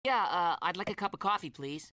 Yeah, I'd like a cup of coffee, please.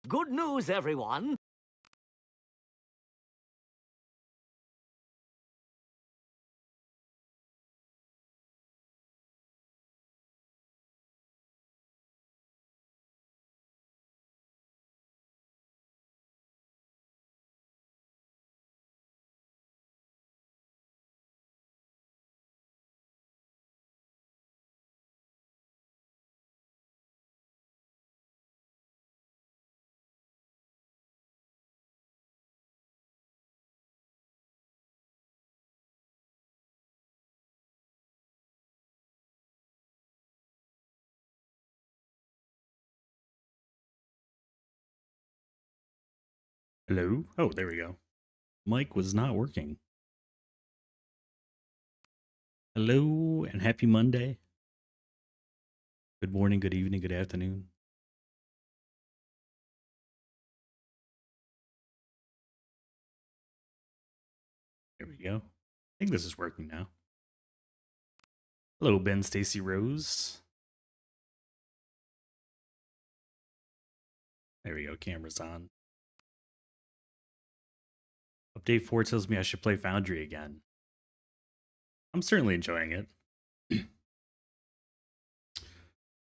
Good news, everyone. Hello? Oh, there we go. Mic was not working. Hello and happy Monday. Good morning, good evening, good afternoon. There we go. I think this is working now. Hello, Ben Stacy Rose. There we go. Camera's on. Update 4 tells me I should play Foundry again. I'm certainly enjoying it.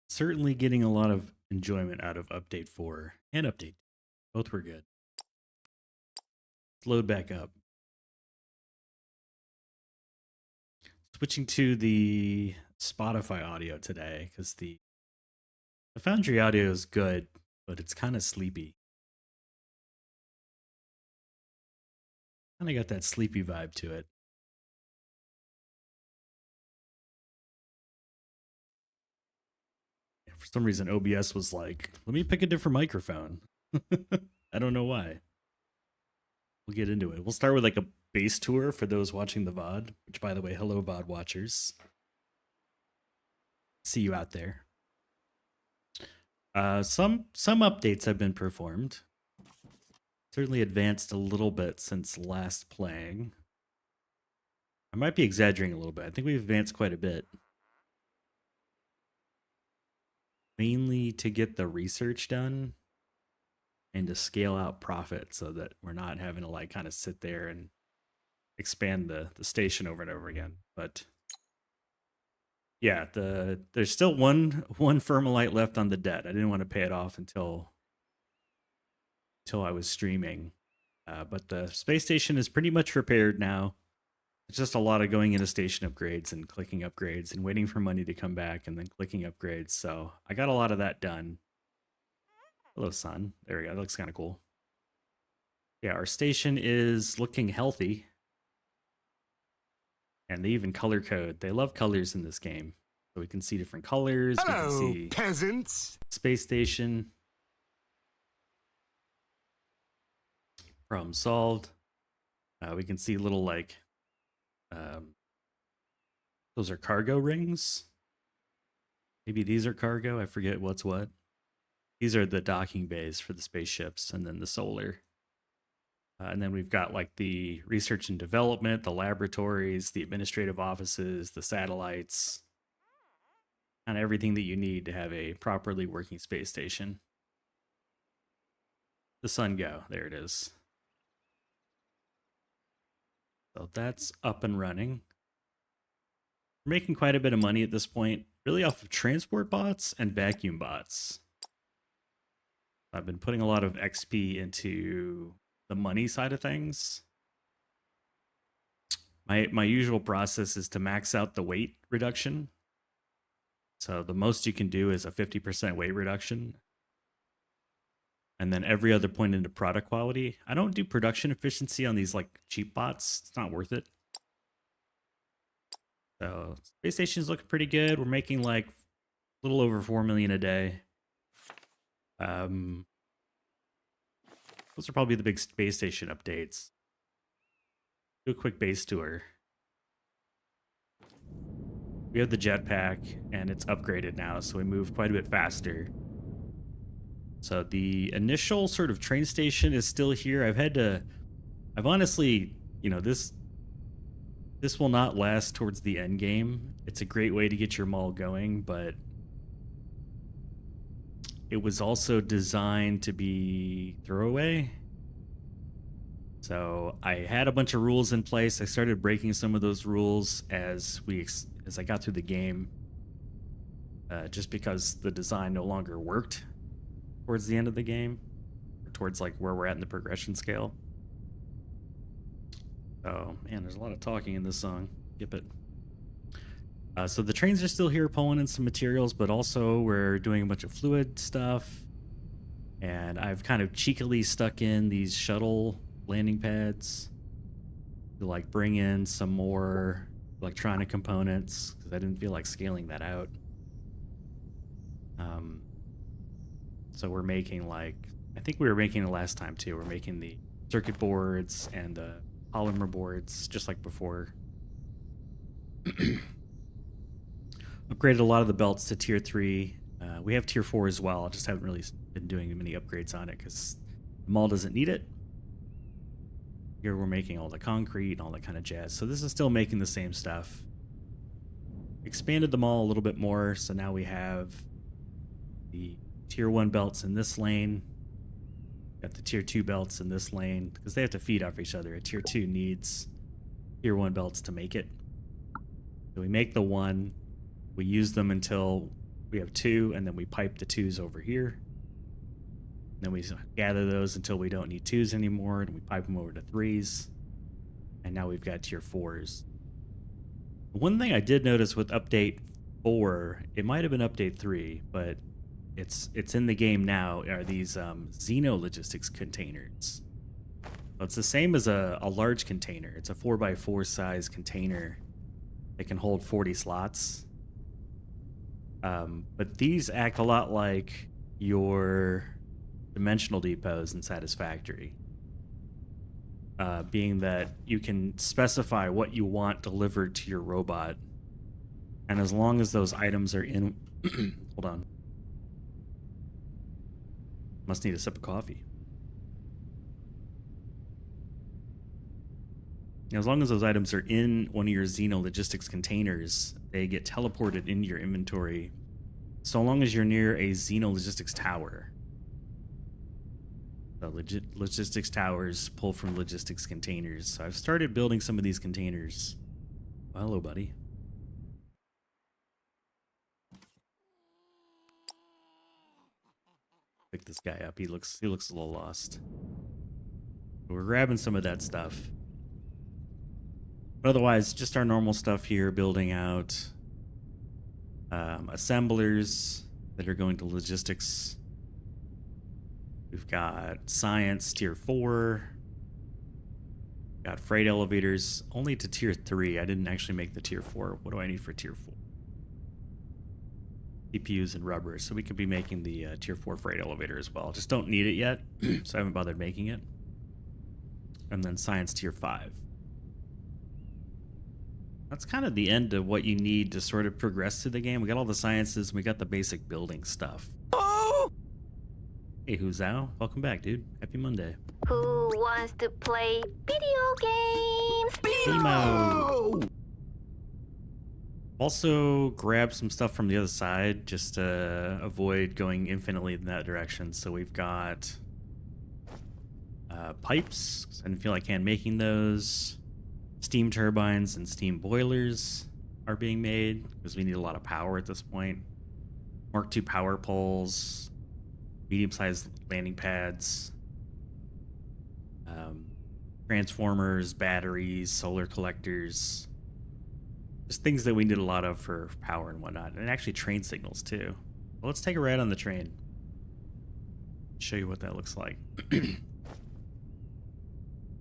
Certainly getting a lot of enjoyment out of Update 4 and Update. Both were good. Let's load back up. Switching to the Spotify audio today because the Foundry audio is good, but it's kind of sleepy. Kind of got that sleepy vibe to it. For some reason, OBS was like, let me pick a different microphone. I don't know why. We'll get into it. We'll start with like a base tour for those watching the VOD, which by the way, hello VOD watchers. See you out there. Some updates have been performed. Certainly advanced a little bit since last playing. I might be exaggerating a little bit. I think we've advanced quite a bit. Mainly to get the research done and to scale out profit so that we're not having to like kind of sit there and expand the station over and over again. But yeah, there's still one Firmalite left on the debt. I didn't want to pay it off until I was streaming. But the space station is pretty much repaired now. It's just a lot of going into station upgrades and clicking upgrades and waiting for money to come back and then clicking upgrades. So I got a lot of that done. Hello, son. There we go. That looks kind of cool. Yeah, our station is looking healthy. And they even color code. They love colors in this game. So we can see different colors. Hello, we can see peasants. space station. Problem solved. We can see little like those are cargo rings. Maybe these are cargo. I forget what's what. These are the docking bays for the spaceships, and then the solar. And then we've got like the research and development, the laboratories, the administrative offices, the satellites, and everything that you need to have a properly working space station. The sun go. There it is. So that's up and running. We're making quite a bit of money at this point, really off of transport bots and vacuum bots. I've been putting a lot of XP into the money side of things. My usual process is to max out the weight reduction. So the most you can do is a 50% weight reduction. And then every other point into product quality. I don't do production efficiency on these like cheap bots. It's not worth it. So space station's looking pretty good. We're making like a little over 4 million a day. Those are probably the big space station updates. Do a quick base tour. We have the jetpack and it's upgraded now, so we move quite a bit faster. So the initial sort of train station is still here. I've honestly, you know, this will not last towards the end game. It's a great way to get your mall going, but it was also designed to be throwaway. So I had a bunch of rules in place. I started breaking some of those rules as I got through the game, just because the design no longer worked towards the end of the game, or towards like where we're at in the progression scale. Oh man, there's a lot of talking in this song. Skip it. So the trains are still here pulling in some materials, but also we're doing a bunch of fluid stuff. And I've kind of cheekily stuck in these shuttle landing pads to like bring in some more electronic components because I didn't feel like scaling that out. So we're making like, I think we were making it last time too. We're making the circuit boards and the polymer boards just like before. Upgraded a lot of the belts to tier 3. We have tier 4 as well. I just haven't really been doing many upgrades on it because the mall doesn't need it. Here we're making all the concrete and all that kind of jazz. So this is still making the same stuff. Expanded the mall a little bit more. So now we have the tier 1 belts in this lane. Got the tier 2 belts in this lane because they have to feed off each other. A tier 2 needs tier 1 belts to make it. So we make the 1. We use them until we have 2, and then we pipe the 2s over here. Then we gather those until we don't need 2s anymore, and we pipe them over to 3s. And now we've got tier 4s. One thing I did notice with update 4, it might have been update 3, but it's in the game now, are these Xeno logistics containers. So it's the same as a large container. It's a 4x4 size container that can hold 40 slots. But these act a lot like your dimensional depots inside his factory. Being that you can specify what you want delivered to your robot, and as long as those items are in hold on, must need a sip of coffee. As long as those items are in one of your Xeno logistics containers, they get teleported into your inventory so long as you're near a Xeno logistics tower. So logistics towers pull from logistics containers. So I've started building some of these containers. Well, hello, buddy. Pick this guy up. He looks a little lost. We're grabbing some of that stuff. But otherwise, just our normal stuff here, building out assemblers that are going to logistics. We've got science tier 4. Got freight elevators only to tier 3. I didn't actually make the tier 4. What do I need for tier 4? CPUs and rubber. So we could be making the tier 4 freight elevator as well. Just don't need it yet, so I haven't bothered making it. And then science tier 5. That's kind of the end of what you need to sort of progress through the game. We got all the sciences, we got the basic building stuff. Oh! Hey, who's Zhao? Welcome back, dude. Happy Monday. Who wants to play video games? Emo! Also, grab some stuff from the other side just to avoid going infinitely in that direction. So we've got pipes, 'cause I didn't feel like hand making those. Steam turbines and steam boilers are being made because we need a lot of power at this point. Mark II power poles, medium-sized landing pads, transformers, batteries, solar collectors. Just things that we need a lot of for power and whatnot. And actually train signals too. Well, let's take a ride on the train. Show you what that looks like.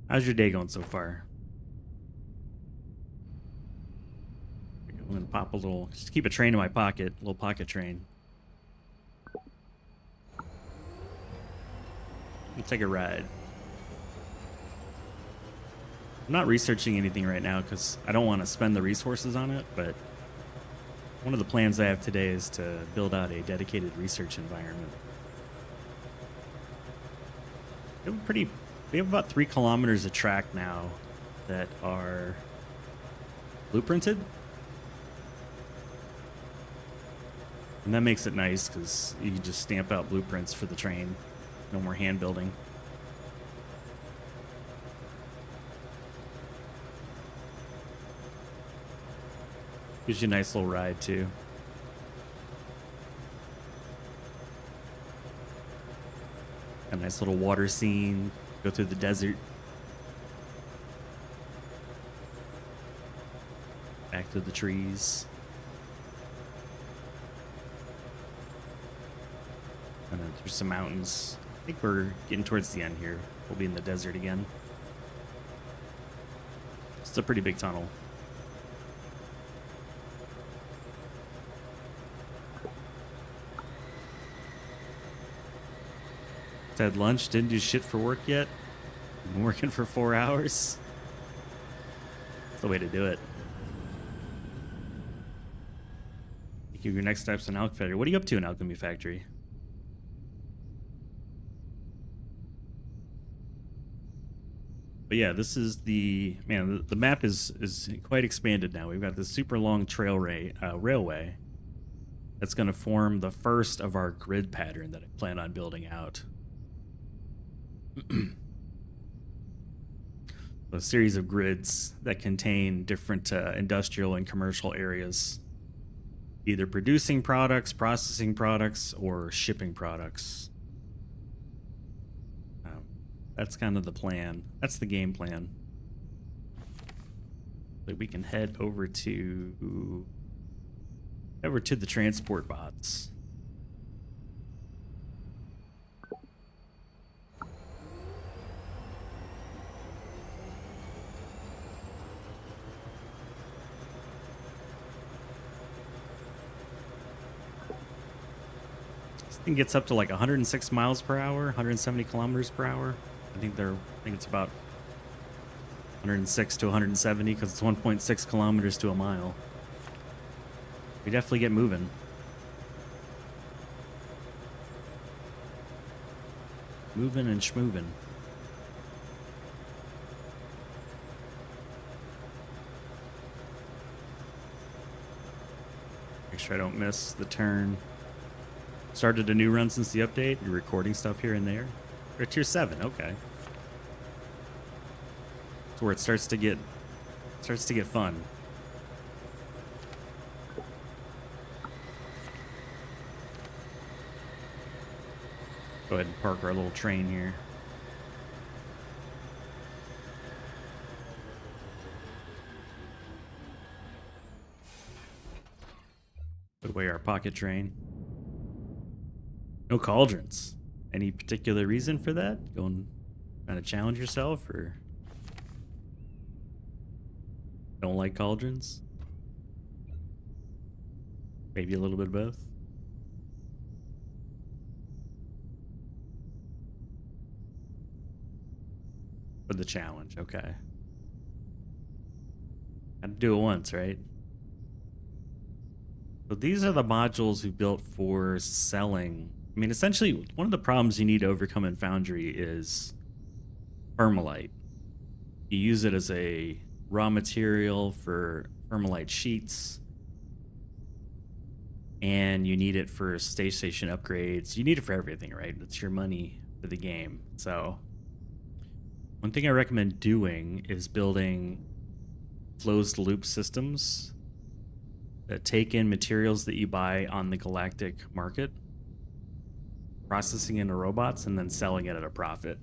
How's your day going so far? I'm gonna pop a little, just keep a train in my pocket, a little pocket train. We'll take a ride. I'm not researching anything right now because I don't want to spend the resources on it, but one of the plans I have today is to build out a dedicated research environment. We have about 3 kilometers of track now that are blueprinted. And that makes it nice because you can just stamp out blueprints for the train. No more hand building. Gives you a nice little ride too. A nice little water scene. Go through the desert. Back to the trees. And then through some mountains. I think we're getting towards the end here. We'll be in the desert again. It's a pretty big tunnel. Had lunch, didn't do shit for work yet. Been working for 4 hours. That's the way to do it. Think of your next steps in Alchemy Factory. What are you up to in Alchemy Factory? But yeah, this is the map is quite expanded now. We've got this super long railway that's going to form the first of our grid pattern that I plan on building out. A series of grids that contain different industrial and commercial areas, either producing products, processing products, or shipping products. That's kind of the plan. That's the game plan. But we can head over to the transport bots. It gets up to like 106 miles per hour, 170 kilometers per hour. I think it's about 106 to 170 because it's 1.6 kilometers to a mile. We definitely get moving. Moving and schmoving. Make sure I don't miss the turn. Started a new run since the update. You're recording stuff here and there. We're at tier 7, okay. It's where it starts to get fun. Go ahead and park our little train here. Put away our pocket train. No cauldrons. Any particular reason for that? Going trying to challenge yourself, or don't like cauldrons? Maybe a little bit of both. For the challenge, okay. Had to do it once, right? So these are the modules we built for selling. I mean, essentially, one of the problems you need to overcome in Foundry is permalite. You use it as a raw material for permalite sheets, and you need it for station upgrades. You need it for everything, right? It's your money for the game. So one thing I recommend doing is building closed loop systems that take in materials that you buy on the Galactic market, processing into robots, and then selling it at a profit.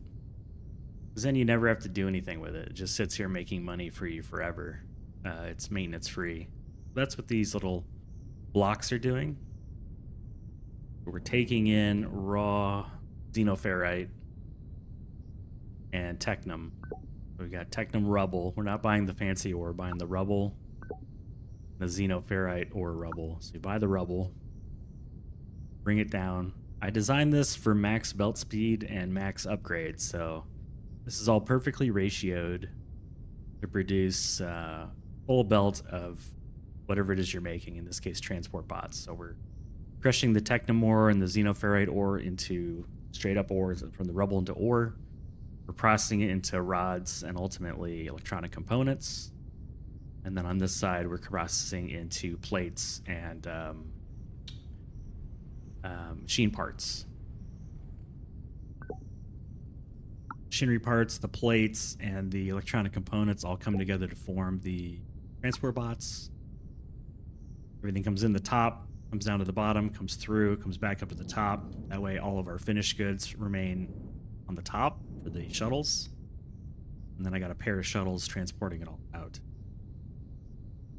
Because then you never have to do anything with it. It just sits here making money for you forever. It's maintenance free. That's what these little blocks are doing. We're taking in raw xenoferrite and technum. We got technum rubble. We're not buying the fancy ore, we're buying the rubble, the xenoferrite ore rubble. So you buy the rubble, bring it down. I designed this for max belt speed and max upgrades, so this is all perfectly ratioed to produce full belt of whatever it is you're making, in this case transport bots. So we're crushing the technum ore and the xenoferrite ore into straight up ores, from the rubble into ore. We're processing it into rods and ultimately electronic components. And then on this side, we're processing into plates and machine parts. Machinery parts, the plates, and the electronic components all come together to form the transport bots. Everything comes in the top, comes down to the bottom, comes through, comes back up to the top. That way all of our finished goods remain on the top for the shuttles. And then I got a pair of shuttles transporting it all out.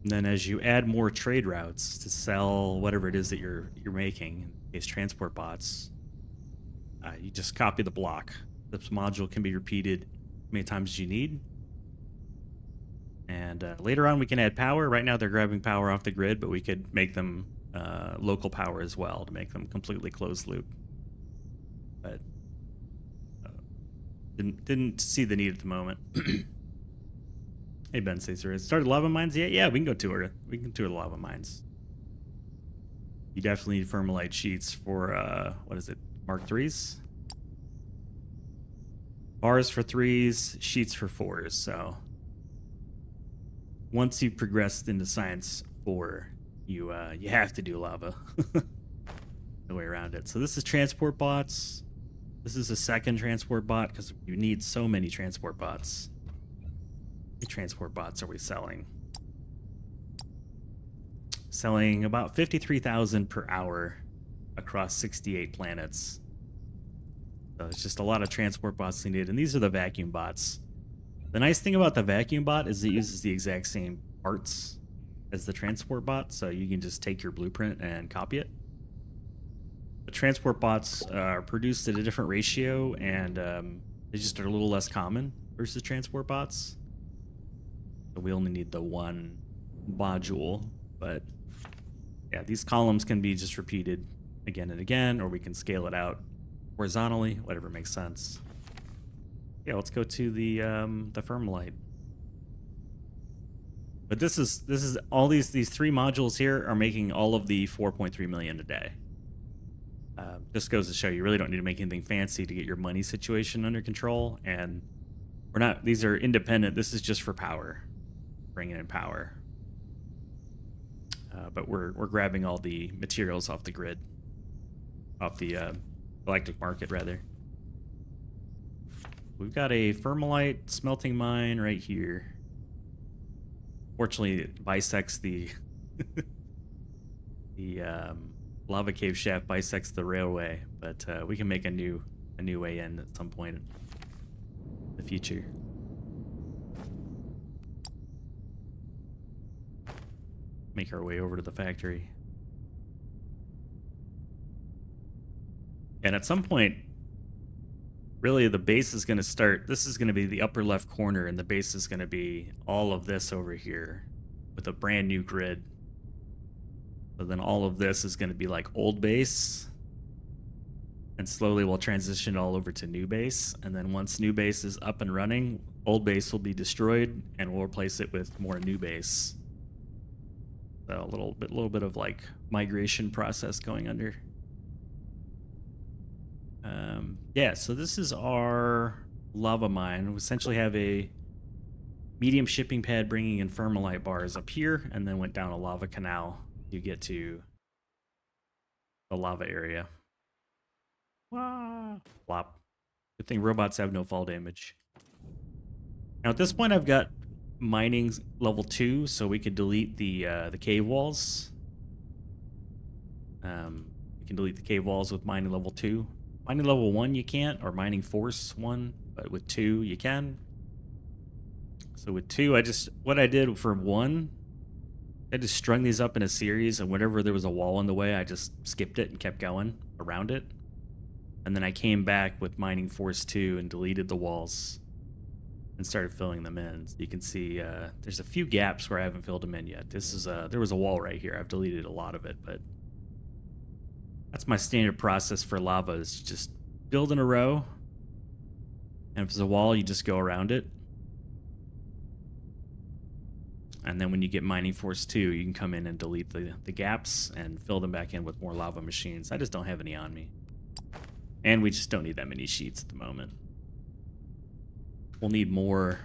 And then as you add more trade routes to sell whatever it is that you're making, in case transport bots, you just copy the block. This module can be repeated as many times as you need. And later on we can add power. Right now they're grabbing power off the grid, but we could make them local power as well to make them completely closed loop. But didn't see the need at the moment. Hey Ben Caesar, started lava mines yet? Yeah, we can go tour it. We can tour the lava mines. You definitely need permalite sheets for what is it? Mark 3s? Bars for 3s, sheets for 4s. So once you've progressed into Science 4, you have to do lava. No way around it. So this is transport bots. This is a second transport bot because you need so many transport bots. How many transport bots are we selling? Selling about 53,000 per hour across 68 planets. So it's just a lot of transport bots needed, and these are the vacuum bots. The nice thing about the vacuum bot is it uses the exact same parts as the transport bot, so you can just take your blueprint and copy it. The transport bots are produced at a different ratio, and they just are a little less common versus transport bots. So we only need the one module, but yeah, these columns can be just repeated again and again, or we can scale it out horizontally, whatever makes sense. Yeah, let's go to the Thermalite. But this is all these 3 modules here are making all of the 4.3 million a day. Just goes to show you really don't need to make anything fancy to get your money situation under control. And we're not; these are independent. This is just for power, bringing in power. But we're grabbing all the materials off the grid, off the galactic market rather. We've got a Thermalite smelting mine right here. Fortunately, it bisects the lava cave shaft bisects the railway, but we can make a new way in at some point in the future. Make our way over to the factory. And at some point, really the base is going to start. This is going to be the upper left corner, and the base is going to be all of this over here with a brand new grid. So then all of this is going to be like old base, and slowly we'll transition all over to new base. And then once new base is up and running, old base will be destroyed, and we'll replace it with more new base. So a little bit of like migration process going under. Yeah, so this is our lava mine. We essentially have a medium shipping pad bringing in Thermalite bars up here, and then went down a lava canal to get to the lava area. Wow. Flop. Good thing robots have no fall damage. Now at this point I've got mining level 2, so we could delete the cave walls. We can delete the cave walls with mining level 2. Mining level 1 you can't, or mining force 1, but with 2 you can. So with 2, what I did for 1, I just strung these up in a series, and whenever there was a wall in the way, I just skipped it and kept going around it. And then I came back with mining force 2 and deleted the walls and started filling them in. So you can see there's a few gaps where I haven't filled them in yet. There was a wall right here. I've deleted a lot of it, but that's my standard process for lava, is just build in a row, and if there's a wall, you just go around it. And then when you get mining force 2, you can come in and delete the gaps and fill them back in with more lava machines. I just don't have any on me. And we just don't need that many sheets at the moment. We'll need more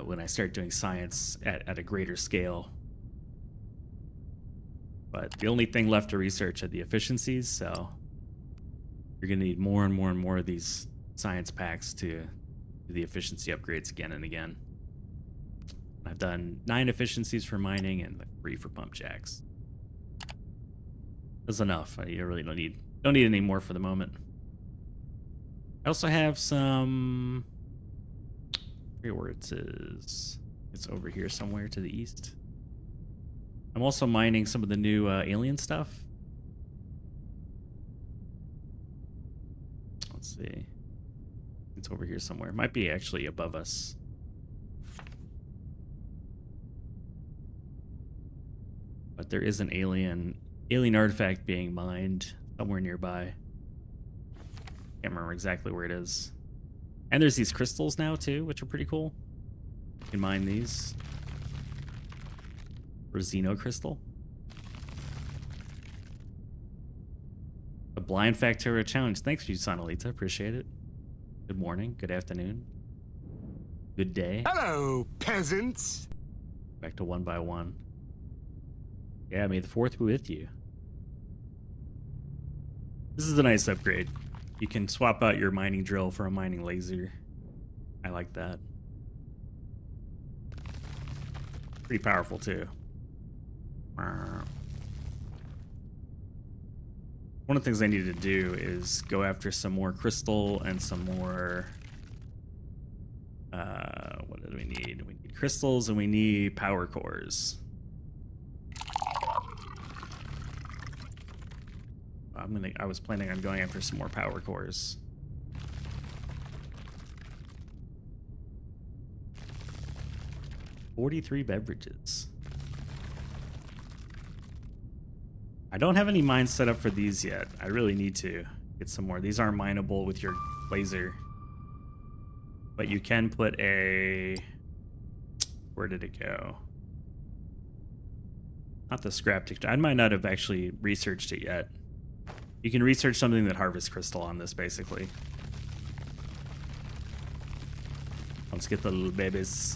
when I start doing science at a greater scale. But the only thing left to research are the efficiencies, so you're going to need more and more and more of these science packs to do the efficiency upgrades again and again. I've done 9 efficiencies for mining and 3 for pump jacks. That's enough. You really don't need any more for the moment. I also have some, I forget where it is. It's over here somewhere to the east. I'm also mining some of the new alien stuff. Let's see. It's over here somewhere. It might be actually above us. But there is an alien artifact being mined somewhere nearby. Can't remember exactly where it is. And there's these crystals now too, which are pretty cool. You can mine these. Rosino crystal. A blind factorial challenge. Thanks for you, Sonalita. Appreciate it. Good morning. Good afternoon. Good day. Hello, peasants. Back to 1 by 1. Yeah, may the 4th be with you. This is a nice upgrade. You can swap out your mining drill for a mining laser. I like that. Pretty powerful too. One of the things I need to do is go after some more crystal and some more... what do we need? We need crystals and we need power cores. I was planning on going after some more power cores. $43 beverages. I don't have any mines set up for these yet. I really need to get some more. These aren't mineable with your laser. But you can put a... Where did it go? Not the scrap texture. I might not have actually researched it yet. You can research something that harvests crystal on this, basically. Let's get the little babies.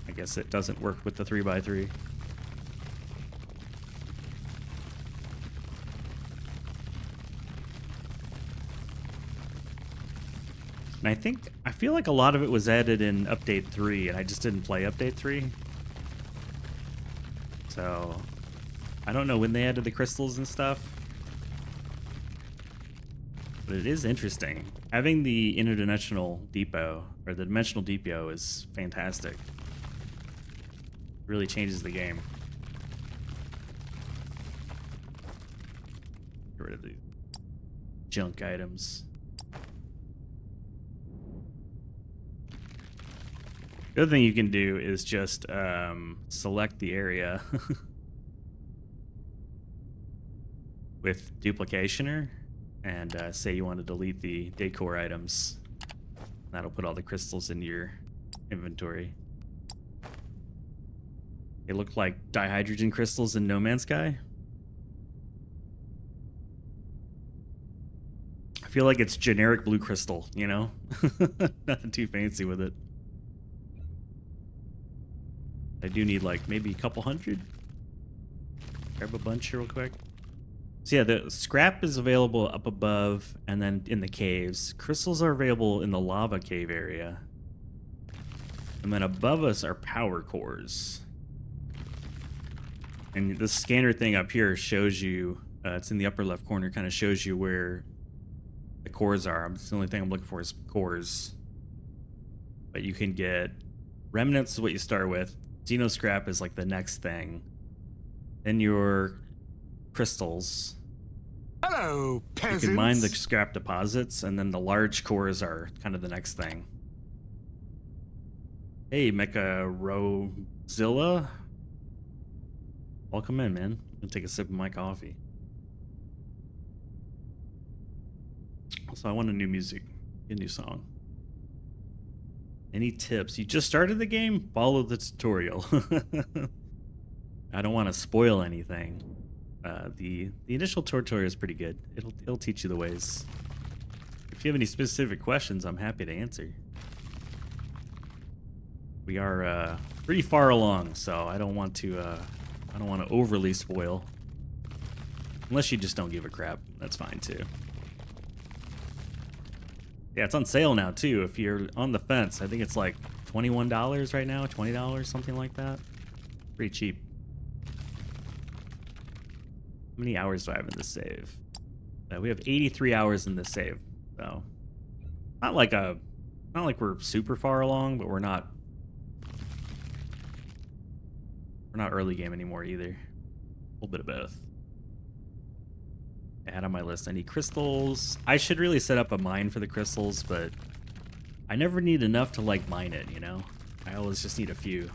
I guess it doesn't work with the 3x3. And I feel like a lot of it was added in Update 3, and I just didn't play Update 3. So, I don't know when they added the crystals and stuff. But it is interesting. Having the interdimensional depot, or the dimensional depot, is fantastic. It really changes the game. Get rid of the junk items. The other thing you can do is just select the area with duplicationer and say you want to delete the decor items. That'll put all the crystals into your inventory. They look like dihydrogen crystals in No Man's Sky. I feel like it's generic blue crystal, you know? Nothing too fancy with it. I do need like maybe a couple hundred. Grab a bunch here real quick. So yeah, the scrap is available up above and then in the caves. Crystals are available in the lava cave area. And then above us are power cores. And the scanner thing up here shows you, it's in the upper left corner, kind of shows you where the cores are. It's the only thing I'm looking for is cores. But you can get remnants is what you start with. Xeno scrap is like the next thing. Then your crystals. Hello, peasants. You can mine the scrap deposits, and then the large cores are kind of the next thing. Hey, Mecha Rozilla. Welcome in, man. I'm gonna take a sip of my coffee. Also, I want a new music, a new song. Any tips? You just started the game? Follow the tutorial. I don't want to spoil anything. The initial tutorial is pretty good. It'll teach you the ways. If you have any specific questions, I'm happy to answer. We are pretty far along, so I don't want to overly spoil. Unless you just don't give a crap, that's fine too. Yeah, it's on sale now too. If you're on the fence, I think it's like $21 right now, $20, something like that. Pretty cheap. How many hours do I have in this save? We have 83 hours in this save, so not like we're super far along, but we're not early game anymore either. A little bit of both. Add on my list. I need crystals. I should really set up a mine for the crystals, but I never need enough to like mine it, you know? I always just need a few.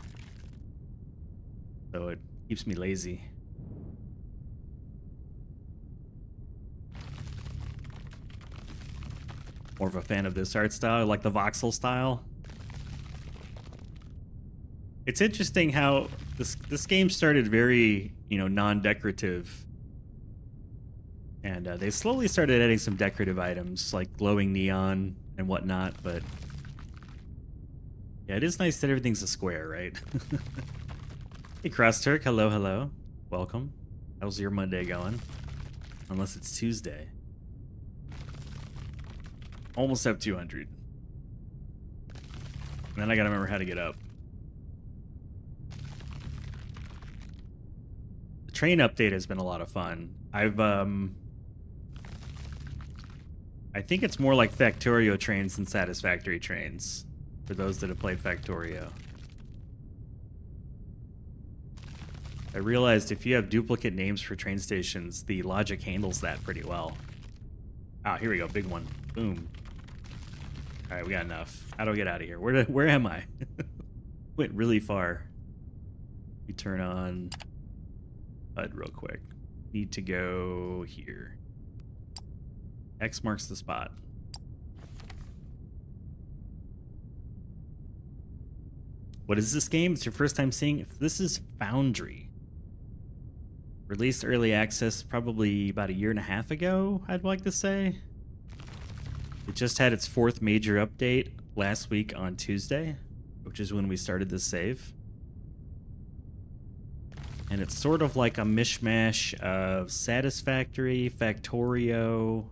So it keeps me lazy. More of a fan of this art style. I like the voxel style. It's interesting how this game started very, you know, non-decorative. And they slowly started adding some decorative items, like glowing neon and whatnot, but yeah, it is nice that everything's a square, right? Hey, Cross Turk, hello, hello. Welcome. How's your Monday going? Unless it's Tuesday. Almost have 200. And then I gotta remember how to get up. The train update has been a lot of fun. I think it's more like Factorio trains than Satisfactory trains, for those that have played Factorio. I realized if you have duplicate names for train stations, the logic handles that pretty well. Ah, here we go, big one. Boom. All right, we got enough. How do I get out of here? Where am I? Went really far. We turn on HUD real quick. Need to go here. X marks the spot. What is this game? It's your first time seeing it. This is Foundry. Released early access probably about 1.5 years ago, I'd like to say. It just had its 4th major update last week on Tuesday, which is when we started this save. And it's sort of like a mishmash of Satisfactory, Factorio,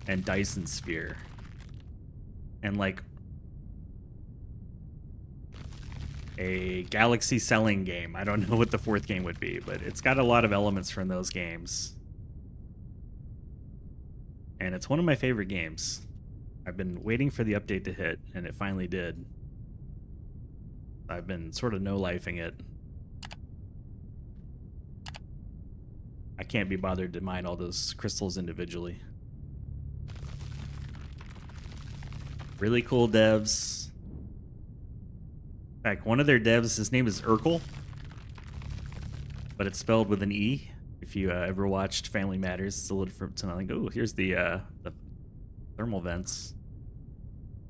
and Dyson Sphere. And like a Galaxy selling game. I don't know what the 4th game would be, but it's got a lot of elements from those games. And it's one of my favorite games. I've been waiting for the update to hit, and it finally did. I've been sort of no-lifing it. I can't be bothered to mine all those crystals individually. Really cool devs. In fact, one of their devs, his name is Urkel, but it's spelled with an E. If you ever watched Family Matters, it's a little different. So I'm like, oh, here's the thermal vents.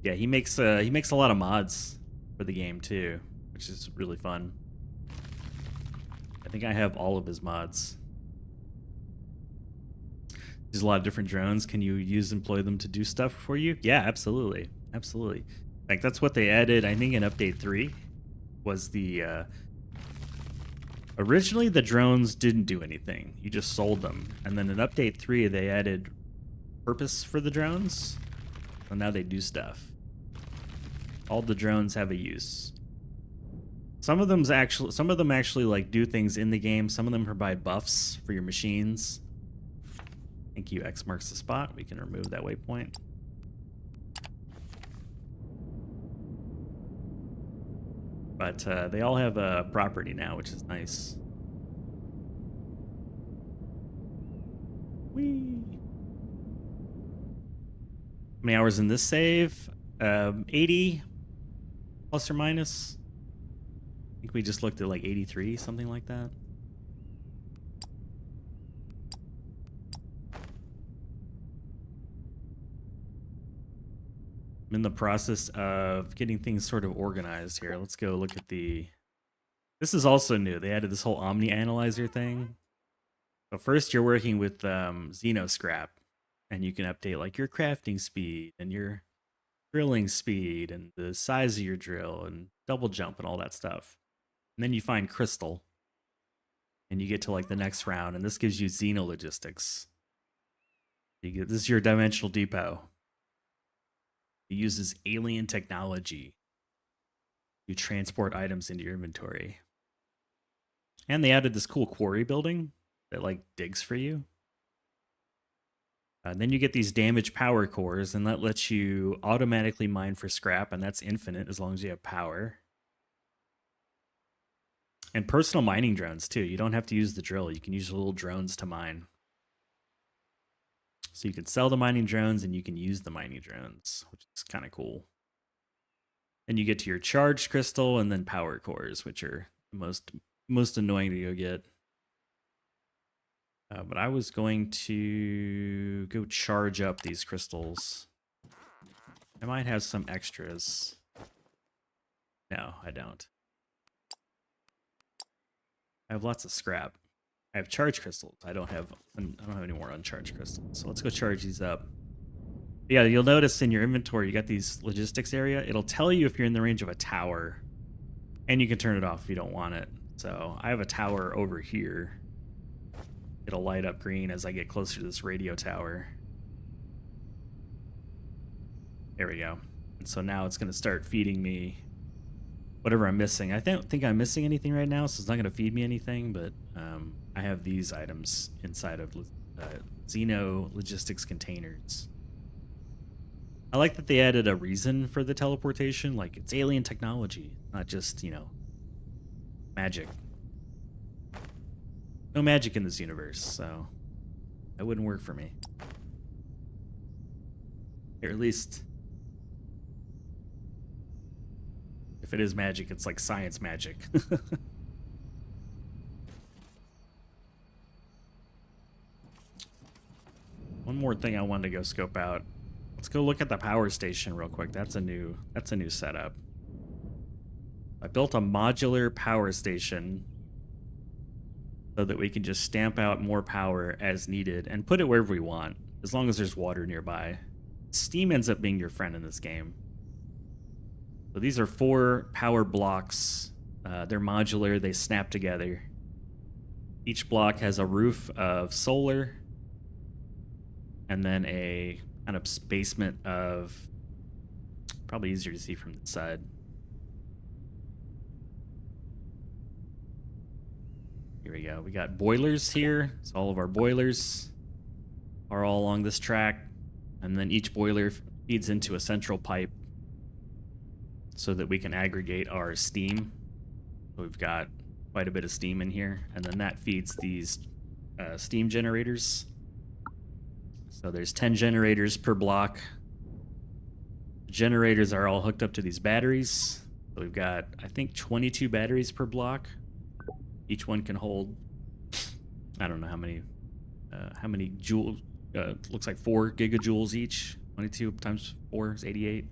Yeah, he makes a lot of mods for the game too, which is really fun. I think I have all of his mods. There's a lot of different drones. Can you employ them to do stuff for you? Yeah, absolutely. Absolutely. Like, that's what they added, I think, in Update 3, was the... Originally, the drones didn't do anything. You just sold them. And then in Update 3, they added purpose for the drones. And now they do stuff. All the drones have a use. Some of them actually like do things in the game. Some of them provide buffs for your machines. Thank you. X marks the spot. We can remove that waypoint. But they all have a property now, which is nice. Whee! How many hours in this save? 80 plus or minus. I think we just looked at like 83, something like that. I'm in the process of getting things sort of organized here. Let's go look at the... This is also new. They added this whole Omni Analyzer thing. So first you're working with Xeno Scrap, and you can update like your crafting speed and your drilling speed and the size of your drill and double jump and all that stuff. And then you find Crystal, and you get to like the next round, and this gives you Xeno Logistics. This is your dimensional depot. It uses alien technology to transport items into your inventory. And they added this cool quarry building that like digs for you. Then you get these damaged power cores, and that lets you automatically mine for scrap, and that's infinite as long as you have power. And personal mining drones too. You don't have to use the drill. You can use little drones to mine. So you can sell the mining drones and you can use the mining drones, which is kind of cool. Then you get to your charged crystal and then power cores, which are the most annoying to go get. But I was going to go charge up these crystals. I might have some extras. No, I don't. I have lots of scrap. I have charge crystals. I don't have any more uncharged crystals. So let's go charge these up. Yeah, you'll notice in your inventory you got these logistics area. It'll tell you if you're in the range of a tower, and you can turn it off if you don't want it. So I have a tower over here. It'll light up green as I get closer to this radio tower. There we go. And so now it's going to start feeding me whatever I'm missing. I don't think I'm missing anything right now, so it's not going to feed me anything, but I have these items inside of Xeno Logistics containers. I like that they added a reason for the teleportation, like it's alien technology, not just, you know, magic. No magic in this universe, so that wouldn't work for me. Or at least If it is magic, it's like science magic. One more thing I wanted to go scope out. Let's go look at the power station real quick. That's a new setup. I built a modular power station so that we can just stamp out more power as needed and put it wherever we want, as long as there's water nearby. Steam ends up being your friend in this game. So these are 4 power blocks. They're modular, they snap together. Each block has a roof of solar, and then a kind of basement of, probably easier to see from the side. Here we go. We got boilers here. So all of our boilers are all along this track. And then each boiler feeds into a central pipe so that we can aggregate our steam. So we've got quite a bit of steam in here. And then that feeds these steam generators. So there's 10 generators per block. The generators are all hooked up to these batteries. So we've got, I think, 22 batteries per block. Each one can hold, I don't know how many joules. Looks like 4 gigajoules each. 22 times 4 is 88.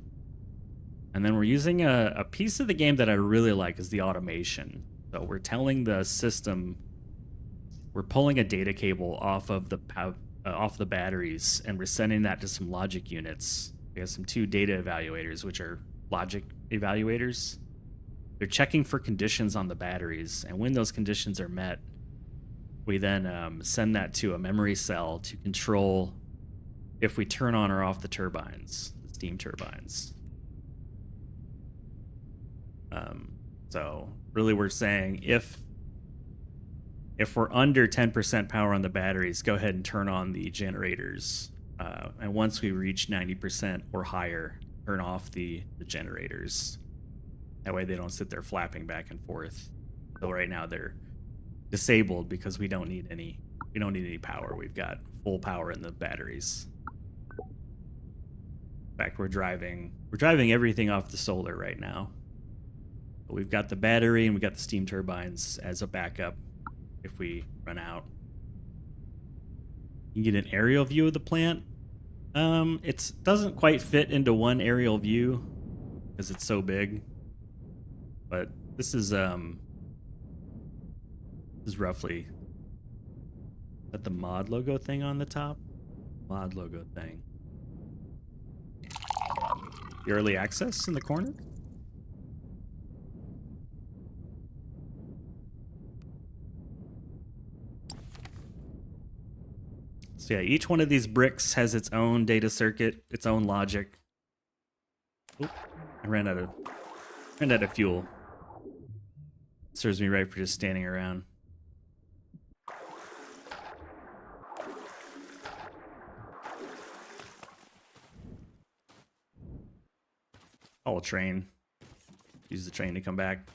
And then we're using a piece of the game that I really like is the automation. So we're telling the system, we're pulling a data cable off of the batteries, and we're sending that to some logic units. We have some 2 data evaluators, which are logic evaluators. They're checking for conditions on the batteries, and when those conditions are met, we then send that to a memory cell to control if we turn on or off the turbines, the steam turbines. So really we're saying if we're under 10% power on the batteries, go ahead and turn on the generators. And once we reach 90% or higher, turn off the generators. That way they don't sit there flapping back and forth. So right now they're disabled because we don't need any power. We've got full power in the batteries. In fact, we're driving everything off the solar right now. But we've got the battery and we've got the steam turbines as a backup if we run out. You can get an aerial view of the plant. It doesn't quite fit into one aerial view because it's so big. But this is roughly, is that the mod logo thing on the top? Mod logo thing. The early access in the corner? So yeah, each one of these bricks has its own data circuit, its own logic. Oop, I ran out of fuel. Serves me right for just standing around. Call a train. Use the train to come back.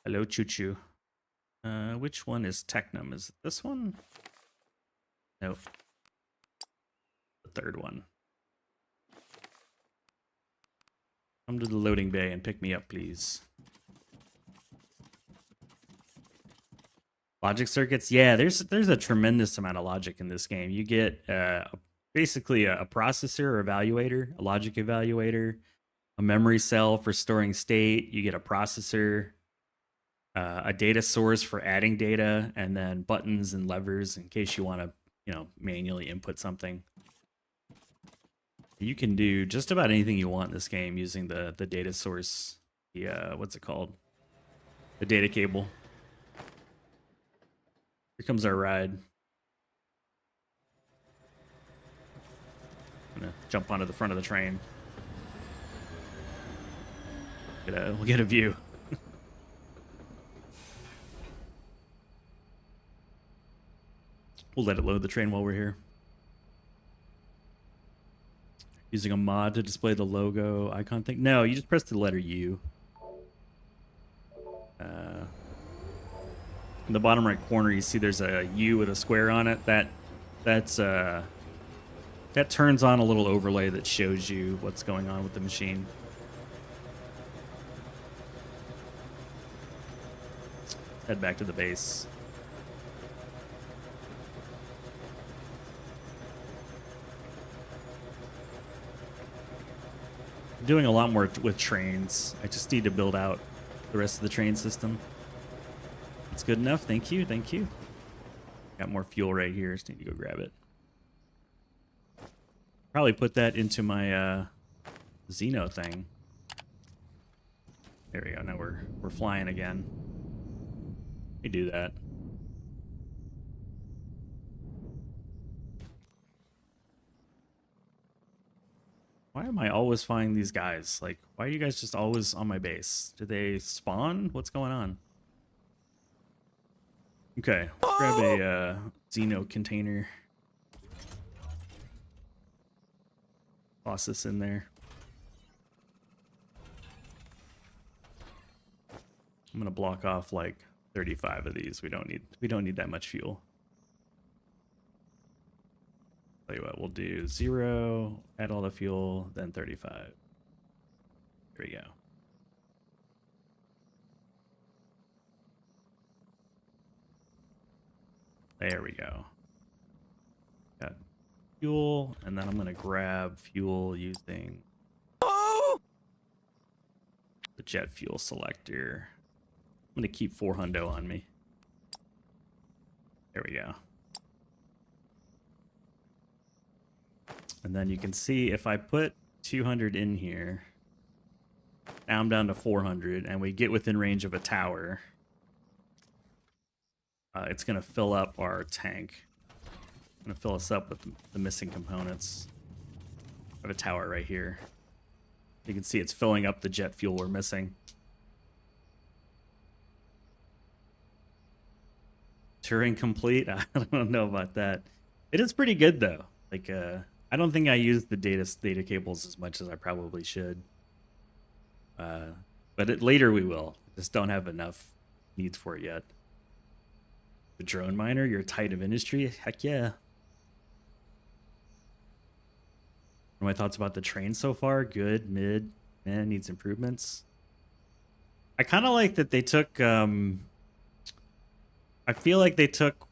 Hello, choo-choo. Which one is Technum? Is it this one? Nope. The third one. Come to the loading bay and pick me up, please. Logic circuits? Yeah, there's a tremendous amount of logic in this game. You get basically a processor or evaluator, a logic evaluator, a memory cell for storing state. You get a processor, a data source for adding data, and then buttons and levers in case you want to, manually input something. You can do just about anything you want in this game using the data source. The what's it called? The data cable. Here comes our ride. I'm gonna jump onto the front of the train. We'll get a view. We'll let it load the train while we're here. Using a mod to display the logo icon thing? No, you just press the letter U. In the bottom right corner, you see there's a U with a square on it. That's that turns on a little overlay that shows you what's going on with the machine. Let's head back to the base. I'm doing a lot more with trains. I just need to build out the rest of the train system. That's good enough. Thank you. Thank you. Got more fuel right here. Just need to go grab it. Probably put that into my Xeno thing. There we go. Now we're flying again. Let me do that. Why am I always finding these guys? Like, why are you guys just always on my base? Do they spawn? What's going on? Okay, let's grab a Xeno container. Toss this in there. I'm gonna block off like 35 of these. We don't need that much fuel. Tell you what, we'll do 0, add all the fuel, then 35. There we go. There we go. Got fuel, and then I'm gonna grab fuel using the jet fuel selector. I'm gonna keep 400 on me. There we go. And then you can see if I put 200 in here, now I'm down to 400, and we get within range of a tower, it's going to fill up our tank. It's going to fill us up with the missing components. I have a tower right here. You can see it's filling up the jet fuel we're missing. Turing complete? I don't know about that. It is pretty good though. Like, I don't think I use the data cables as much as I probably should. But later we will. Just don't have enough needs for it yet. The drone miner, you're a titan of industry? Heck yeah. What are my thoughts about the train so far? Good, mid, needs improvements. I kind of like that they took, I feel like they took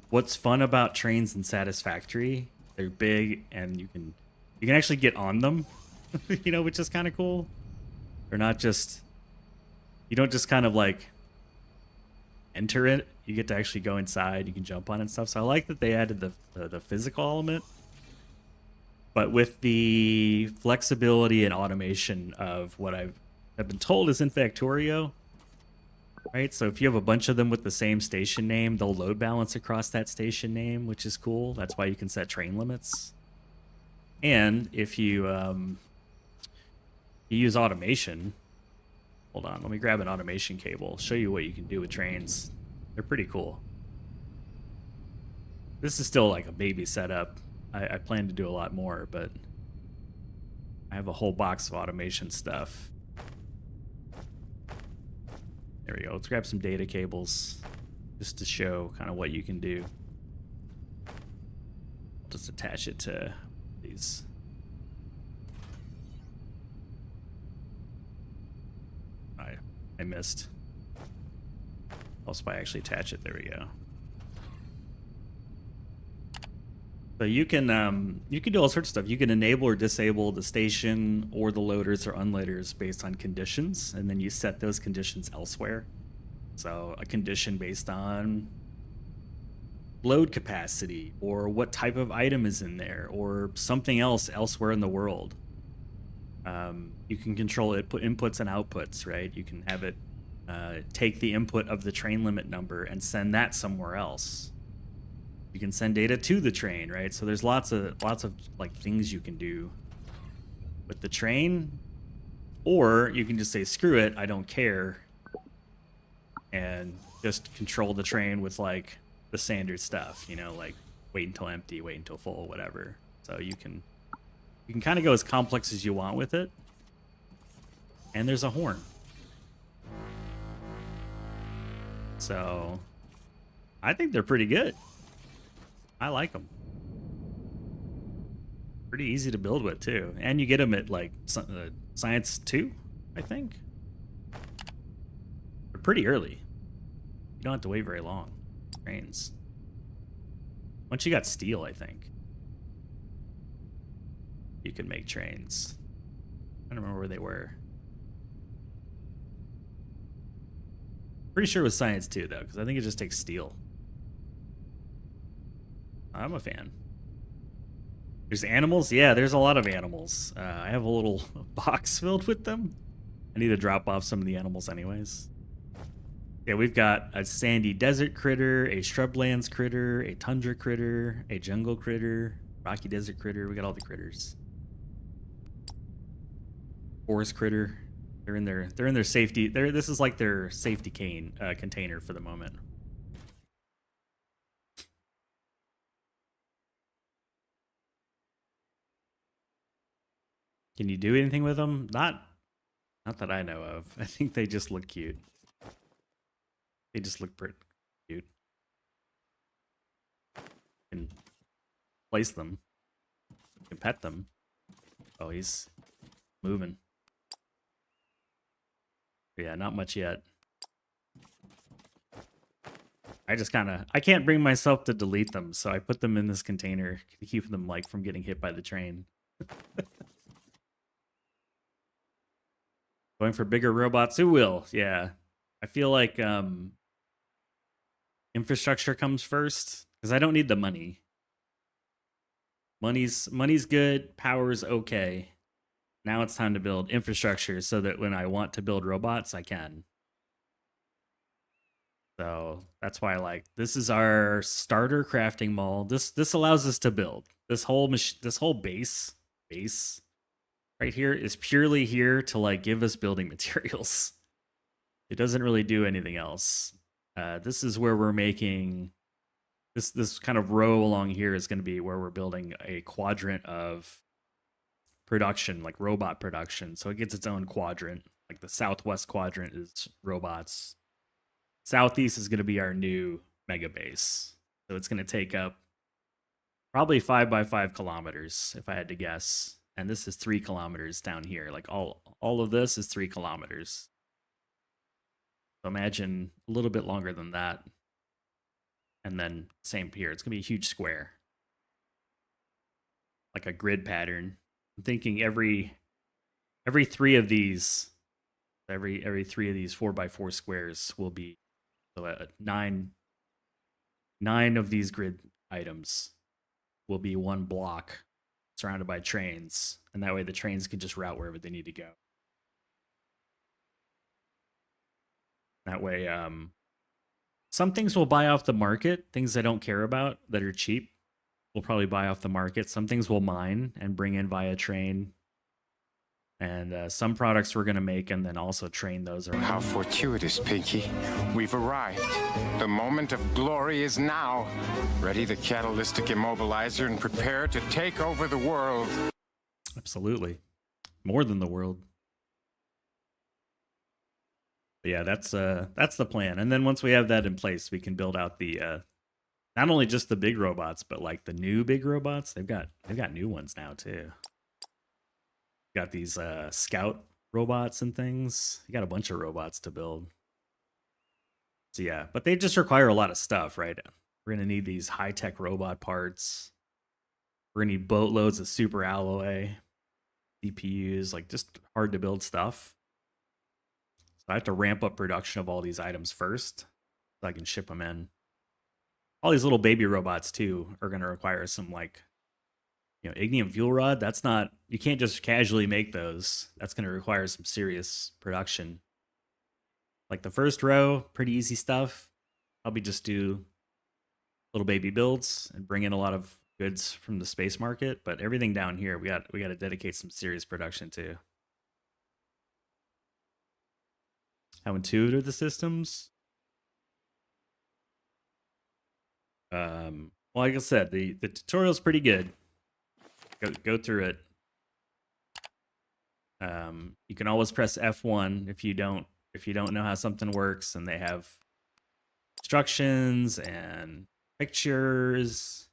what's fun about trains and Satisfactory. They're big and you can actually get on them, you know, which is kind of cool. They're not just, you don't just kind of like enter it. You get to actually go inside. You can jump on it and stuff. So I like that they added the physical element, but with the flexibility and automation of what I've been told is in Factorio. Right, so if you have a bunch of them with the same station name, they'll load balance across that station name, which is cool. That's why you can set train limits. And if you use automation, hold on, let me grab an automation cable, show you what you can do with trains. They're pretty cool. This is still like a baby setup. I plan to do a lot more, but I have a whole box of automation stuff. There we go. Let's grab some data cables just to show kind of what you can do. I'll just attach it to these. I missed. Also, if I actually attach it, there we go. So you can do all sorts of stuff. You can enable or disable the station or the loaders or unloaders based on conditions, and then you set those conditions elsewhere. So a condition based on load capacity or what type of item is in there or something else elsewhere in the world. You can control it, put inputs and outputs, right? You can have it take the input of the train limit number and send that somewhere else. You can send data to the train, right? So there's lots of like things you can do with the train, or you can just say screw it, I don't care, and just control the train with like the standard stuff, you know, like wait until empty, wait until full, whatever. So you can kind of go as complex as you want with it. And there's a horn. So I think they're pretty good. I like them. pretty easy to build with too, and you get them at like science 2, I think. They're pretty early. You don't have to wait very long. Trains. Once you got steel, I think you can make trains. I don't remember where they were. Pretty sure it was science 2 though, because I think it just takes steel. I'm a fan. There's animals? Yeah, there's a lot of animals. I have a little box filled with them. I need to drop off some of the animals anyways. Yeah, we've got a sandy desert critter, a shrublands critter, a tundra critter, a jungle critter, rocky desert critter. We got all the critters. Forest critter. They're in their safety. This is like their safety container for the moment. Can you do anything with them? Not that I know of. I think they just look cute. They just look pretty cute. You can place them. You can pet them. Oh, he's moving. Yeah, not much yet. I can't bring myself to delete them, so I put them in this container to keep them like from getting hit by the train. Going for bigger robots? Who will? Yeah. I feel like infrastructure comes first, because I don't need the money. Money's good, power's okay. Now it's time to build infrastructure so that when I want to build robots, I can. So that's why this is our starter crafting mall. This allows us to build. This whole base right here is purely here to like give us building materials. It doesn't really do anything else. This is where we're making this kind of row along here is going to be where we're building a quadrant of production, like robot production. So it gets its own quadrant. Like the southwest quadrant is robots. Southeast is going to be our new mega base. So it's going to take up probably 5 by 5 kilometers, if I had to guess. And this is 3 kilometers down here. Like all of this is 3 kilometers. So imagine a little bit longer than that. And then same here. It's going to be a huge square. Like a grid pattern. I'm thinking every 3 of these, every 3 of these 4 by 4 squares will be 9 of these grid items will be one block surrounded by trains, and that way the trains can just route wherever they need to go. That way, some things will buy off the market, things I don't care about that are cheap. We'll probably buy off the market. Some things we'll mine and bring in via train. And some products we're going to make and then also train those around. How fortuitous, Pinky. We've arrived. The moment of glory is now. Ready the catalytic immobilizer and prepare to take over the world. Absolutely. More than the world. But yeah, that's the plan. And then once we have that in place, we can build out the not only just the big robots, but like the new big robots. They've got new ones now too. Got these scout robots and things. You got a bunch of robots to build. So yeah, but they just require a lot of stuff, right? We're gonna need these high-tech robot parts. We're gonna need boatloads of super alloy, CPUs, like just hard to build stuff. So I have to ramp up production of all these items first so I can ship them in. All these little baby robots too are gonna require some like, ignium fuel rod. That's not, you can't just casually make those. That's going to require some serious production. Like the first row, pretty easy stuff. Probably just do little baby builds and bring in a lot of goods from the space market. But everything down here, we got to dedicate some serious production to. How intuitive the systems? Well, like I said, the tutorial's pretty good. Go through it. You can always press F1 if you don't know how something works, and they have instructions and pictures.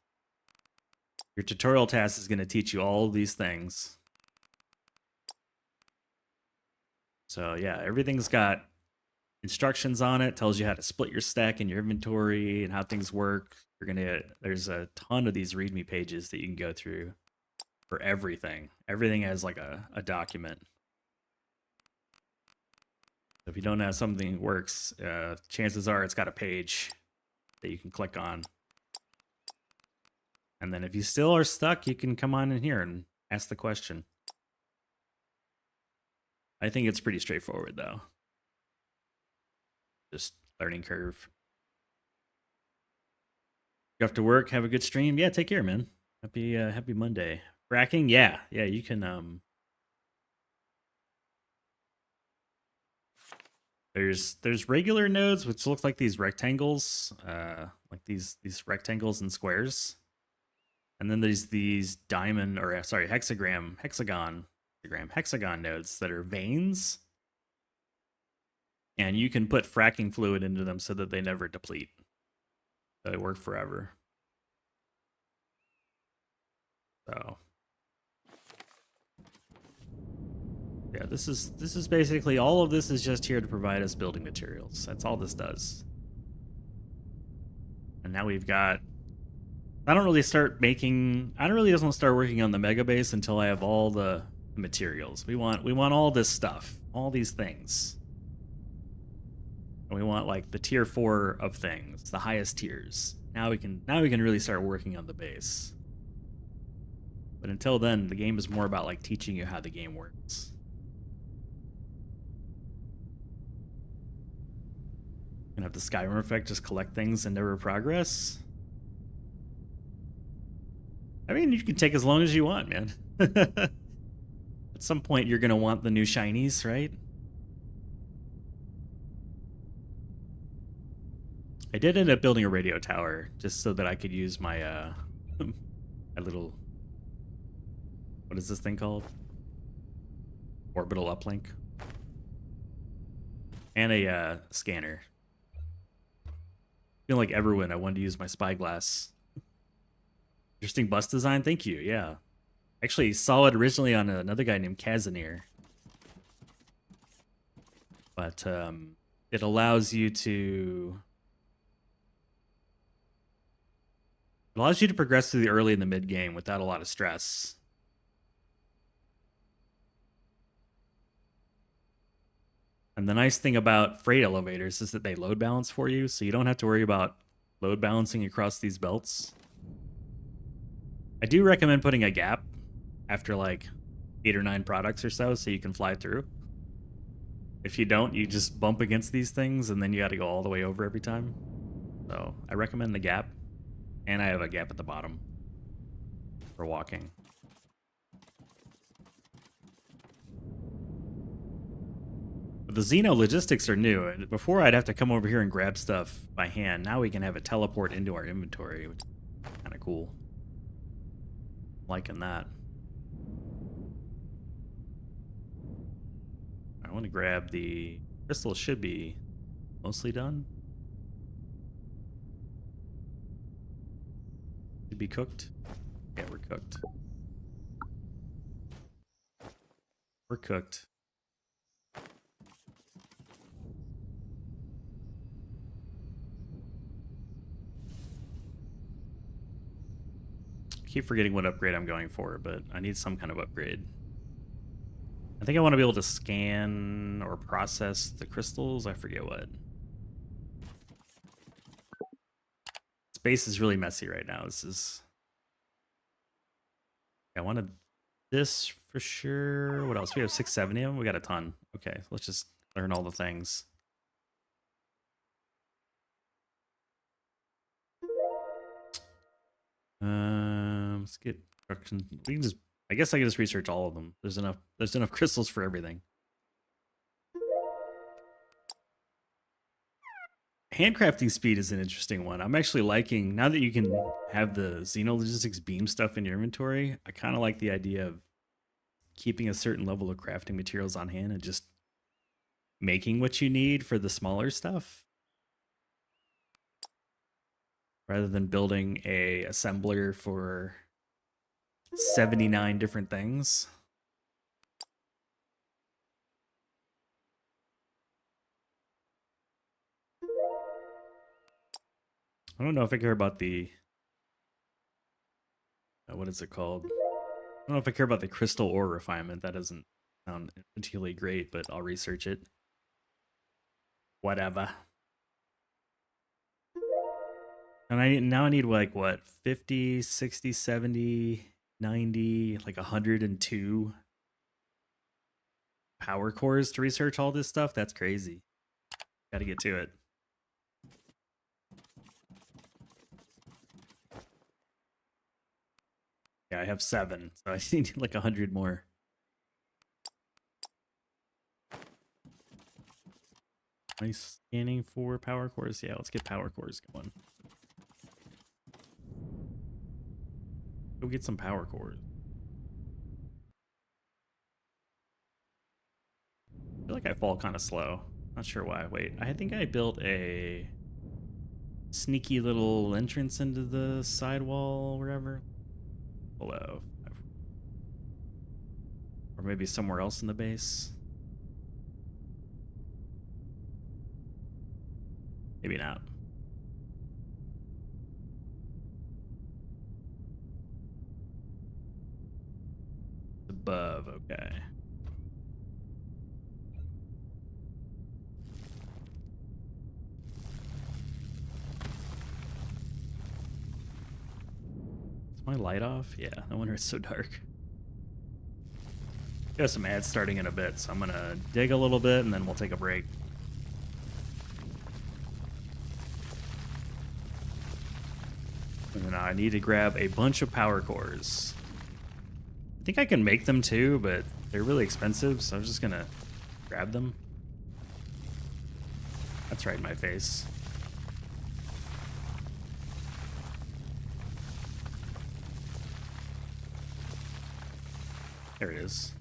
Your tutorial task is going to teach you all these things. So yeah, everything's got instructions on it, tells you how to split your stack in your inventory and how things work. There's a ton of these README pages that you can go through for everything. Everything has like a document. So if you don't know how something works, chances are it's got a page that you can click on. And then if you still are stuck, you can come on in here and ask the question. I think it's pretty straightforward though. Just learning curve. You have to work, have a good stream. Yeah, take care, man. Happy Monday. Fracking, yeah, you can there's regular nodes which look like these rectangles, like these rectangles and squares. And then there's these diamond, or sorry, hexagon nodes that are veins. And you can put fracking fluid into them so that they never deplete. They work forever. So yeah, this is basically, all of this is just here to provide us building materials. That's all this does. And now we've got, I don't really want to start working on the mega base until I have all the materials. We want all this stuff, all these things. And we want like the tier 4 of things, the highest tiers. Now we can really start working on the base. But until then, the game is more about like teaching you how the game works. And have the Skyrim effect just collect things and never progress. I mean, you can take as long as you want, man. At some point, you're going to want the new shinies, right? I did end up building a radio tower just so that I could use my my little, what is this thing called? Orbital uplink. And a scanner. Feeling like Everwin, I wanted to use my spyglass. Interesting bus design, thank you, yeah. Actually saw it originally on another guy named Kazanir. But it allows you to progress through the early and the mid game without a lot of stress. And the nice thing about freight elevators is that they load balance for you, so you don't have to worry about load balancing across these belts. I do recommend putting a gap after like 8 or 9 products or so you can fly through. If you don't, you just bump against these things and then you got to go all the way over every time. So I recommend the gap. And I have a gap at the bottom for walking. But the Xeno logistics are new. Before I'd have to come over here and grab stuff by hand. Now we can have it teleport into our inventory, which is kind of cool. I'm liking that. I want to grab the crystals, should be mostly done. Should be cooked. Yeah, we're cooked. We're cooked. Keep forgetting what upgrade I'm going for, but I need some kind of upgrade. I think I want to be able to scan or process the crystals. I forget what. Space is really messy right now. I wanted this for sure. What else? We have 670 of them. We got a ton. Okay, let's just learn all the things. Let's get production. We can just. I guess I can just research all of them. There's enough crystals for everything. Handcrafting speed is an interesting one. I'm actually liking, now that you can have the Xenologistics beam stuff in your inventory, I kind of like the idea of keeping a certain level of crafting materials on hand and just making what you need for the smaller stuff. Rather than building a assembler for 79 different things. I don't know if I care about the what is it called? I don't know if I care about the crystal ore refinement. That doesn't sound particularly great, but I'll research it. Whatever. And I need like what, 50, 60, 70, 90, like 102 power cores to research all this stuff. That's crazy. Got to get to it. Yeah, I have 7, so I need like 100 more. Nice scanning for power cores. Yeah, let's get power cores going. Go get some power cores. I feel like I fall kind of slow. Not sure why. Wait, I think I built a sneaky little entrance into the sidewall, wherever. Below. Or maybe somewhere else in the base. Maybe not. Above, okay. Is my light off? Yeah, no wonder it's so dark. Got some ads starting in a bit, so I'm gonna dig a little bit and then we'll take a break. And then I need to grab a bunch of power cores. I think I can make them too, but they're really expensive, so I'm just gonna grab them. That's right in my face. There it is.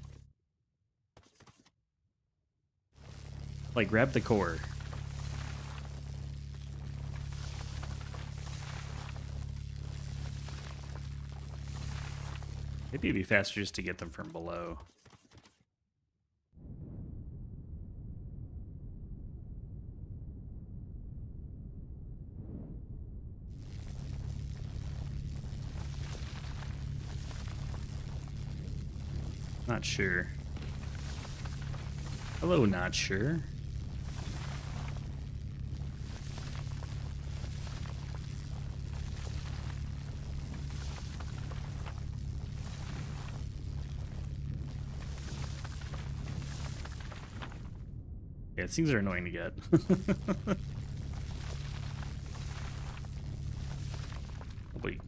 Like, grab the core. Maybe it'd be faster just to get them from below. Not sure. Hello, not sure. Yeah, things are annoying to get. Wait,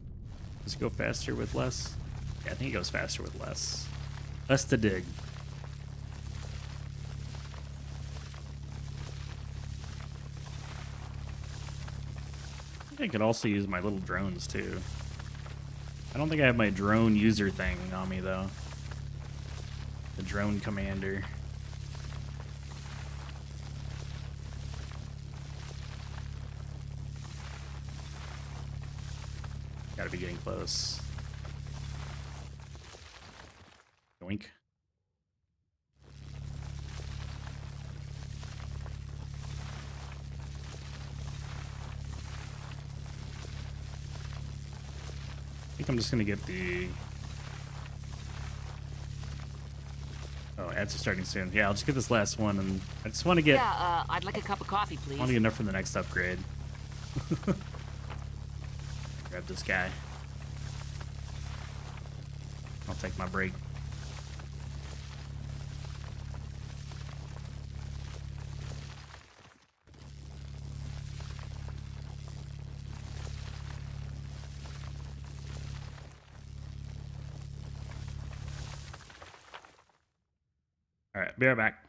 does it go faster with less? Yeah, I think it goes faster with less. Less to dig. I think I could also use my little drones too. I don't think I have my drone user thing on me though. The drone commander. Gotta be getting close. Yoink. I think I'm just gonna get the... Oh, ads are starting soon. Yeah, I'll just get this last one, and I just want to get... Yeah, I'd like a cup of coffee, please. I want to get enough for the next upgrade. Grab this guy. I'll take my break. All right, be right back.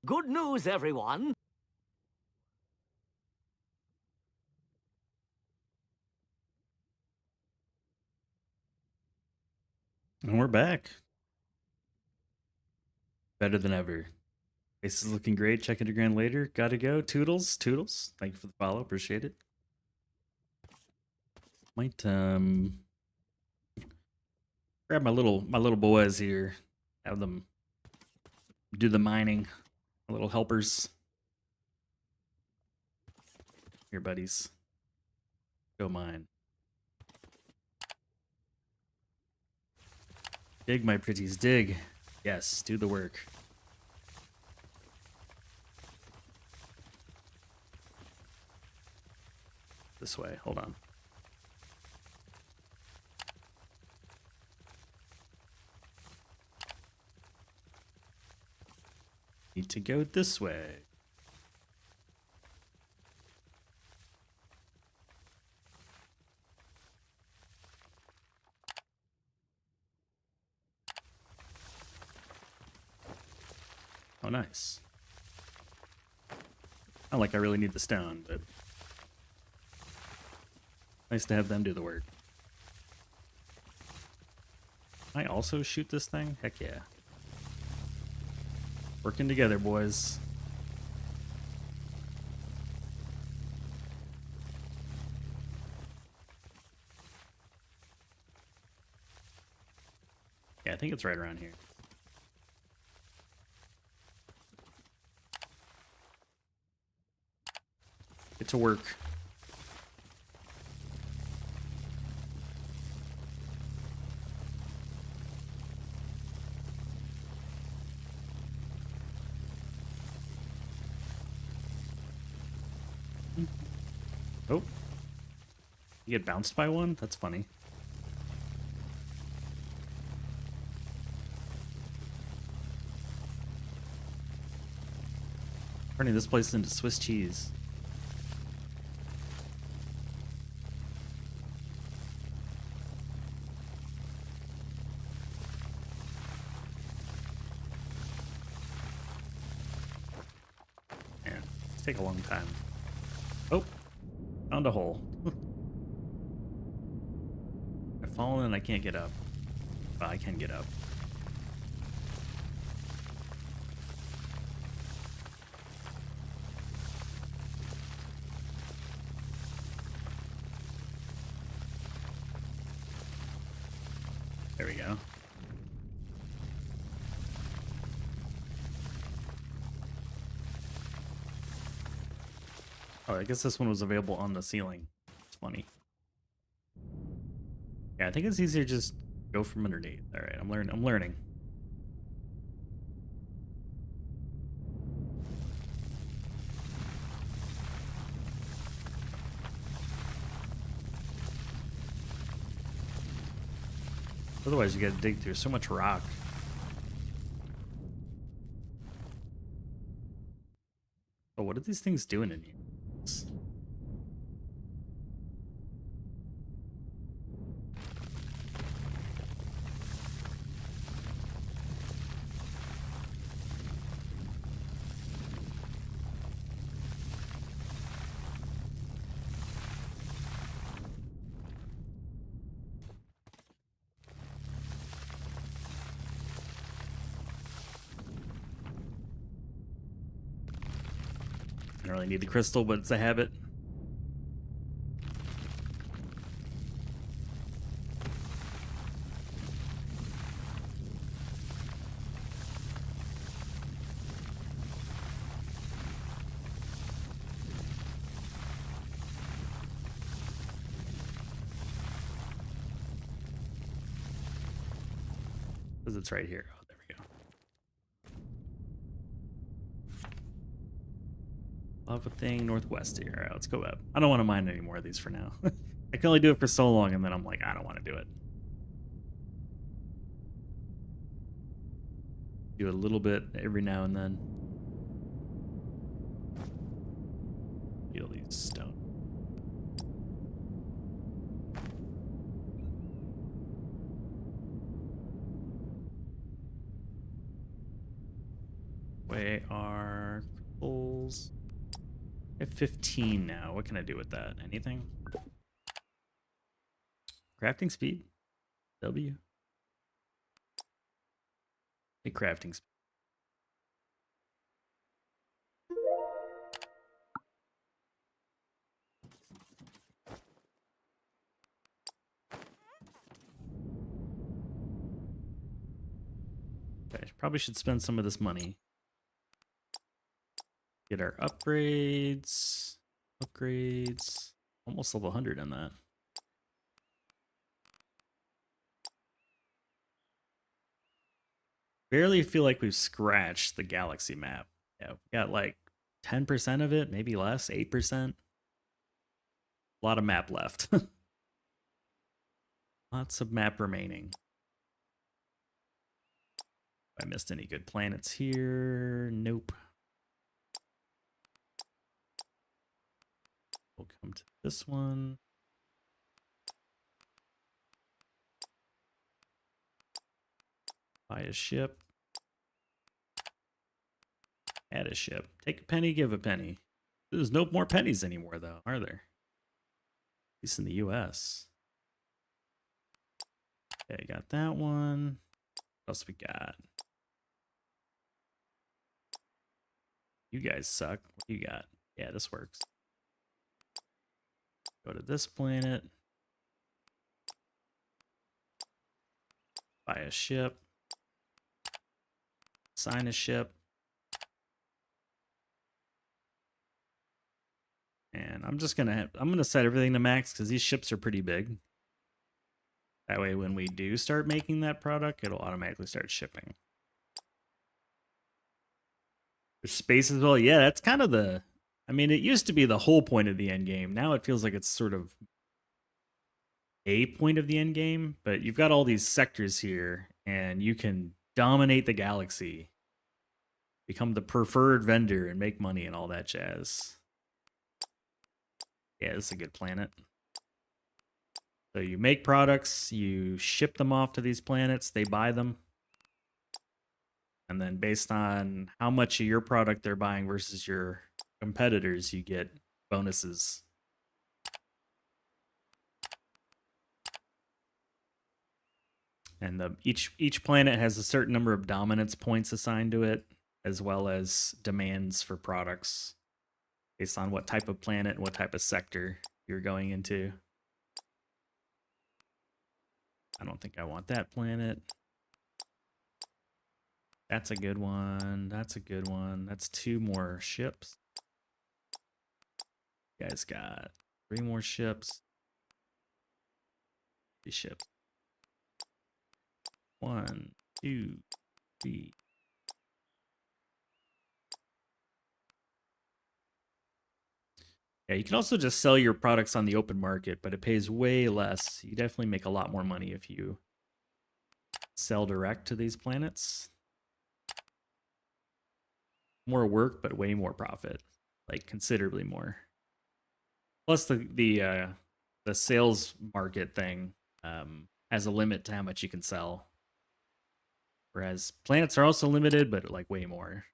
Good news, everyone. And we're back. Better than ever. Face is looking great. Check Instagram later. Gotta go. Toodles. Toodles. Thank you for the follow. Appreciate it. Might grab my little boys here. Have them do the mining. My little helpers. Here, buddies. Go mine. Dig, my pretties, dig. Yes, do the work. This way, hold on. Need to go this way. Oh, nice. Not like I really need the stone, but nice to have them do the work. Can I also shoot this thing? Heck yeah. Working together, boys. Yeah, I think it's right around here. Get to work. Oh. You get bounced by one? That's funny. Turning this place into Swiss cheese. Man, it's take a long time. Oh, found a hole. I've fallen and I can't get up. Well, I can get up. There we go. Oh, I guess this one was available on the ceiling. It's funny. Yeah, I think it's easier to just go from underneath. All right, I'm learning. Otherwise, you gotta dig through so much rock. Oh, what are these things doing in here? I don't really need the crystal, but it's a habit. Because it's right here. Oh, there we go. Lava thing northwest here. All right, let's go up. I don't want to mine any more of these for now. I can only do it for so long, and then I'm like, I don't want to do it. Do a little bit every now and then. Feel these stone. Way away our crystals. I have 15 now. What can I do with that? Anything? Crafting speed? W? Hey, crafting speed. Okay, probably should spend some of this money. Get our upgrades. Upgrades. Almost level 100 on that. Barely feel like we've scratched the galaxy map. Yeah, we got like 10% of it, maybe less, 8%. A lot of map left. Lots of map remaining. If I missed any good planets here, nope. We'll come to this one. Buy a ship. Add a ship. Take a penny, give a penny. There's no more pennies anymore, though, are there? At least in the US. Okay, got that one. What else we got? You guys suck. What do you got? Yeah, this works. Go to this planet. Buy a ship. Sign a ship. And I'm just gonna set everything to max because these ships are pretty big. That way when we do start making that product, it'll automatically start shipping. There's space as well. Yeah, that's kind of the... I mean, it used to be the whole point of the end game. Now it feels like it's sort of a point of the end game. But you've got all these sectors here, and you can dominate the galaxy. Become the preferred vendor and make money and all that jazz. Yeah, this is a good planet. So you make products, you ship them off to these planets, they buy them. And then based on how much of your product they're buying versus your competitors, you get bonuses. And each planet has a certain number of dominance points assigned to it, as well as demands for products based on what type of planet and what type of sector you're going into. I don't think I want that planet. That's a good one. That's a good one. That's 2 more ships. You guys got 3 more ships. 3 ships. 1, 2, 3. Yeah, you can also just sell your products on the open market, but it pays way less. You definitely make a lot more money if you sell direct to these planets. More work, but way more profit, like considerably more. Plus, the sales market thing has a limit to how much you can sell. Whereas planets are also limited, but like way more.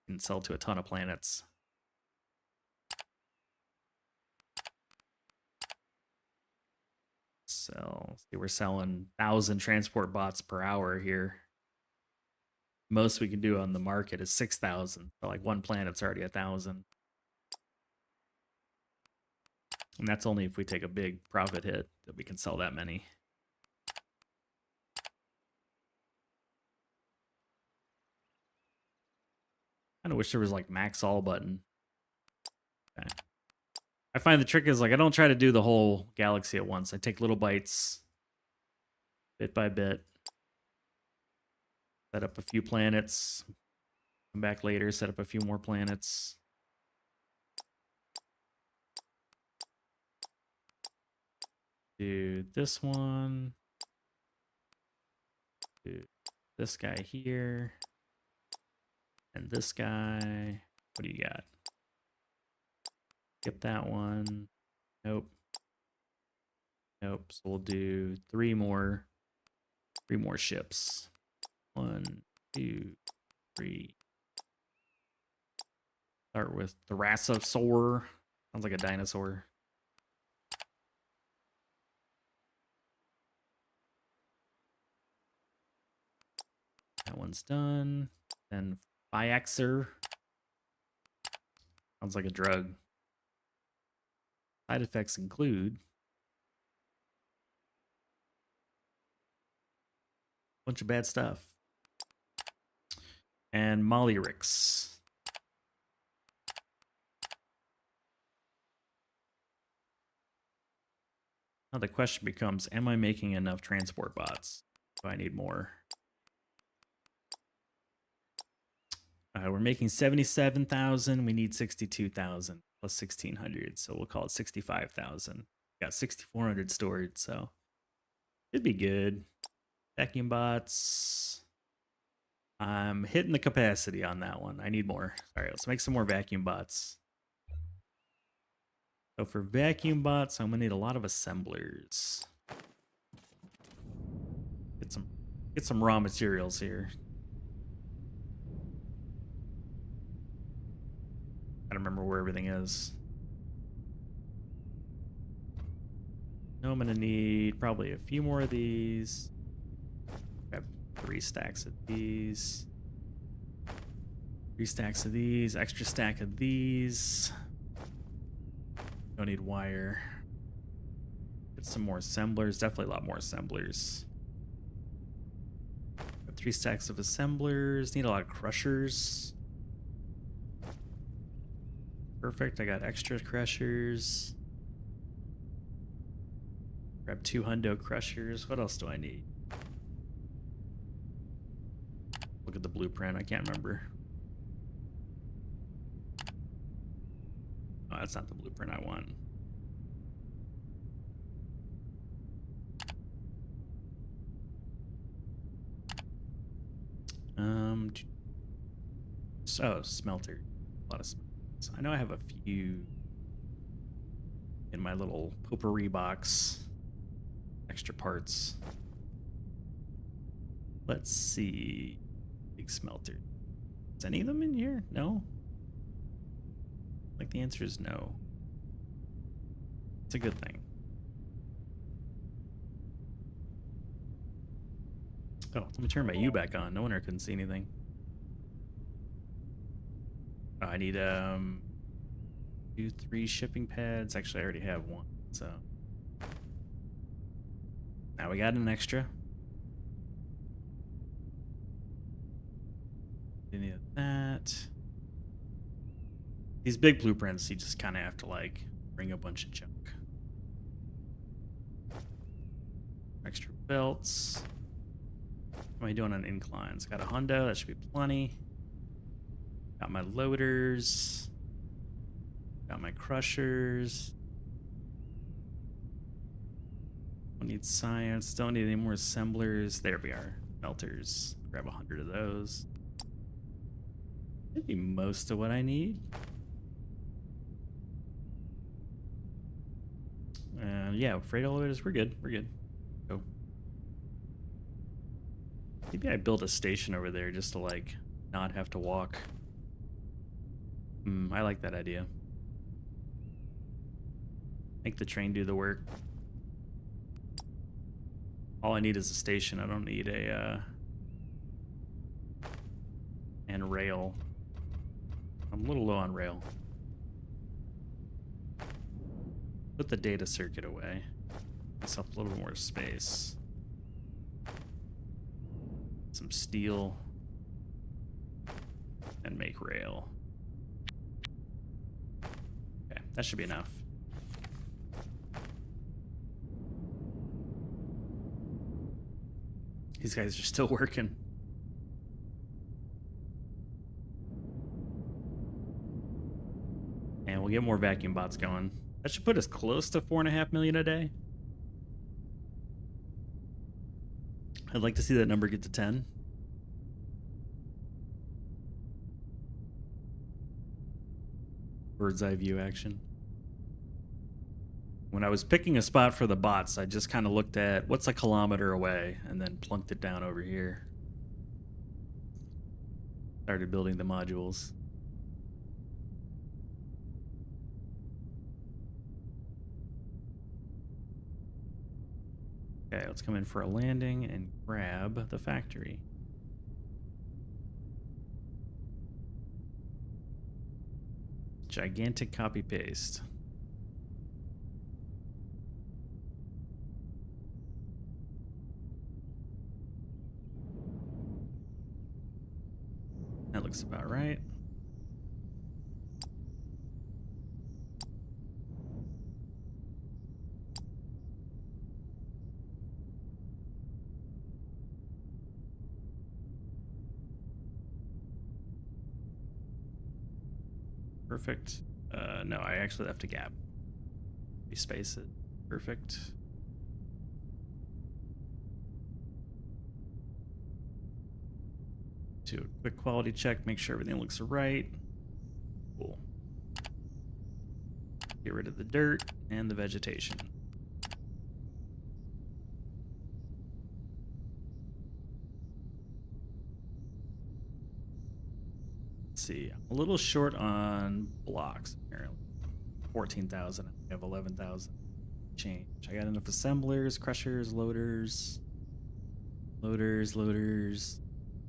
You can sell to a ton of planets. So see, we're selling 1,000 transport bots per hour here. Most we can do on the market is 6,000. So like one planet's already 1,000. And that's only if we take a big profit hit that we can sell that many. I wish there was like max all button. Okay. I find the trick is like I don't try to do the whole galaxy at once. I take little bites, bit by bit. Set up a few planets. Come back later, set up a few more planets. Do this one. Do this guy here. And this guy. What do you got? Skip that one. Nope. Nope. So we'll do 3 more ships. 1, 2, 3. Start with Thoracosaur. Sounds like a dinosaur. That one's done. Then Fiaxer. Sounds like a drug. Side effects include a bunch of bad stuff. And Mollyrix. Now the question becomes, am I making enough transport bots? Do I need more? We're making 77,000. We need 62,000 plus 1,600. So we'll call it 65,000. Got 6,400 stored, so it'd be good. Vacuum bots. I'm hitting the capacity on that one. I need more. All right, let's make some more vacuum bots. So for vacuum bots, I'm gonna need a lot of assemblers. Get some raw materials here. I don't remember where everything is. No, I'm gonna need probably a few more of these. Grab 3 stacks of these. 3 stacks of these. Extra stack of these. Don't need wire. Get some more assemblers. Definitely a lot more assemblers. Got 3 stacks of assemblers. Need a lot of crushers. Perfect. I got extra crushers. Grab 2 hundo crushers. What else do I need? Look at the blueprint. I can't remember. Oh, that's not the blueprint I want. So smelter. A lot of smelters. I know I have a few in my little potpourri box. Extra parts. Let's see. Big smelter. Is any of them in here? No? Like the answer is no. It's a good thing. Oh, let me turn my U back on. No wonder I couldn't see anything. Oh, I need 2, 3 shipping pads. Actually, I already have 1, so now we got an extra. Any of that. These big blueprints, you just kind of have to like bring a bunch of junk. Extra belts. What am I doing on inclines? Got a hundo, that should be plenty. Got my loaders. Got my crushers. Don't need science. Don't need any more assemblers. There we are. Melters. Grab 100 of those. Maybe most of what I need. Yeah, freight elevators, we're good. We're good. Go. Maybe I build a station over there just to like not have to walk. I like that idea. Make the train do the work. All I need is a station. I don't need a and rail. I'm a little low on rail. Put the data circuit away. Myself a little more space. Some steel. And make rail. Okay, that should be enough. These guys are still working. And we'll get more vacuum bots going. That should put us close to 4.5 million a day. I'd like to see that number get to 10. Bird's eye view action. When I was picking a spot for the bots, I just kind of looked at what's a kilometer away and then plunked it down over here. Started building the modules. Okay, let's come in for a landing and grab the factory. Gigantic copy paste. That looks about right. Perfect. No, I actually left a gap. Space it. Perfect. Do a quick quality check, make sure everything looks right. Cool. Get rid of the dirt and the vegetation. Let's see. I'm a little short on blocks, apparently. 14,000. I have 11,000. Change. I got enough assemblers, crushers, loaders. Loaders.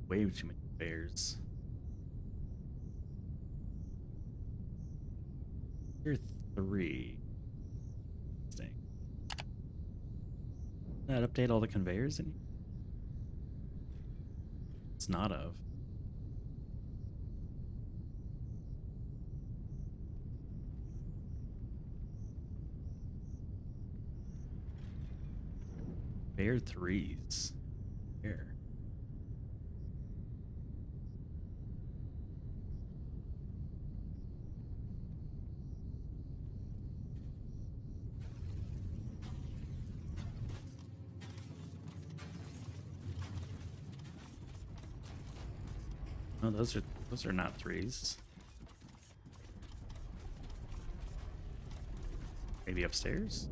Way too many bears. Tier 3. Interesting. That update all the conveyors in? It's not of. Bear 3s. Here. Oh, those are not 3s. Maybe upstairs?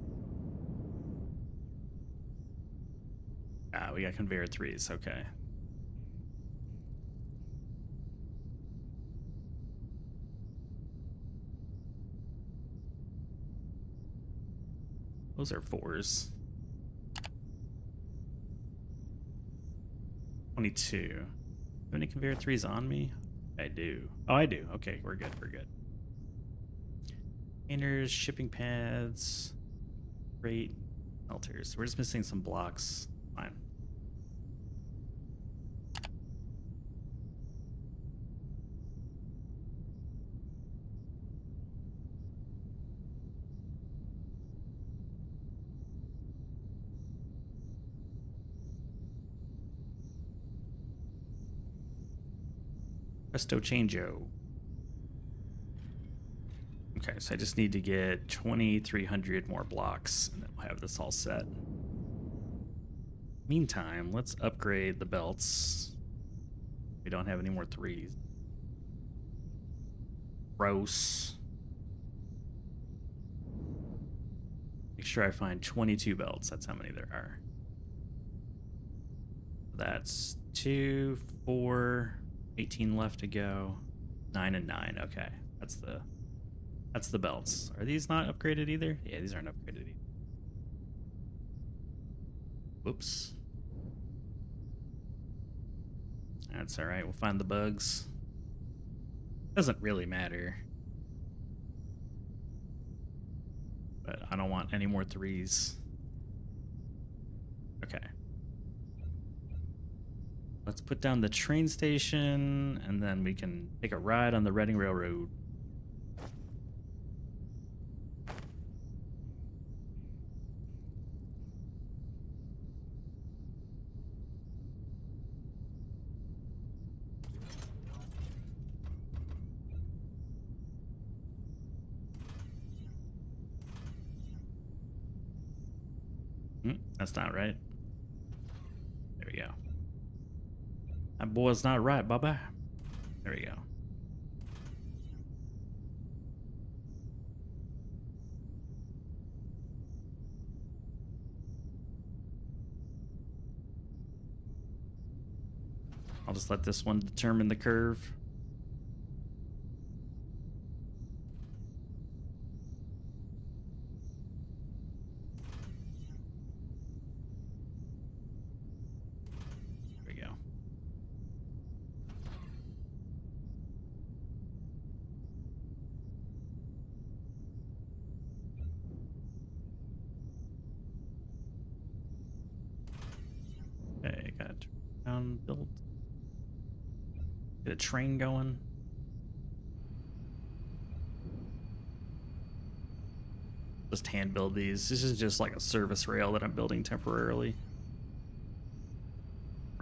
Ah, we got conveyor 3s, okay. Those are 4s. 22. Have any conveyor 3s on me? I do. Oh, I do. Okay, we're good. Containers, shipping pads, freight, melters. We're just missing some blocks. Fine. Presto changeo. Okay, so I just need to get 2,300 more blocks, and then we'll have this all set. Meantime, let's upgrade the belts. We don't have any more 3s. Gross. Make sure I find 22 belts. That's how many there are. That's 2, 4, 18 left to go. 9 and 9. Okay, that's the belts. Are these not upgraded either? Yeah, these aren't upgraded either. Whoops. That's all right. We'll find the bugs. Doesn't really matter. But I don't want any more 3s. Okay. Let's put down the train station, and then we can take a ride on the Reading Railroad. That's not right. There we go. That boy's not right, Baba. There we go. I'll just let this one determine the curve. on built. Get a train going. Just hand build these. This is just like a service rail that I'm building temporarily.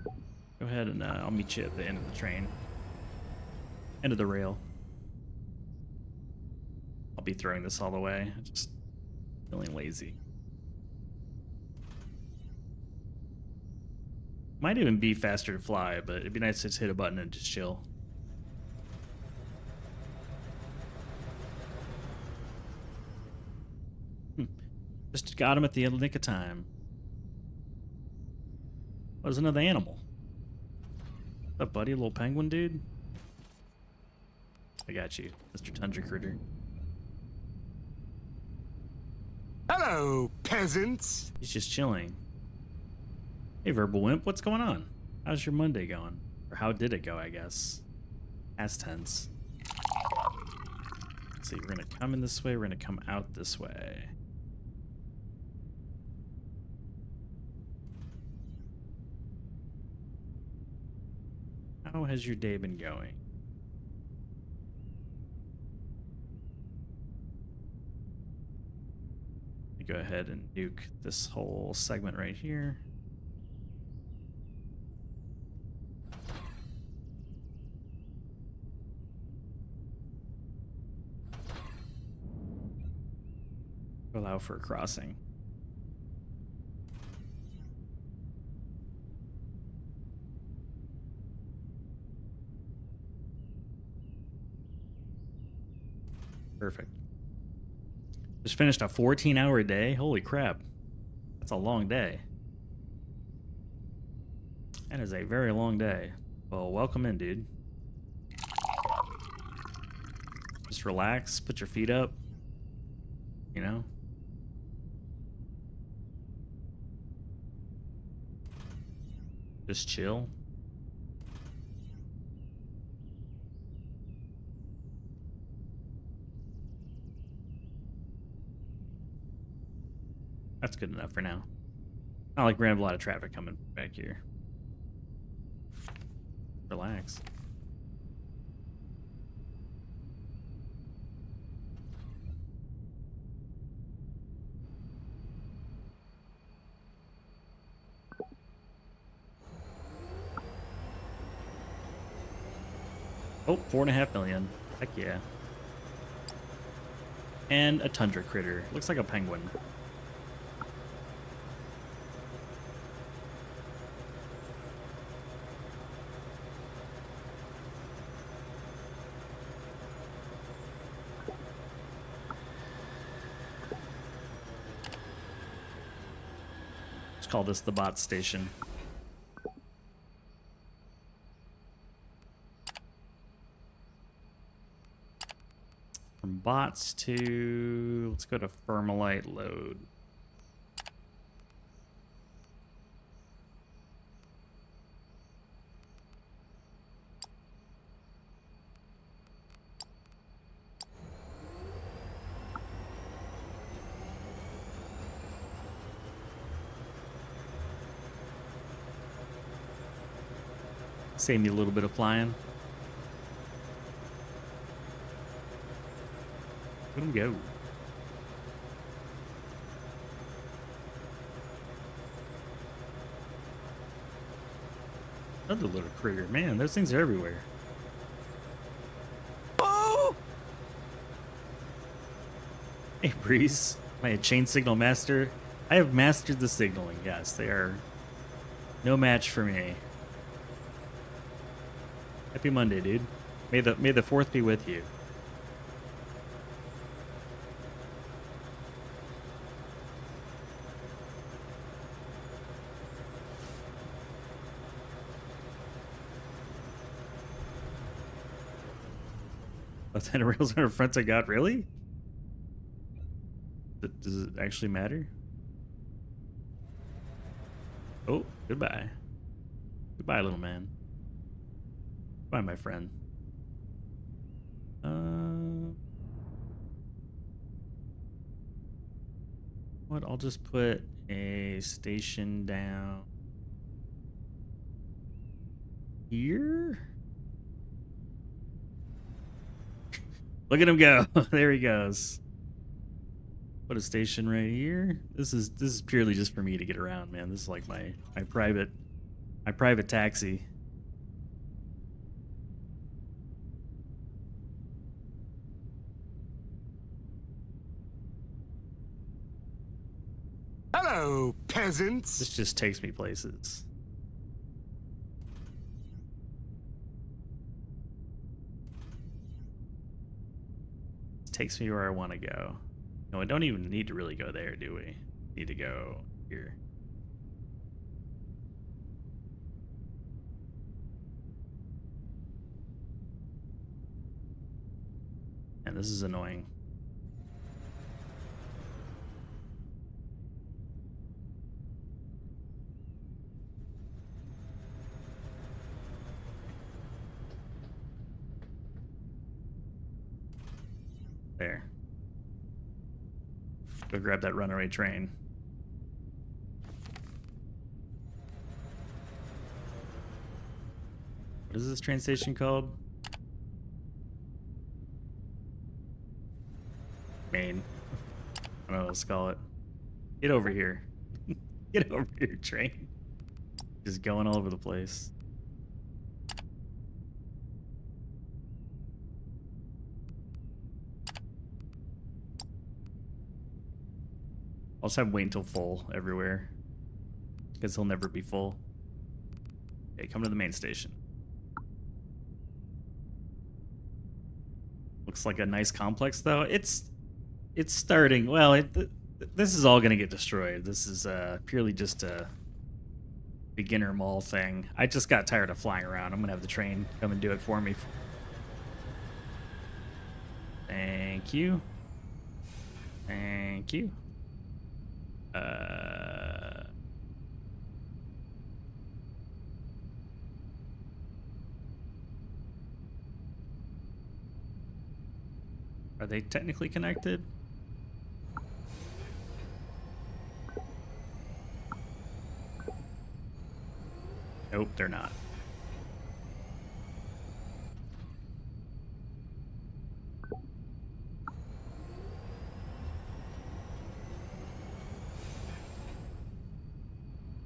Go ahead and I'll meet you at the end of the train. End of the rail. I'll be throwing this all the way. I'm just feeling lazy. Might even be faster to fly, but it'd be nice to just hit a button and just chill. Just got him at the nick of time. What is another animal? What's up, buddy? A little penguin dude? I got you, Mr. Tundra Critter. Hello, peasants. He's just chilling. Hey, Verbal Wimp, what's going on? How's your Monday going? Or how did it go, I guess? Past tense. Let's see, we're gonna come in this way, we're gonna come out this way. How has your day been going? Go ahead and nuke this whole segment right here. Allow for a crossing. Perfect. Just finished a 14-hour day. Holy crap. That's a long day. That is a very long day. Well, welcome in, dude. Just relax, put your feet up. You know? Just chill. That's good enough for now. Not like we're gonna have a lot of traffic coming back here. Relax. Oh, 4.5 million. Heck yeah. And a tundra critter. Looks like a penguin. Let's call this the bot station. From bots to, let's go to Firmalite load. Save me a little bit of flying. Let him go. Another little critter. Man, those things are everywhere. Oh! Hey, Breeze. Am I a chain signal master? I have mastered the signaling. Yes, they are no match for me. Happy Monday, dude. May the 4th be with you. Left-handed rails on our fronts I got, really? Does it actually matter? Oh, goodbye. Goodbye, little man. Bye, my friend. What? I'll just put a station down here. Look at him go. There he goes. Put a station right here. This is purely just for me to get around, man. This is like my private taxi. Hello, peasants. This just takes me places. This takes me where I want to go. No, I don't even need to really go there, do we? Need to go here. And this is annoying. There. Go grab that runaway train. What is this train station called? Maine. I don't know what else to call it. Get over here. Get over here, train. Just going all over the place. I'll just have wait until full everywhere. Because he'll never be full. Okay, come to the main station. Looks like a nice complex though. It's starting, well, this is all gonna get destroyed. This is purely just a beginner mall thing. I just got tired of flying around. I'm gonna have the train come and do it for me. Thank you. Thank you. Are they technically connected? Nope, they're not.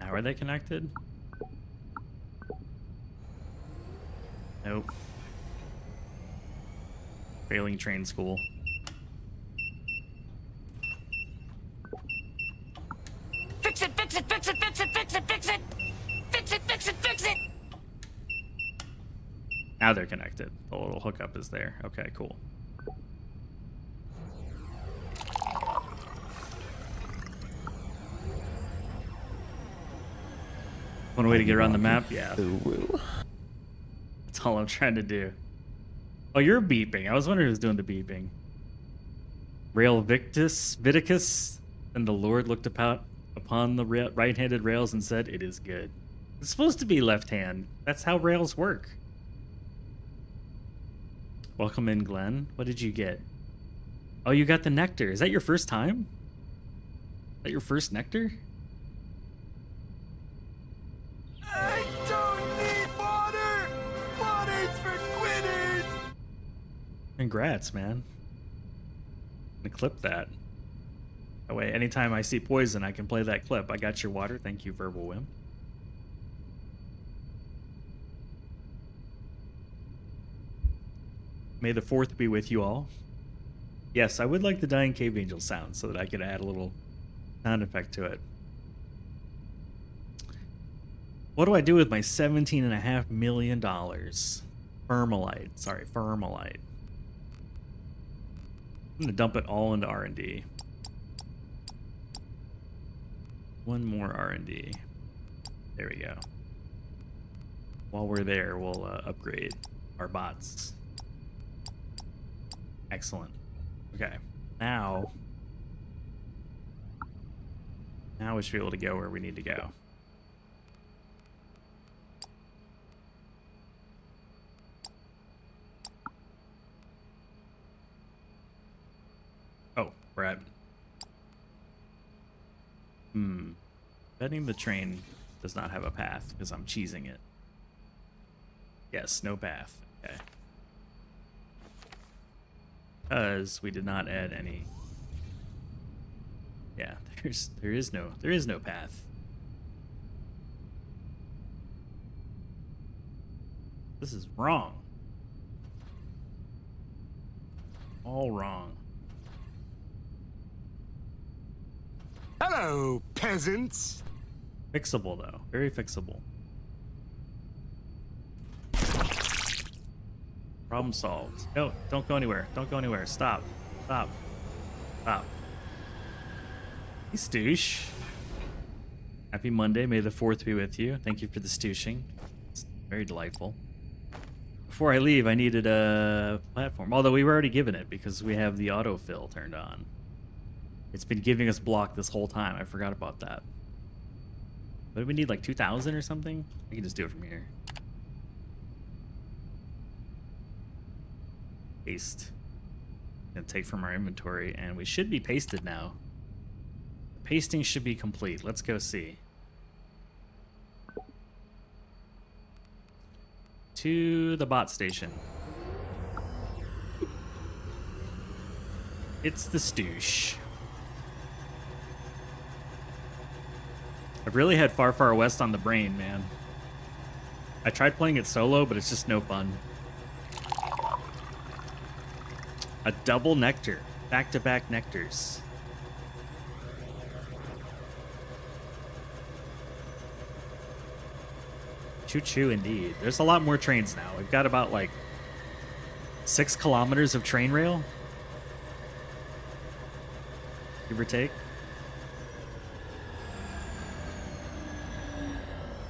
Now are they connected? Nope. Failing train school. Fix it, fix it, fix it, fix it, fix it, fix it! Fix it, fix it, fix it! Now they're connected. The little hookup is there. Okay, cool. One way to get around the map? Yeah. That's all I'm trying to do. Oh, you're beeping. I was wondering who's doing the beeping. Rail Viticus, and the Lord looked upon the right-handed rails and said, "It is good." It's supposed to be left hand. That's how rails work. Welcome in, Glenn. What did you get? Oh, you got the nectar. Is that your first time? Is that your first nectar? I don't need water. Water's for quitters. Congrats, man. I'm gonna clip that. That way, anytime I see poison, I can play that clip. I got your water. Thank you, Verbal Whim. May the 4th be with you all. Yes, I would like the Dying Cave Angel sound so that I could add a little sound effect to it. What do I do with my $17.5 million? Fermalite. Sorry, Fermalite. I'm gonna dump it all into R&D. One more R&D. There we go. While we're there, we'll upgrade our bots. Excellent. Okay. Now we should be able to go where we need to go. Oh, we're at... Betting the train does not have a path because I'm cheesing it. Yes, no path. Okay. Because we did not add any. Yeah, there is no path. This is wrong. All wrong. Hello, peasants. Fixable though. Very fixable. Problem solved. No, don't go anywhere. Don't go anywhere. Stop. Stop. Stop. Hey, Stoosh. Happy Monday. May the 4th be with you. Thank you for the stooshing. It's very delightful. Before I leave, I needed a platform. Although we were already given it because we have the autofill turned on. It's been giving us block this whole time. I forgot about that. But we need like 2,000 or something? I can just do it from here. Paste. And take from our inventory, and we should be pasted now. The pasting should be complete. Let's go see. To the bot station. It's the Stoosh. I've really had Far Far West on the brain, man. I tried playing it solo, but it's just no fun. A double nectar. Back-to-back nectars. Choo-choo indeed. There's a lot more trains now. We've got about like 6 kilometers of train rail. Give or take.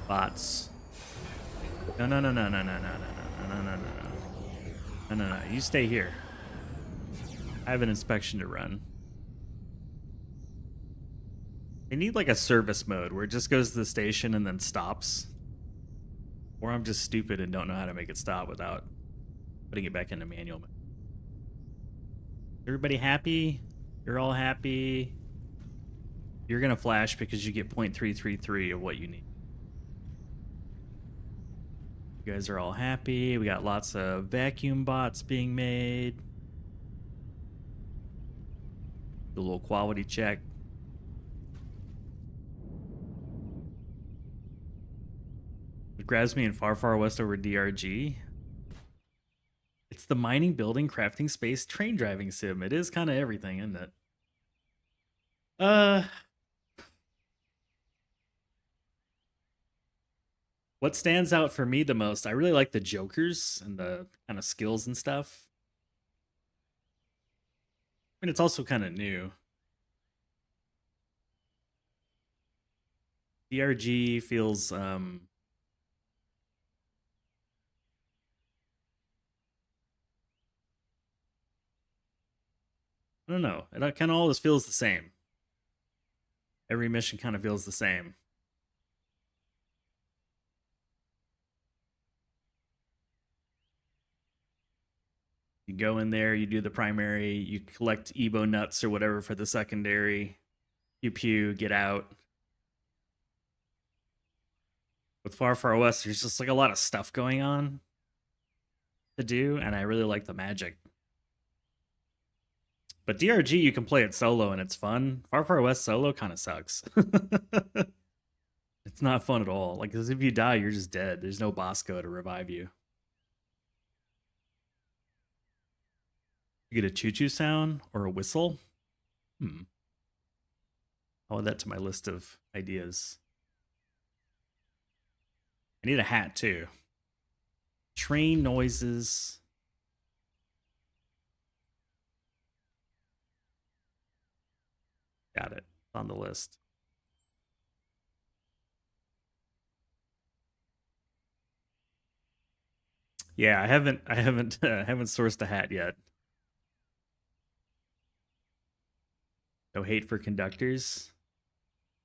Bots. No, no, no, no, no, no, no, no, no, no, no, no, no, no, no. You stay here. I have an inspection to run. They need like a service mode where it just goes to the station and then stops. Or I'm just stupid and don't know how to make it stop without putting it back into manual mode. Everybody happy? You're all happy? You're gonna flash because you get 0.333 of what you need. You guys are all happy. We got lots of vacuum bots being made. The little quality check. It grabs me in Far Far West over DRG. It's the mining, building, crafting space, train driving sim. It is kind of everything, isn't it? What stands out for me the most, I really like the jokers and the kind of skills and stuff. I mean, it's also kind of new. DRG feels, I don't know. It kind of always feels the same. Every mission kind of feels the same. You go in there, you do the primary, you collect Ebo nuts or whatever for the secondary. Pew pew, get out. With Far Far West, there's just like a lot of stuff going on to do, and I really like the magic. But DRG, you can play it solo and it's fun. Far Far West solo kind of sucks. It's not fun at all. Like, because if you die, you're just dead. There's no Bosco to revive you. You get a choo-choo sound or a whistle? I'll add that to my list of ideas. I need a hat too. Train noises. Got it. It's on the list. Yeah, I haven't sourced a hat yet. No hate for conductors.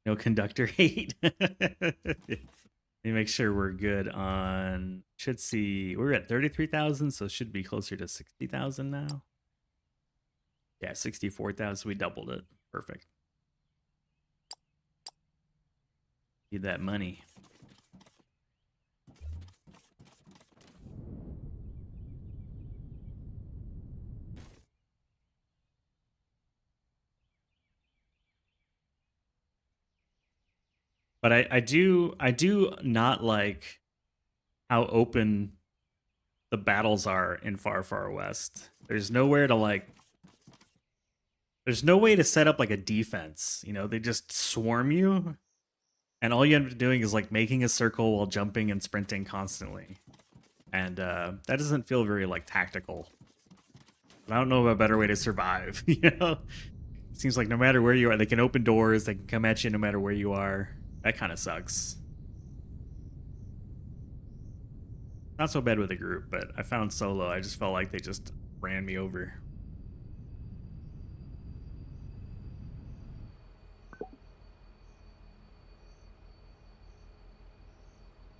No conductor hate. Let me make sure we're good on. Should see we're at 33,000, so it should be closer to 60,000 now. Yeah, 64,000. We doubled it. Perfect. Need that money. But I do not like how open the battles are in Far Far West. There's nowhere to like. There's no way to set up like a defense. You know, they just swarm you, and all you end up doing is like making a circle while jumping and sprinting constantly, and that doesn't feel very like tactical. But I don't know of a better way to survive. You know, it seems like no matter where you are, they can open doors. They can come at you no matter where you are. That kind of sucks. Not so bad with a group, but I found solo. I just felt like they just ran me over.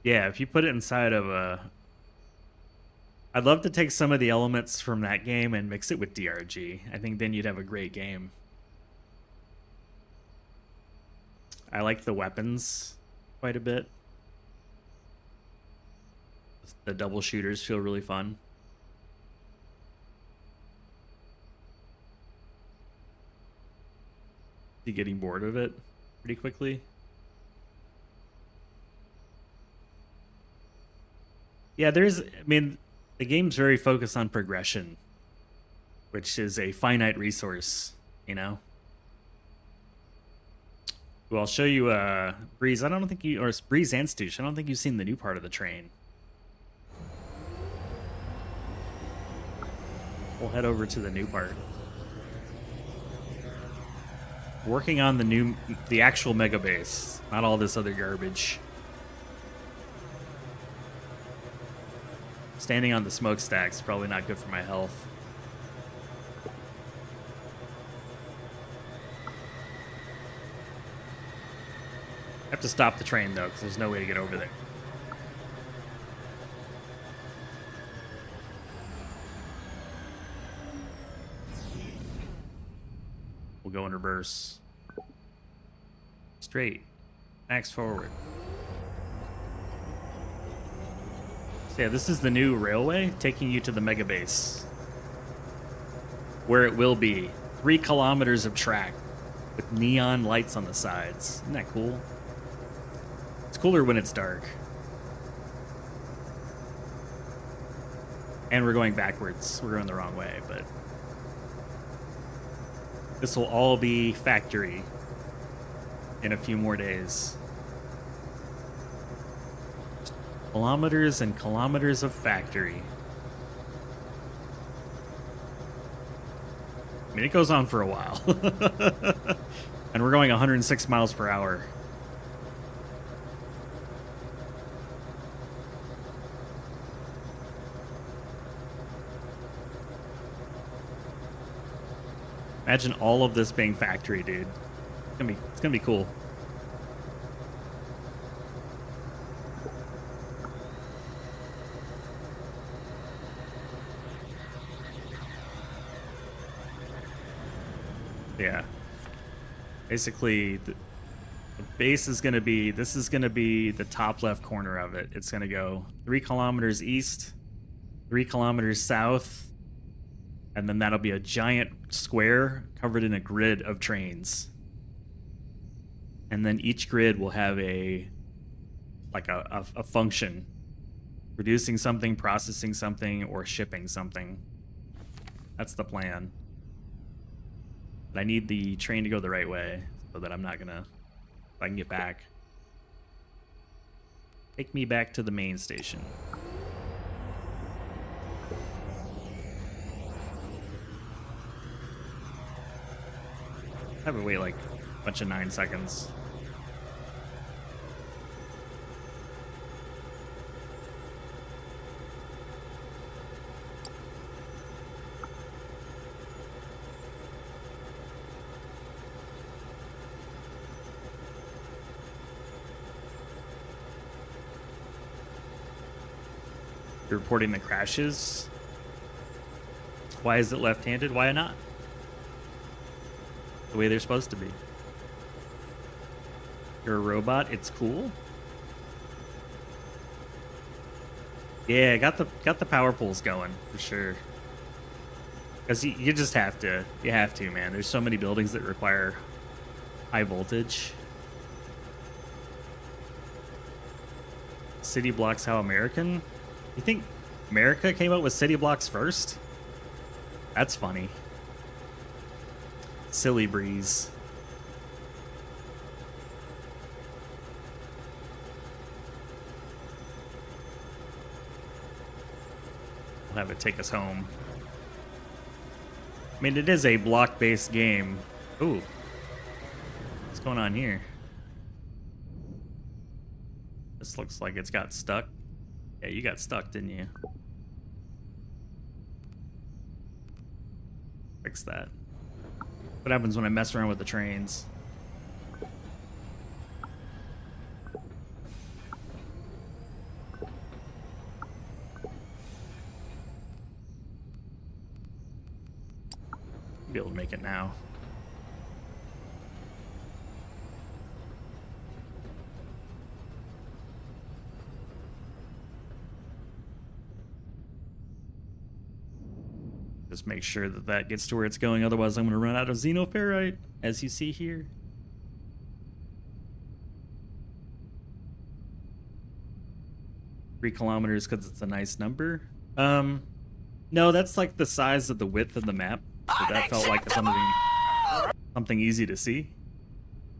Yeah, if you put it inside of a... I'd love to take some of the elements from that game and mix it with DRG. I think then you'd have a great game. I like the weapons quite a bit. The double shooters feel really fun. You getting bored of it pretty quickly? Yeah, I mean, the game's very focused on progression, which is a finite resource, you know? Well, I'll show you, Breeze, or Breeze and Stoosh, I don't think you've seen the new part of the train. We'll head over to the new part. Working on the actual mega base, not all this other garbage. Standing on the smokestack's probably not good for my health. I have to stop the train though, because there's no way to get over there. We'll go in reverse. Straight. Max forward. So yeah, this is the new railway taking you to the mega base, where it will be 3 kilometers of track with neon lights on the sides. Isn't that cool? It's cooler when it's dark. And we're going backwards. We're going the wrong way, but this will all be factory in a few more days. Kilometers and kilometers of factory. I mean, it goes on for a while. And we're going 106 miles per hour. Imagine all of this being factory, dude. It's gonna be cool. Yeah. Basically, the base is gonna be, this is gonna be the top left corner of it. It's gonna go 3 kilometers east, 3 kilometers south, and then that'll be a giant square covered in a grid of trains. And then each grid will have a function. Producing something, processing something, or shipping something. That's the plan. But I need the train to go the right way so that I'm not gonna, if I can get back. Take me back to the main station. I have to wait like a bunch of 9 seconds. You're reporting the crashes. Why is it left-handed? Why not? The way they're supposed to be. You're a robot. It's cool. Yeah, got the power poles going for sure. Because you just have to. You have to, man. There's so many buildings that require high voltage. City blocks how American? You think America came up with city blocks first? That's funny. Silly breeze. We'll have it take us home. I mean, it is a block-based game. Ooh. What's going on here? This looks like it's got stuck. Yeah, you got stuck, didn't you? Fix that. What happens when I mess around with the trains? Be able to make it now. Just make sure that that gets to where it's going, otherwise I'm going to run out of xenoferrite, as you see here. Kilometers because it's a nice number. No, that's like the size of the width of the map. So that felt like something easy to see.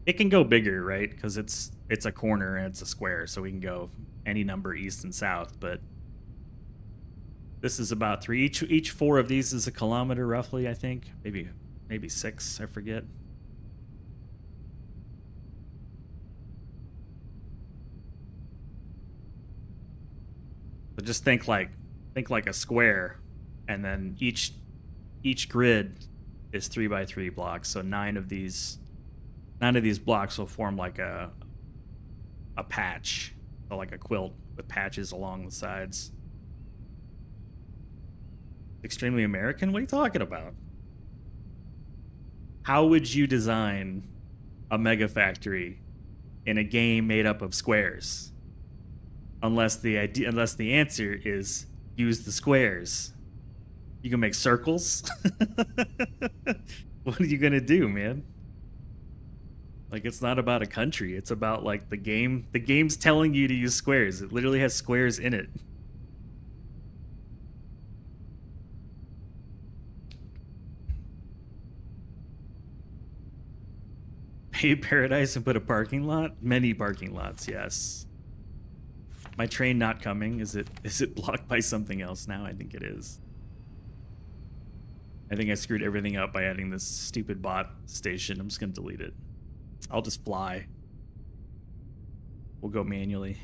It can go bigger, right? Because it's a corner and it's a square, so we can go any number east and south. But this is about 3. Each 4 of these is a kilometer, roughly. I think maybe 6. I forget. But just think like a square, and then each grid is 3 by 3 blocks. So 9 of these blocks will form like a patch, so like a quilt with patches along the sides. Extremely American? What are you talking about? How would you design a mega factory in a game made up of squares? Unless the answer is use the squares. You can make circles? What are you gonna do, man? Like, it's not about a country. It's about like the game. The game's telling you to use squares. It literally has squares in it. Pay paradise and put a parking lot? Many parking lots, yes. My train not coming. Is it blocked by something else now? I think it is. I think I screwed everything up by adding this stupid bot station. I'm just gonna delete it. I'll just fly. We'll go manually.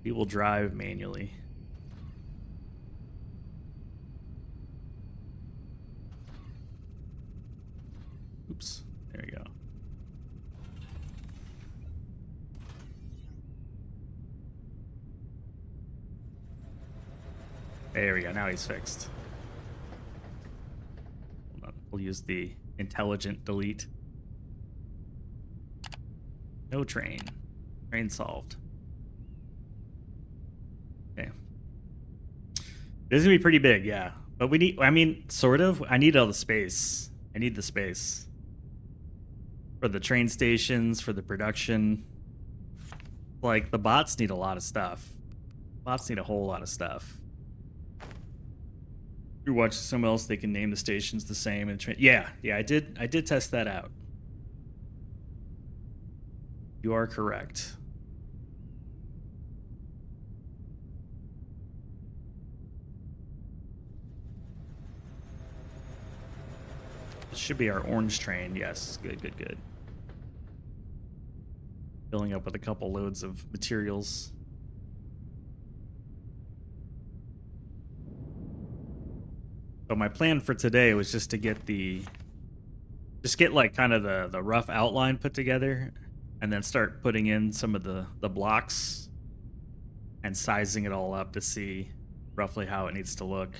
We will drive manually. Oops. There we go. There we go. Now he's fixed. Hold on. We'll use the intelligent delete. No train. Train solved. Okay. This is gonna be pretty big, yeah. But we need, I mean, sort of. I need all the space. I need the space. For the train stations, for the production. Like, the bots need a lot of stuff. Bots need a whole lot of stuff. You're watching someone else, they can name the stations the same and yeah, I did test that out. You are correct. This should be our orange train. Yes, good. Filling up with a couple loads of materials. So my plan for today was just to get like kind of the rough outline put together, and then start putting in some of the blocks and sizing it all up to see roughly how it needs to look.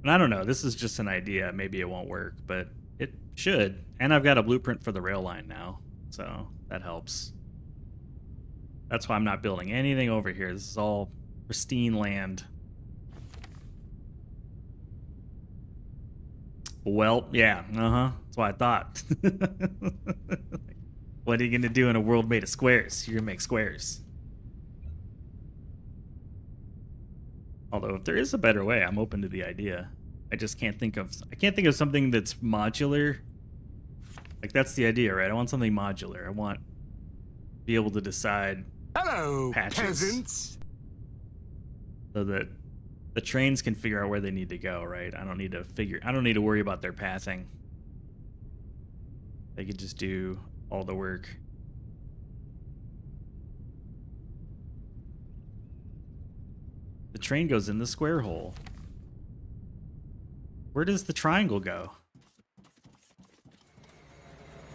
And I don't know, this is just an idea. Maybe it won't work, but it should. And I've got a blueprint for the rail line now, so that helps. That's why I'm not building anything over here. This is all pristine land. Well, yeah, that's what I thought. What are you gonna do in a world made of squares? You're gonna make squares. Although if there is a better way, I'm open to the idea. I just can't think of something that's modular. Like that's the idea, right? I want something modular. I want to be able to decide Hello, patches. peasants. So that the trains can figure out where they need to go, right? I don't need to worry about their pathing. They could just do all the work. The train goes in the square hole. Where does the triangle go?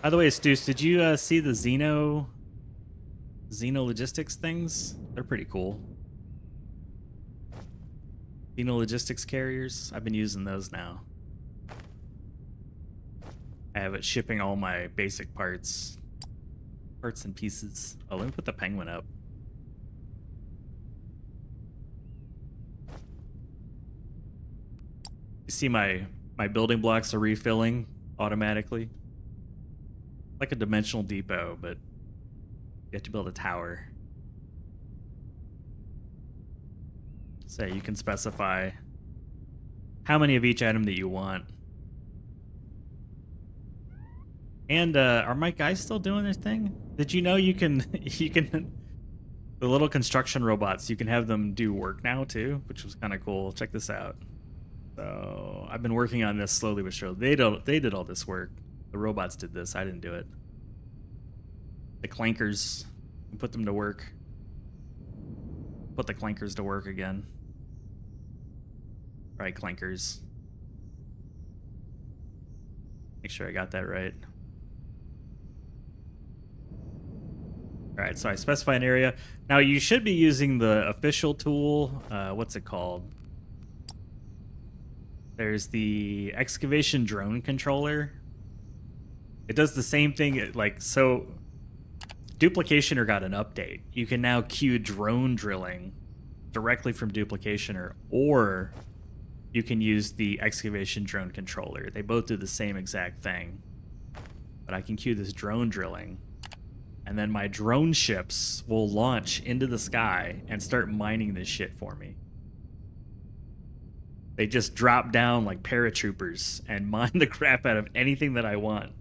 By the way, Stuce, did you see the Xeno logistics things? They're pretty cool. Xeno logistics carriers. I've been using those now. I have it shipping all my basic parts and pieces. Oh, let me put the penguin up. You see my building blocks are refilling automatically. Like a dimensional depot, but you have to build a tower. So you can specify how many of each item that you want. And are my guys still doing their thing? Did you know you can the little construction robots, you can have them do work now too, which was kind of cool. Check this out. So I've been working on this slowly but surely. They did all this work. The robots did this. I didn't do it. The clankers, put them to work. Put the clankers to work again. Right, clankers. Make sure I got that right. Alright, so I specify an area. Now you should be using the official tool. What's it called? There's the excavation drone controller. It does the same thing, like, so Duplicationer got an update. You can now queue drone drilling directly from Duplicationer, or you can use the excavation drone controller. They both do the same exact thing. But I can queue this drone drilling, and then my drone ships will launch into the sky and start mining this shit for me. They just drop down like paratroopers and mine the crap out of anything that I want.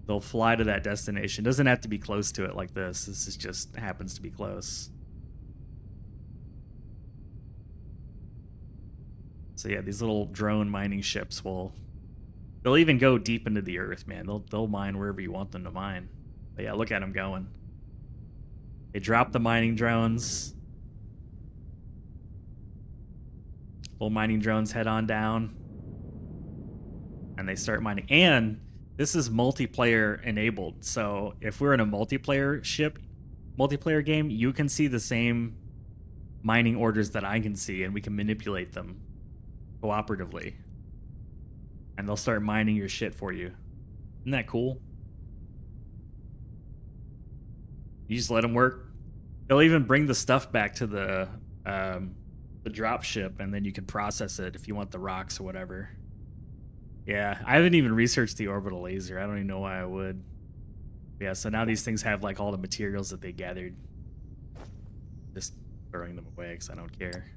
They'll fly to that destination. Doesn't have to be close to it like this. This is just happens to be close. So yeah, these little drone mining ships they'll even go deep into the earth, man. They'll mine wherever you want them to mine. But yeah, look at them going. They drop the mining drones. Little mining drones head on down. And they start mining. And this is multiplayer enabled. So if we're in a multiplayer game, you can see the same mining orders that I can see, and we can manipulate them cooperatively. And they'll start mining your shit for you. Isn't that cool? You just let them work. They'll even bring the stuff back to the drop ship, and then you can process it if you want the rocks or whatever. Yeah, I haven't even researched the orbital laser. I don't even know why I would. Yeah, so now these things have like all the materials that they gathered. Just throwing them away because I don't care.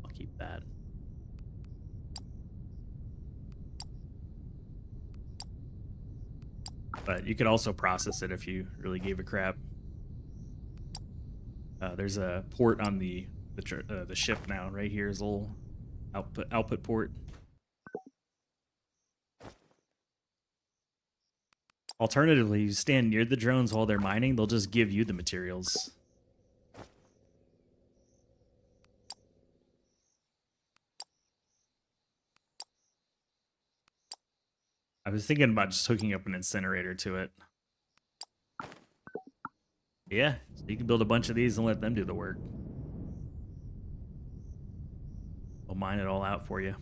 I'll keep that. But you could also process it if you really gave a crap. There's a port on the ship now. Right here is a little output port. Alternatively, you stand near the drones while they're mining, they'll just give you the materials. I was thinking about just hooking up an incinerator to it. Yeah, so you can build a bunch of these and let them do the work. They'll mine it all out for you.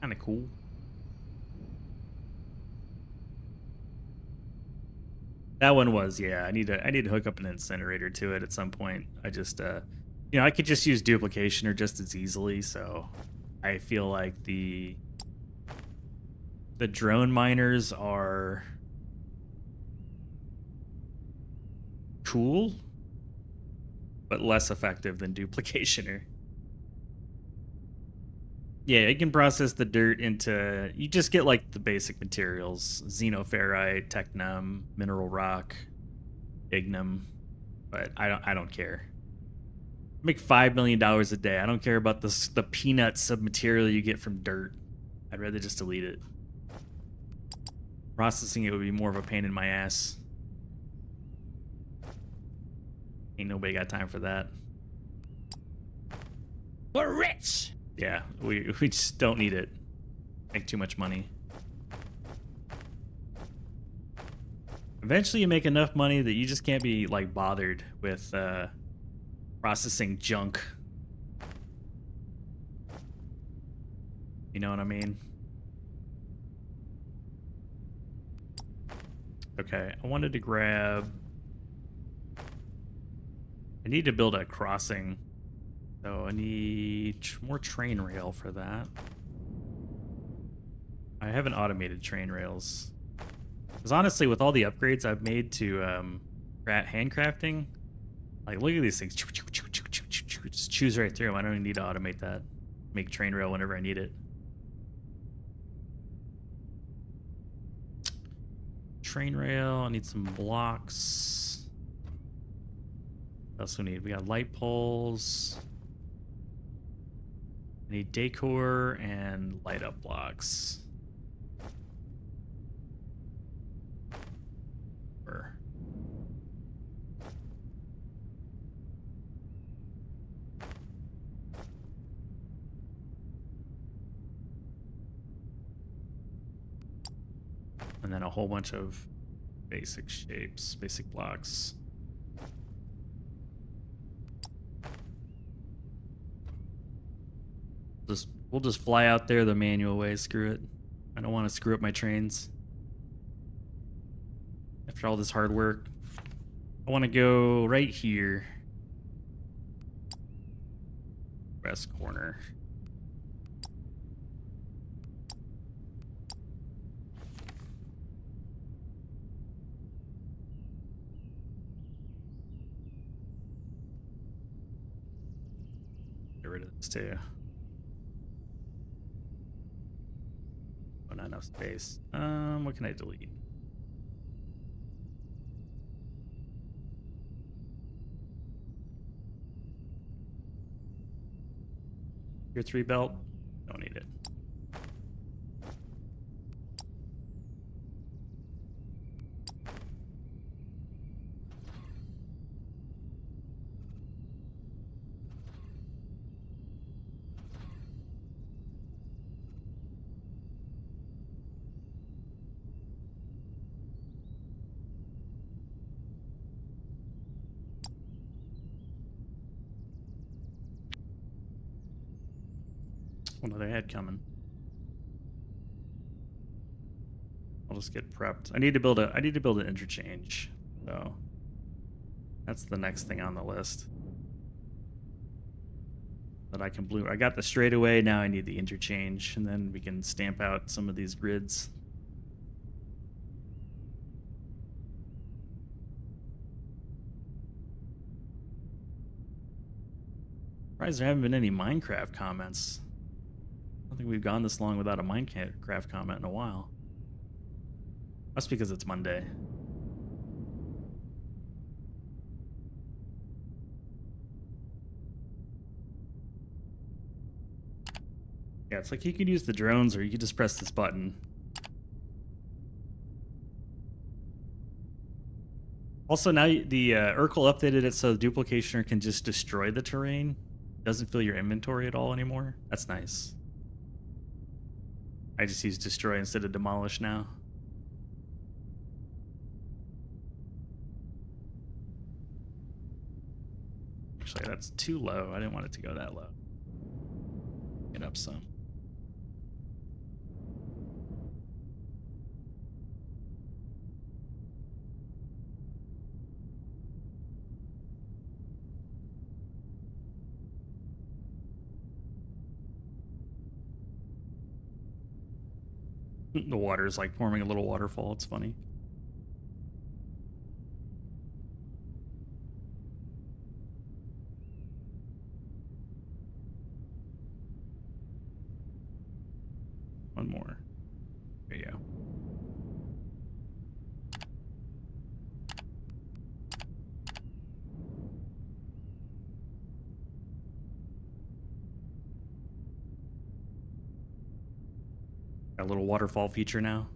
Kind of cool. That one was, yeah. I need to hook up an incinerator to it at some point. I just I could just use duplication or just as easily, so I feel like the drone miners are cool, but less effective than duplicationer. Yeah, it can process the dirt into, you just get like the basic materials: xenoferrite, technum, mineral rock, ignum. But I don't care. Make $5 million a day. I don't care about the peanuts of material you get from dirt. I'd rather just delete it. Processing it would be more of a pain in my ass. Ain't nobody got time for that. We're rich! Yeah, we just don't need it. Make too much money. Eventually you make enough money that you just can't be like bothered with processing junk. You know what I mean? Okay, I wanted to grab... I need to build a crossing. So I need more train rail for that. I haven't automated train rails. Because honestly, with all the upgrades I've made to handcrafting, like look at these things. Just choose right through them. I don't even need to automate that. Make train rail whenever I need it. Train rail, I need some blocks. What else we need? We got light poles. I need decor and light up blocks. And then a whole bunch of basic shapes, basic blocks. We'll just fly out there the manual way. Screw it. I don't want to screw up my trains. After all this hard work, I want to go right here. West corner. Get rid of this too. Oh, not enough space. What can I delete? Tier 3 belt. Don't need it. Another head coming. I'll just get prepped. I need to build an interchange. So that's the next thing on the list that I can blue. I got the straightaway, now I need the interchange, and then we can stamp out some of these grids. Surprised there haven't been any Minecraft comments. I don't think we've gone this long without a Minecraft comment in a while. That's because it's Monday. Yeah, it's like you could use the drones or you could just press this button. Also, now the Urkel updated it so the duplicationer can just destroy the terrain. Doesn't fill your inventory at all anymore. That's nice. I just use destroy instead of demolish now. Actually, that's too low. I didn't want it to go that low. Get up some. The water's like forming a little waterfall. It's funny. One more. There you go. Got a little waterfall feature now.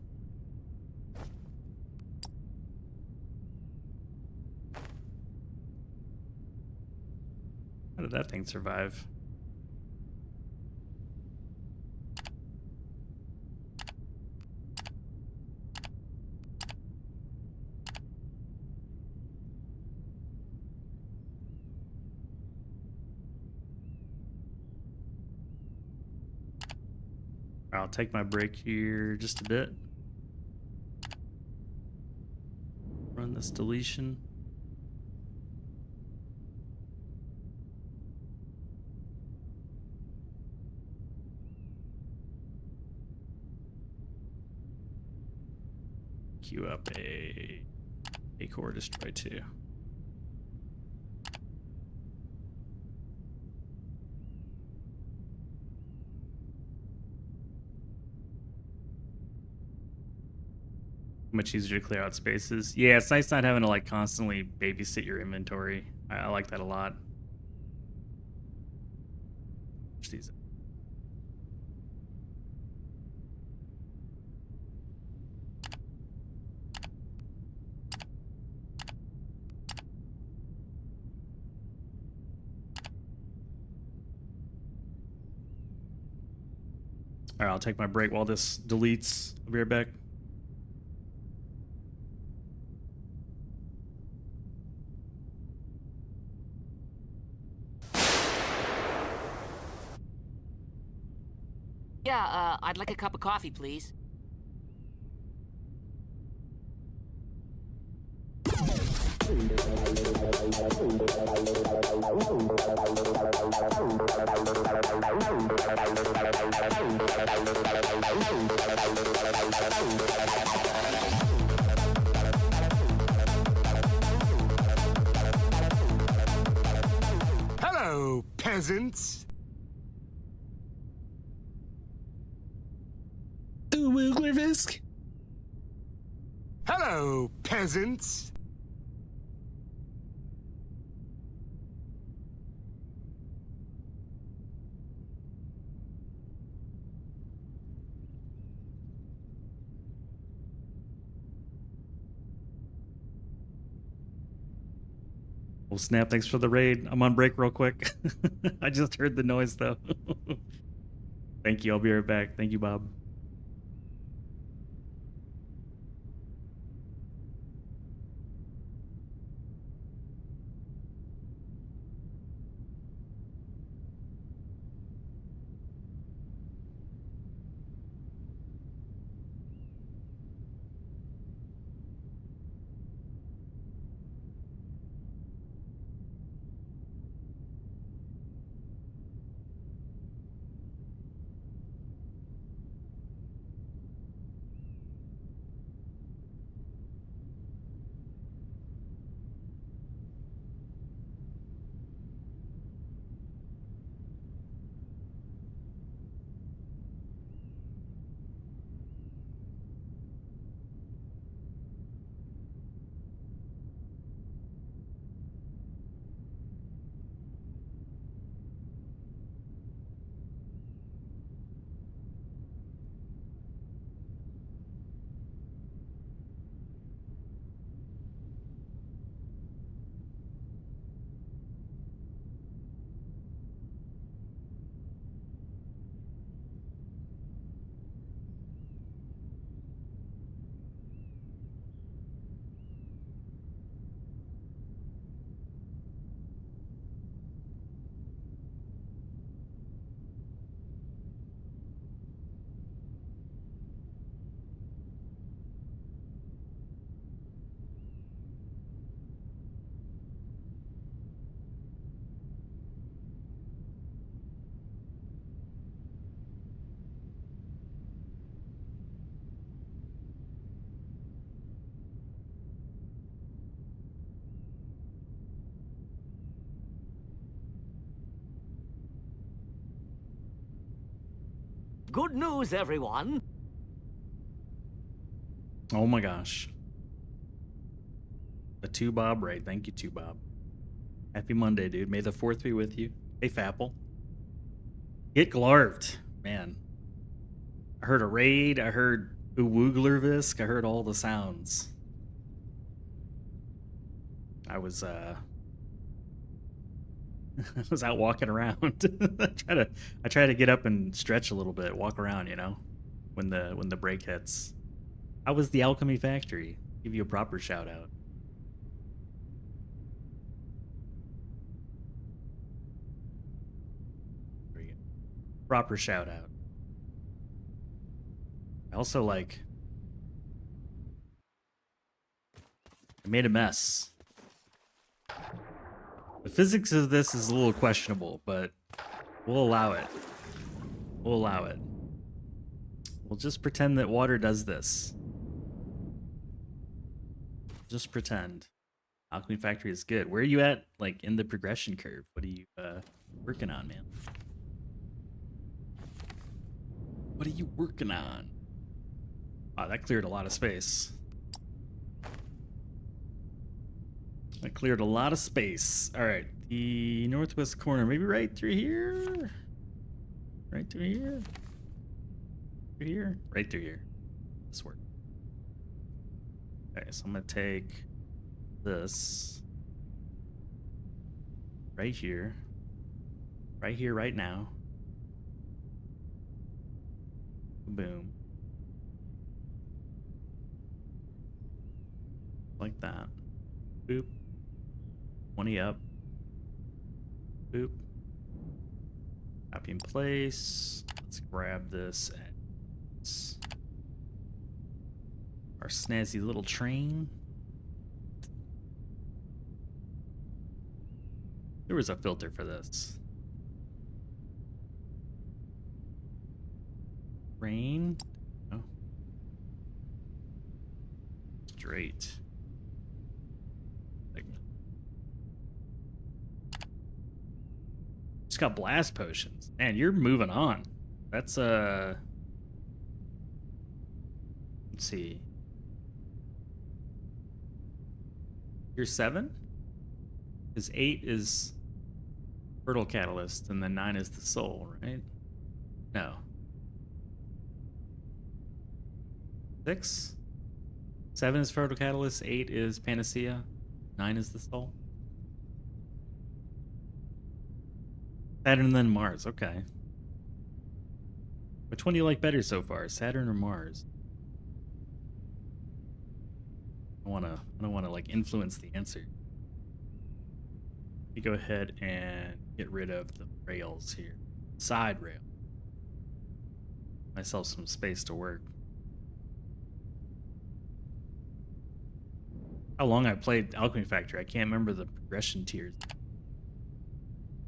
How did that thing survive? I'll take my break here just a bit. Run this deletion. Queue up a core destroy 2. Much easier to clear out spaces. Yeah, it's nice not having to like constantly babysit your inventory. I like that a lot. Push these. All right, I'll take my break while this deletes. I'll be right back. Yeah, I'd like a cup of coffee, please. Hello, peasants. Hello, peasants. Well, Snap, thanks for the raid. I'm on break real quick. I just heard the noise though. Thank you. I'll be right back. Thank you, Bob. Good news, everyone. Oh my gosh. The 2 Bob, right? Thank you, 2 Bob. Happy Monday, dude. May the 4th be with you. Hey, Fapple. Get glarved. Man. I heard a raid. I heard Uwooglervisk. I heard all the sounds. I was I was out walking around. I try to get up and stretch a little bit, walk around, you know, when the break hits. How was the Alchemy Factory? Give you a proper shout out. There you go. Proper shout out. I also I made a mess. The physics of this is a little questionable, but we'll allow it. We'll allow it. We'll just pretend that water does this. Just pretend. Alchemy Factory is good. Where are you at, like, in the progression curve? What are you working on, man? What are you working on? Wow, that cleared a lot of space. That cleared a lot of space. All right, the northwest corner, maybe right through here? Right through here? Through here? Right through here. This works. Okay, so I'm gonna take this right here, right now. Boom. Like that. Boop. 20 up. Boop. Copy in place. Let's grab this. Our snazzy little train. There was a filter for this. Train. Oh. Straight. Just got blast potions. Man, you're moving on. That's let's see. You're 7? Because 8 is Fertile Catalyst, and then 9 is the Soul, right? No. 6? 7 is Fertile Catalyst, 8 is Panacea, 9 is the Soul. Saturn and then Mars, okay. Which one do you like better so far, Saturn or Mars? I don't wanna like influence the answer. You go ahead and get rid of the rails here. Side rail. Myself some space to work. How long I played Alchemy Factory, I can't remember the progression tiers.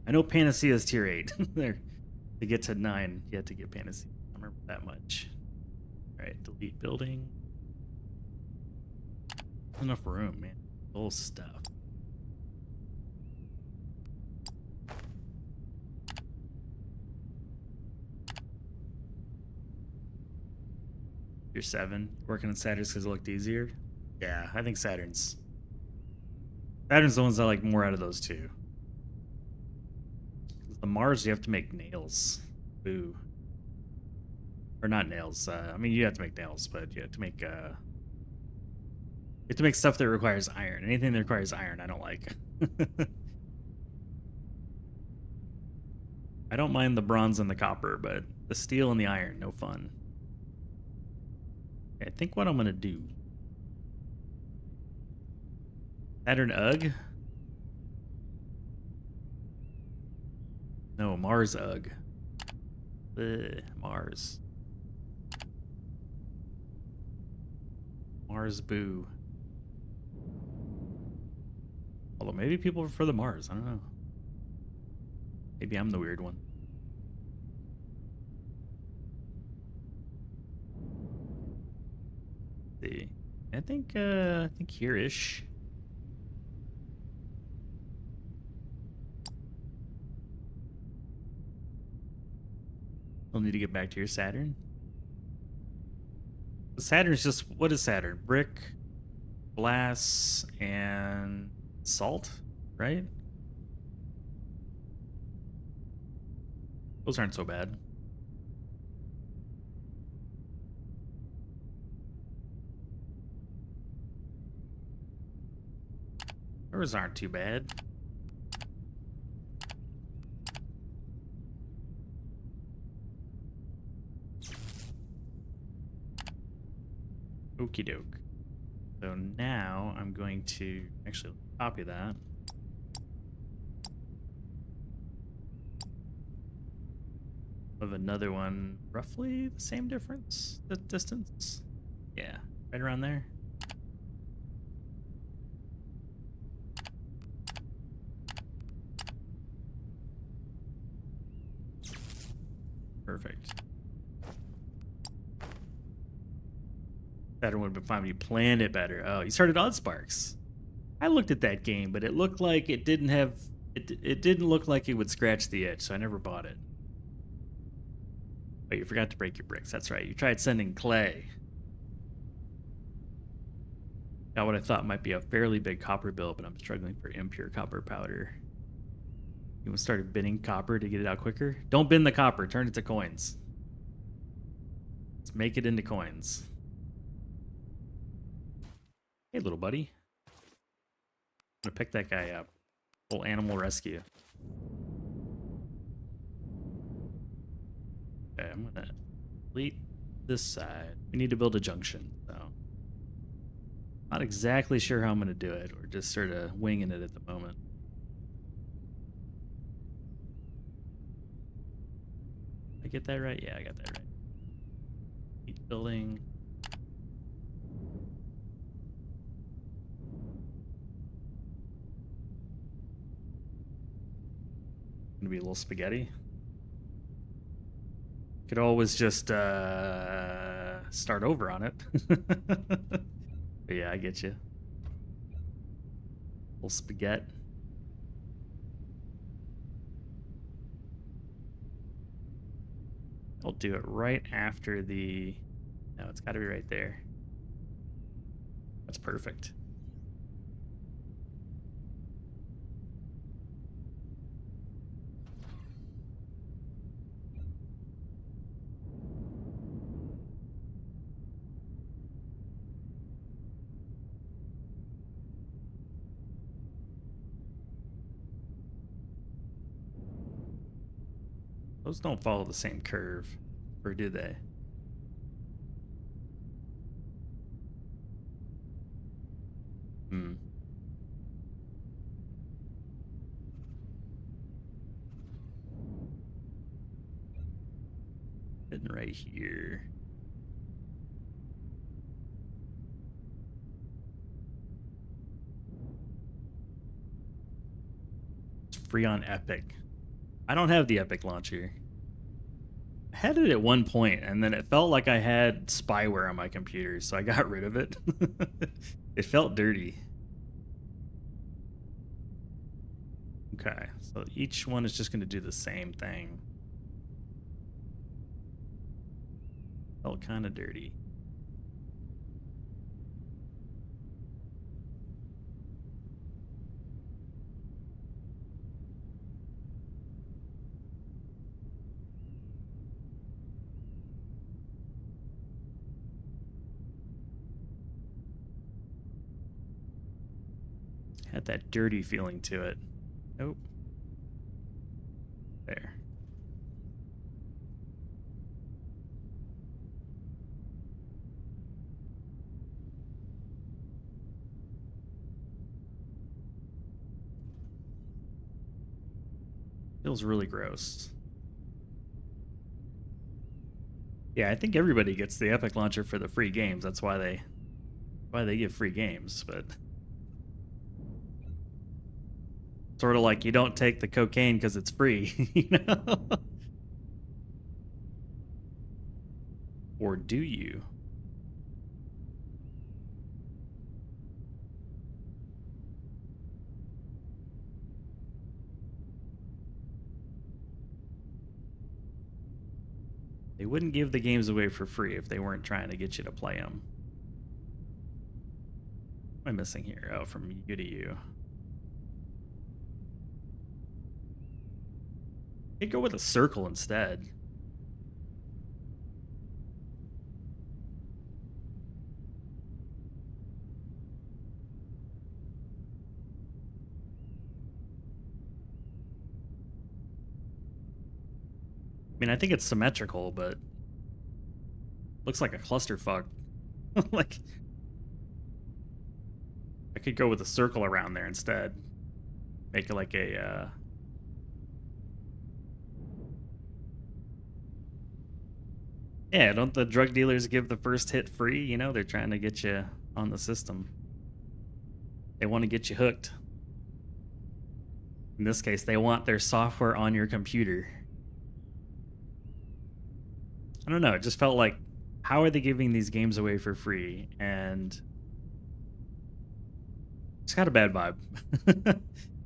I know Panacea is tier 8. There, to get to 9, you have to get Panacea. I don't remember that much. Alright, delete building. Enough room, man. Full stuff. You're 7. Working on Saturn's because it looked easier? Yeah, I think Saturn's the ones I like more out of those two. The Mars, you have to make nails. Boo. Or not nails. I mean, you have to make nails, but you have to make stuff that requires iron. Anything that requires iron, I don't like. I don't mind the bronze and the copper, but the steel and the iron, no fun. Okay, I think what I'm gonna do. Saturn Ugg? No, Mars Ugg. Mars. Mars Boo. Although maybe people prefer the Mars, I don't know. Maybe I'm the weird one. Let's see. I think here-ish. You'll need to get back to your Saturn. Saturn's just, what is Saturn? Brick, glass, and salt, right? Those aren't so bad. Those aren't too bad. Okie doke. So now I'm going to actually copy that. Of another one, roughly the same difference, the distance. Yeah, right around there. Perfect. Better would have been fine when you planned it better. Oh, you started Odd Sparks. I looked at that game, but it looked like it didn't have it didn't look like it would scratch the itch, so I never bought it. But you forgot to break your bricks. That's right. You tried sending clay. Got what I thought might be a fairly big copper bill, but I'm struggling for impure copper powder. You want to start binning copper to get it out quicker? Don't bin the copper. Turn it to coins. Let's make it into coins. Hey, little buddy. I'm gonna pick that guy up. Little animal rescue. Okay, I'm gonna delete this side. We need to build a junction, so not exactly sure how I'm gonna do it. We're just sort of winging it at the moment. Did I get that right? Yeah, I got that right. Keep building. Gonna be a little spaghetti. Could always just start over on it. But yeah, I get you. Little spaghetti. I'll do it right after the... No, it's got to be right there. That's perfect. Those don't follow the same curve, or do they? Hmm. Sitting right here. It's free on Epic. I don't have the Epic launcher. I had it at one point, and then it felt like I had spyware on my computer, so I got rid of it. It felt dirty. Okay, so each one is just going to do the same thing. Felt kind of dirty. Had that dirty feeling to it. Nope. There. Feels really gross. Yeah, I think everybody gets the Epic launcher for the free games. That's why they give free games, but sort of like you don't take the cocaine because it's free, you know? Or do you? They wouldn't give the games away for free if they weren't trying to get you to play them. What am I missing here? Oh, from you to you. Could go with a circle instead. I mean, I think it's symmetrical, but looks like a clusterfuck. Like, I could go with a circle around there instead. Make it like a, yeah, don't the drug dealers give the first hit free? You know, they're trying to get you on the system. They want to get you hooked. In this case, they want their software on your computer. I don't know, it just felt like, how are they giving these games away for free? And it's got a bad vibe.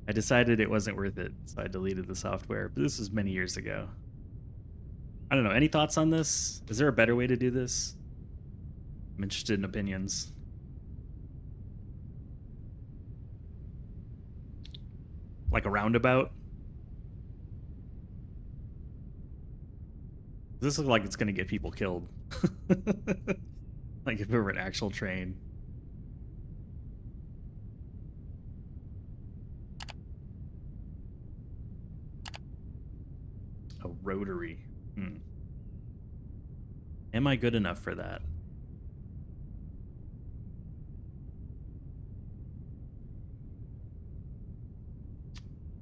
I decided it wasn't worth it, so I deleted the software. But this was many years ago. I don't know, any thoughts on this? Is there a better way to do this? I'm interested in opinions. Like a roundabout? This looks like it's going to get people killed. Like if it were an actual train. A rotary. Am I good enough for that?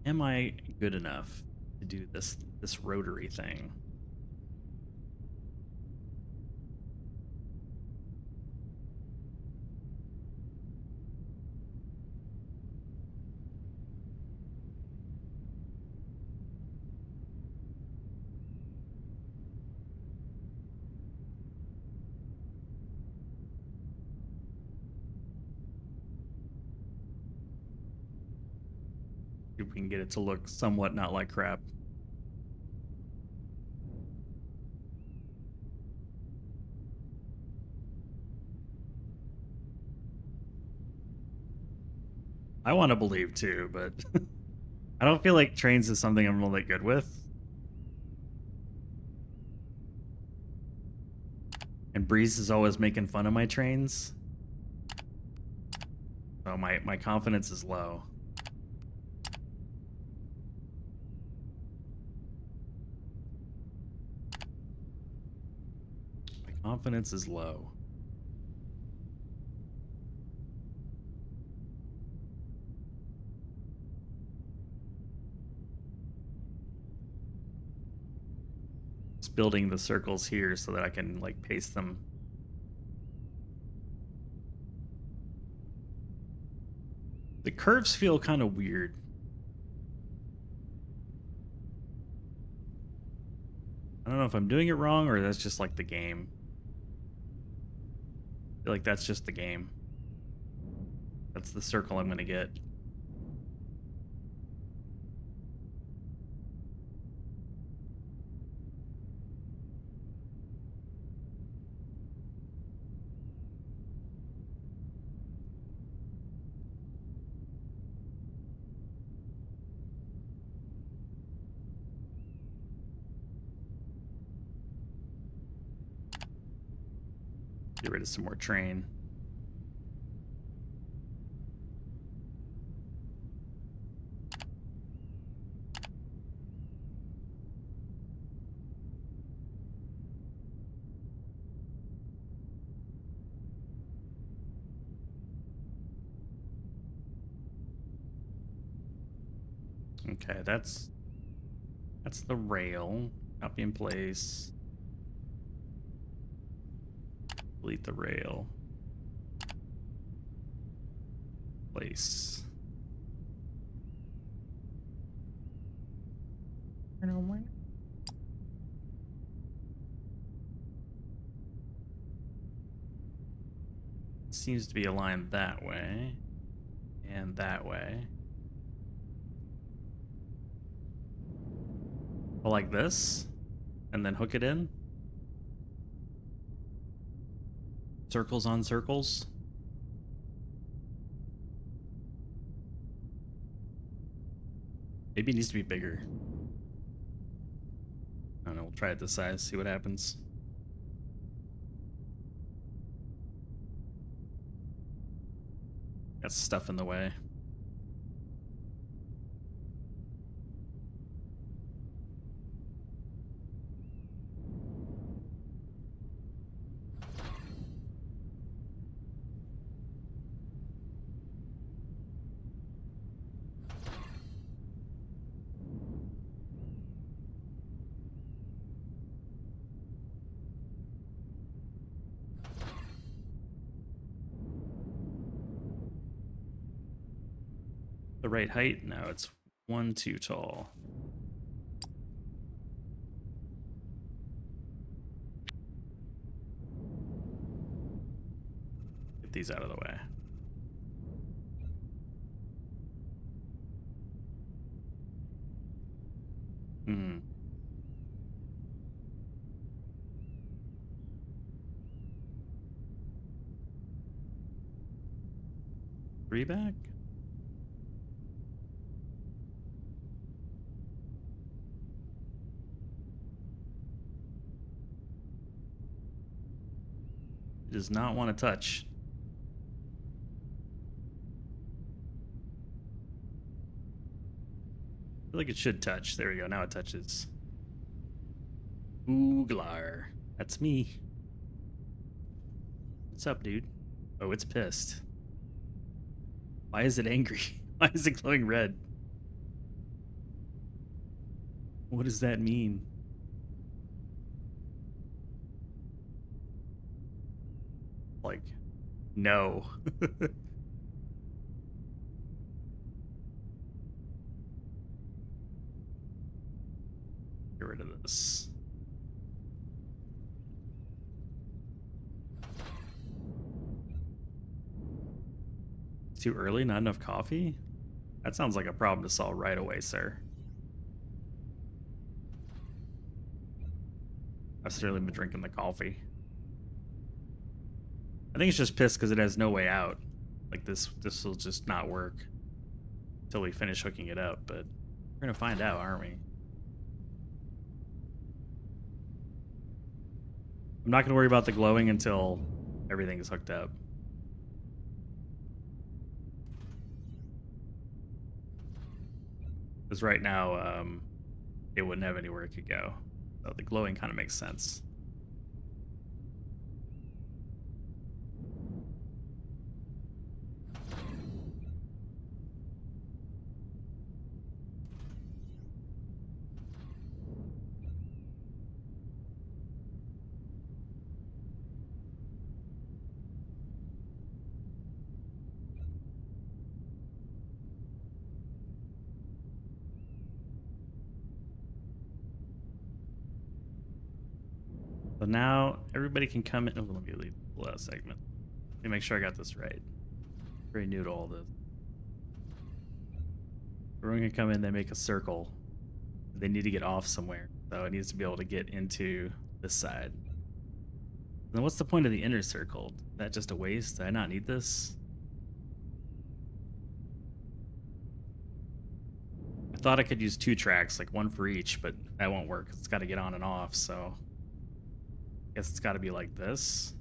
Am I good enough to do this rotary thing? If we can get it to look somewhat not like crap. I want to believe too, but I don't feel like trains is something I'm really good with. And Breeze is always making fun of my trains. So my confidence is low. Confidence is low. Just building the circles here so that I can like paste them. The curves feel kind of weird. I don't know if I'm doing it wrong or that's just like the game. I feel like that's just the game. That's the circle I'm gonna get. Get rid of some more train. Okay, that's the rail. Copy in place. Delete the rail. Place. Seems to be aligned that way and that way. Like this, and then hook it in. Circles on circles. Maybe it needs to be bigger. I don't know, we'll try it this size, see what happens. Got stuff in the way. The right height? No, it's one too tall. Get these out of the way. Hmm. Three back? Does not want to touch. I feel like it should touch. There we go. Now it touches. Ooglar. That's me. What's up, dude? Oh, it's pissed. Why is it angry? Why is it glowing red? What does that mean? Like, no. Get rid of this. Too early? Not enough coffee? That sounds like a problem to solve right away, sir. I've certainly been drinking the coffee. I think it's just pissed because it has no way out. Like this will just not work until we finish hooking it up, but we're gonna find out, aren't we? I'm not gonna worry about the glowing until everything is hooked up. Because right now, it wouldn't have anywhere it could go. So the glowing kind of makes sense. So now everybody can come in. Oh, let me leave the last segment. Let me make sure I got this right. Very new to all this. Everyone can come in, they make a circle. They need to get off somewhere. So it needs to be able to get into this side. Then what's the point of the inner circle? Is that just a waste? Do I not need this? I thought I could use 2 tracks, like one for each, but that won't work. It's got to get on and off, so I guess it's got to be like this.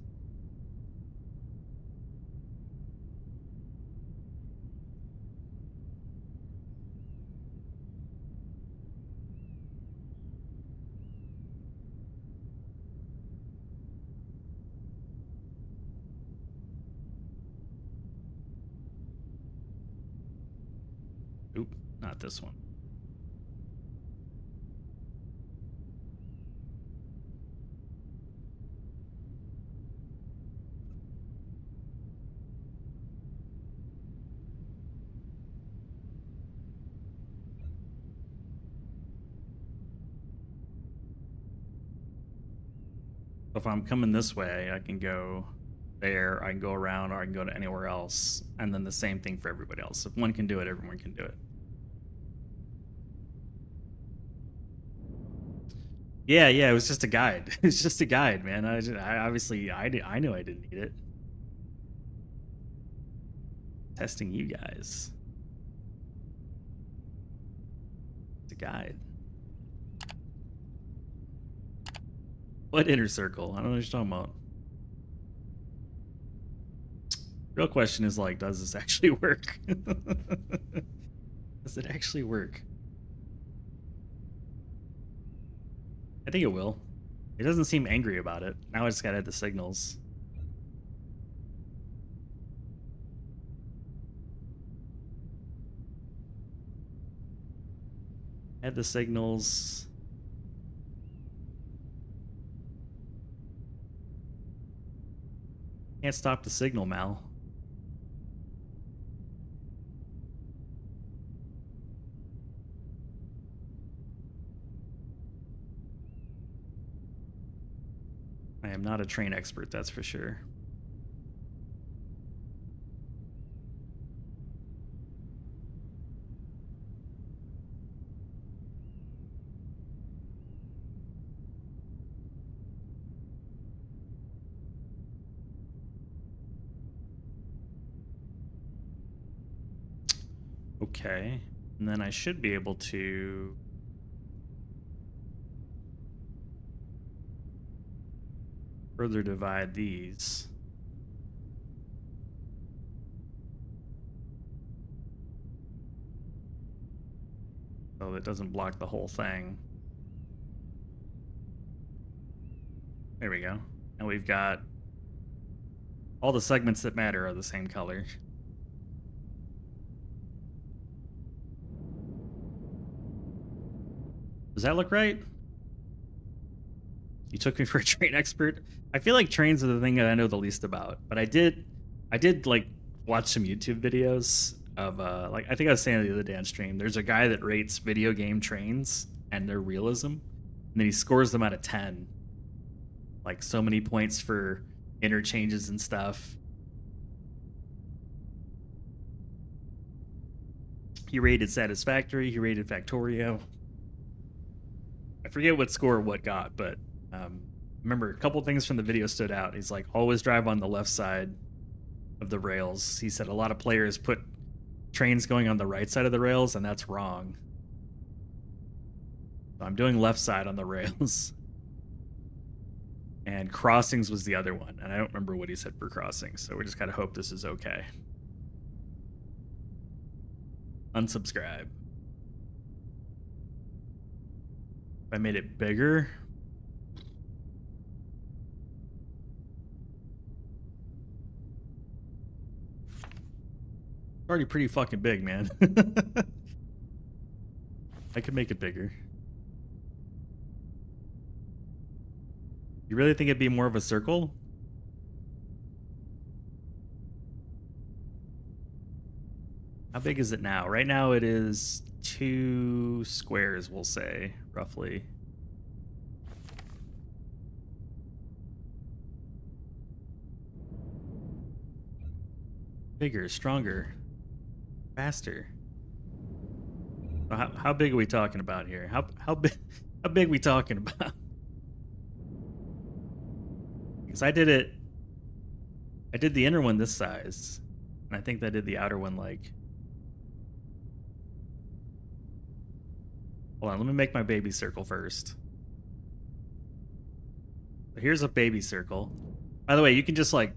Oop, not this one. If I'm coming this way, I can go there, I can go around, or I can go to anywhere else. And then the same thing for everybody else. If one can do it, everyone can do it. Yeah, yeah, it was just a guide. It was just a guide, man. I obviously I knew I didn't need it. Testing you guys. It's a guide. What inner circle? I don't know what you're talking about. Real question is like, does this actually work? Does it actually work? I think it will. It doesn't seem angry about it. Now I just gotta add the signals. Add the signals. Can't stop the signal, Mal. I am not a train expert, that's for sure. Okay, and then I should be able to further divide these. So it doesn't block the whole thing. There we go. And we've got all the segments that matter are the same color. Does that look right? You took me for a train expert. I feel like trains are the thing that I know the least about, but I did like watch some YouTube videos of like I think I was saying the other day on stream. There's a guy that rates video game trains and their realism, and then he scores them out of 10. Like so many points for interchanges and stuff. He rated Satisfactory. He rated Factorio. I forget what score what got, but remember a couple things from the video stood out. He's like, always drive on the left side of the rails. He said a lot of players put trains going on the right side of the rails, and that's wrong. So I'm doing left side on the rails. And crossings was the other one, and I don't remember what he said for crossings, so we just gotta hope this is okay. Unsubscribe. If I made it bigger. It's already pretty fucking big, man. I could make it bigger. You really think it'd be more of a circle? How big is it now? Right now it is 2 squares, we'll say, roughly. Bigger, stronger, faster. How big are we talking about here? How big are we talking about? Because I did the inner one this size, and I think I did the outer one like. Hold on, let me make my baby circle first. So here's a baby circle. By the way, you can just like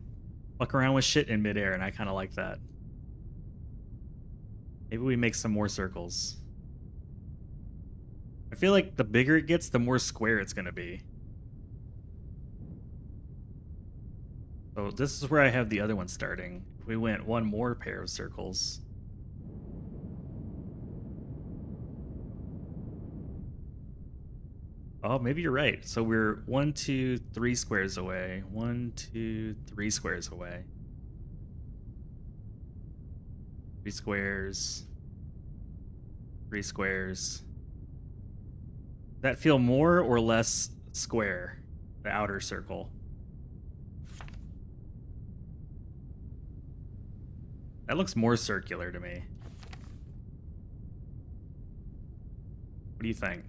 fuck around with shit in midair, and I kind of like that. Maybe we make some more circles. I feel like the bigger it gets, the more square it's gonna be. So this is where I have the other one starting. If we went one more pair of circles. Oh, maybe you're right. So we're 1, 2, 3 squares away. 1, 2, 3 squares away. 3 squares. 3 squares. Does that feel more or less square? The outer circle. That looks more circular to me. What do you think?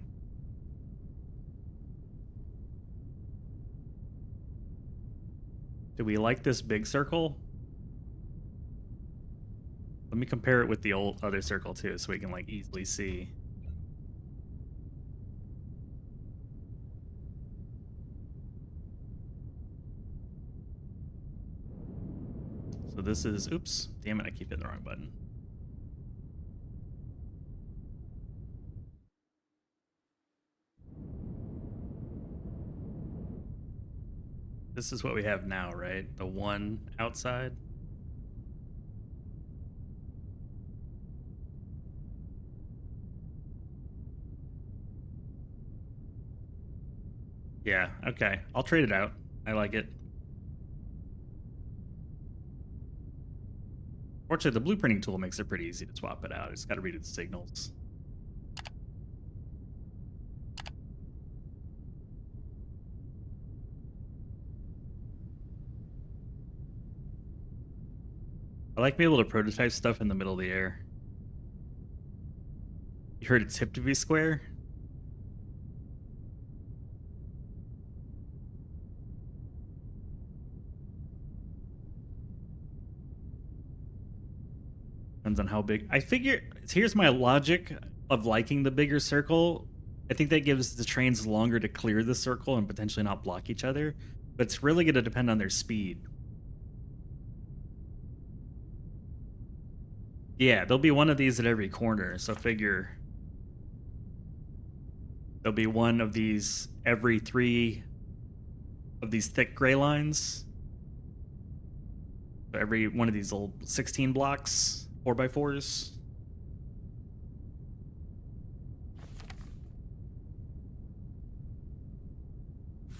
Do we like this big circle? Let me compare it with the old other circle too, so we can like easily see. So this is, oops, damn it, I keep hitting the wrong button. This is what we have now, right? The one outside. Yeah, okay. I'll trade it out. I like it. Fortunately, the blueprinting tool makes it pretty easy to swap it out. It's got to read its signals. I like being able to prototype stuff in the middle of the air. You heard it's hip to be square? Depends on how big. I figure, here's my logic of liking the bigger circle. I think that gives the trains longer to clear the circle and potentially not block each other. But it's really going to depend on their speed. Yeah, there'll be one of these at every corner, so figure there'll be one of these every 3 of these thick gray lines. So every one of these little 16 blocks, 4x4s.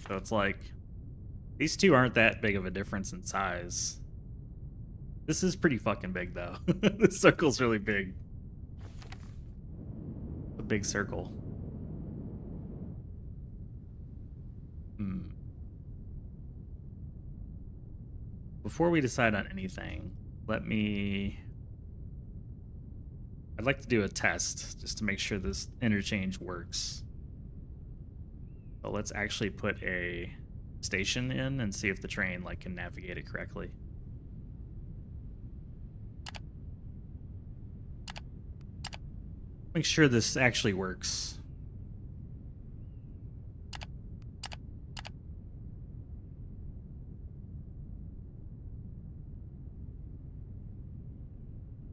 So it's like, these two aren't that big of a difference in size. This is pretty fucking big, though. This circle's really big. A big circle. Before we decide on anything, I'd like to do a test just to make sure this interchange works. So let's actually put a station in and see if the train like can navigate it correctly. Make sure this actually works.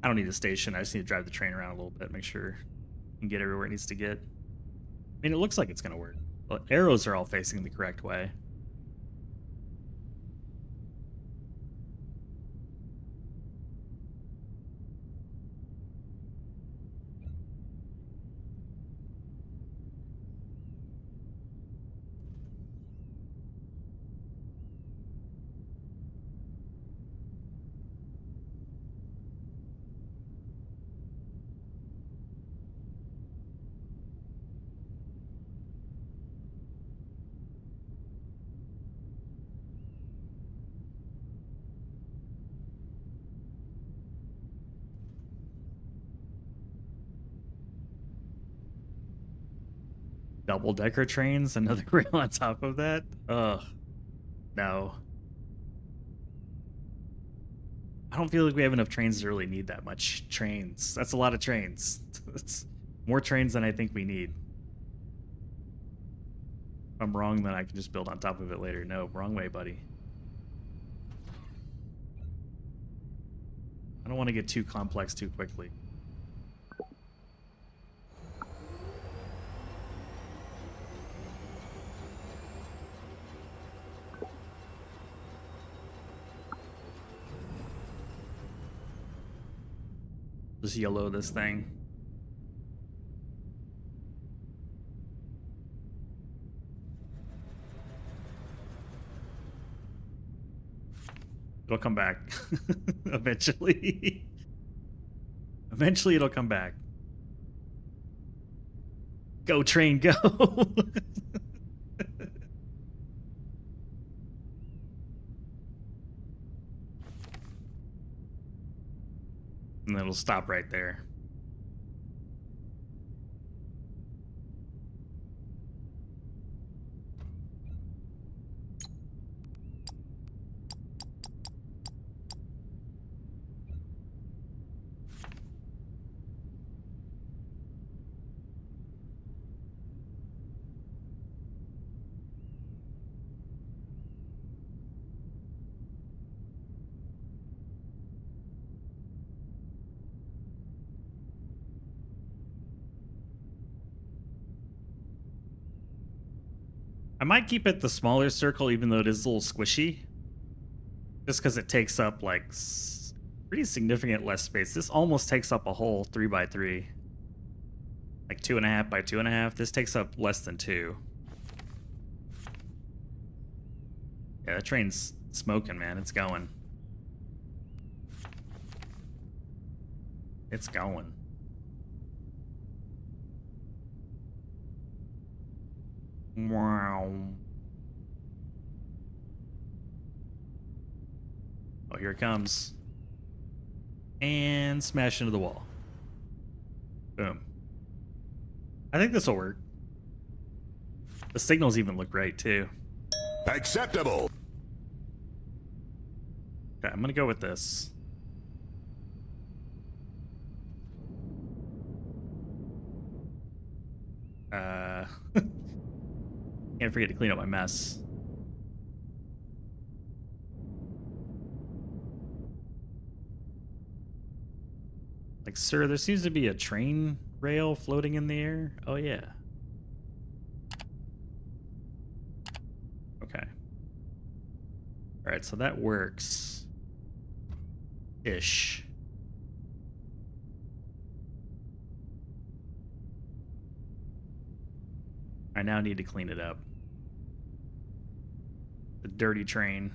I don't need a station. I just need to drive the train around a little bit, make sure it can get everywhere it needs to get. I mean, it looks like it's going to work. Well, arrows are all facing the correct way. Double-decker trains, another rail on top of that? Ugh. No. I don't feel like we have enough trains to really need that much trains. That's a lot of trains. That's more trains than I think we need. If I'm wrong, then I can just build on top of it later. No, wrong way, buddy. I don't want to get too complex too quickly. Just yellow this thing. It'll come back. Eventually. Eventually it'll come back. Go, train, go! And then it'll stop right there. I might keep it the smaller circle, even though it is a little squishy. Just because it takes up, like, pretty significant less space. This almost takes up a whole 3x3. Like 2.5 by 2.5. This takes up less than 2. Yeah, that train's smoking, man. It's going. It's going. Wow. Oh, here it comes. And smash into the wall. Boom. I think this will work. The signals even look right, too. Acceptable. Okay, I'm gonna go with this. Can't forget to clean up my mess. Like, sir, there seems to be a train rail floating in the air. Oh, yeah. Okay. All right, so that works. Ish. I now need to clean it up. The dirty train.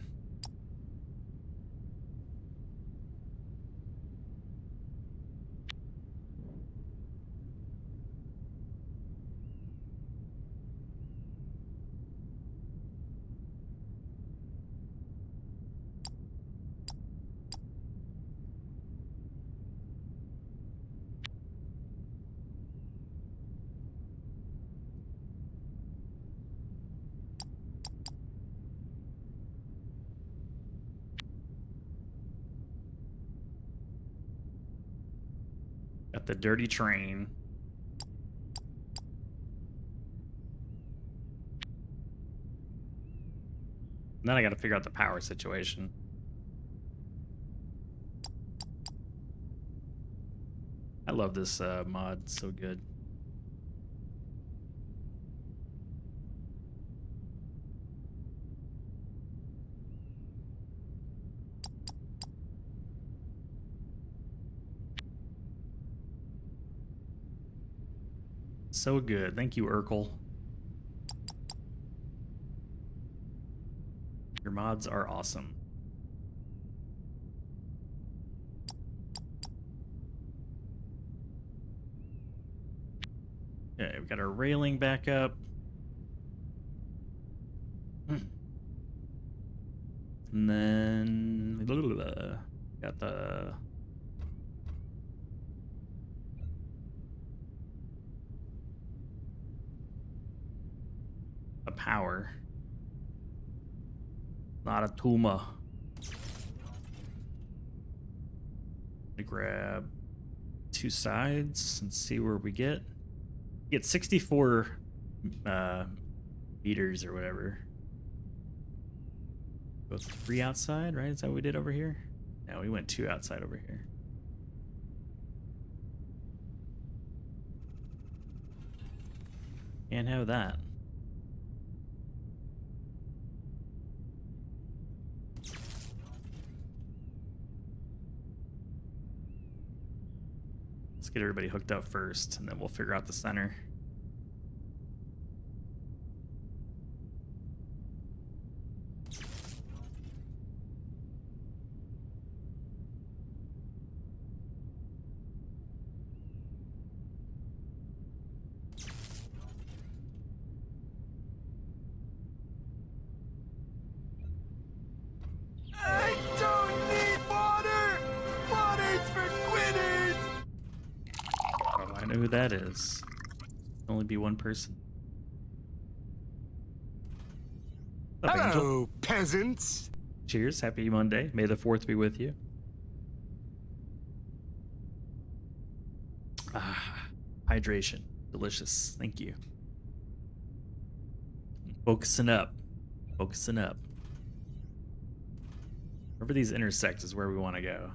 Got the dirty train. And then I gotta figure out the power situation. I love this mod, so good. So good. Thank you, Urkel. Your mods are awesome. Okay, we've got our railing back up. And then got the power. Not a tumor. Grab 2 sides and see where we get. Get 64 meters or whatever. Go 3 outside, right? Is that what we did over here? No, we went 2 outside over here. Can't have that. Let's get everybody hooked up first, and then we'll figure out the center. I don't need water! Water's for quitters! Oh, I know who that is. Only be one person. What's up, Angel? Hello, peasants! Cheers. Happy Monday. May the 4th be with you. Ah, hydration. Delicious. Thank you. Focusing up. Focusing up. Wherever these intersect is where we want to go.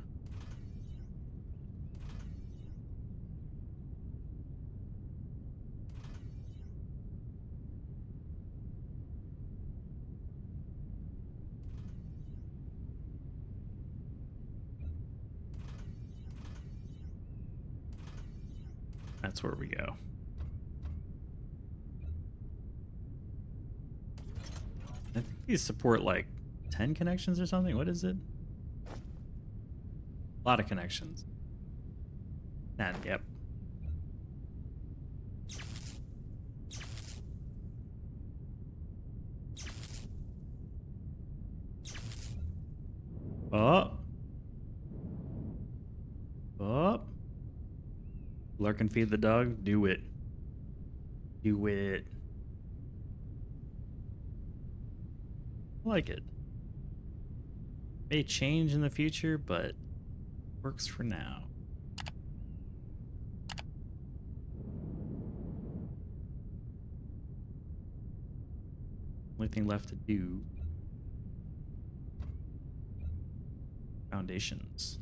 That's where we go. I think these support like 10 connections or something. What is it? A lot of connections. And yep. Up. Up. Lurk and feed the dog. Do it. Do it. I like it. May change in the future, but works for now. Only thing left to do. Foundations.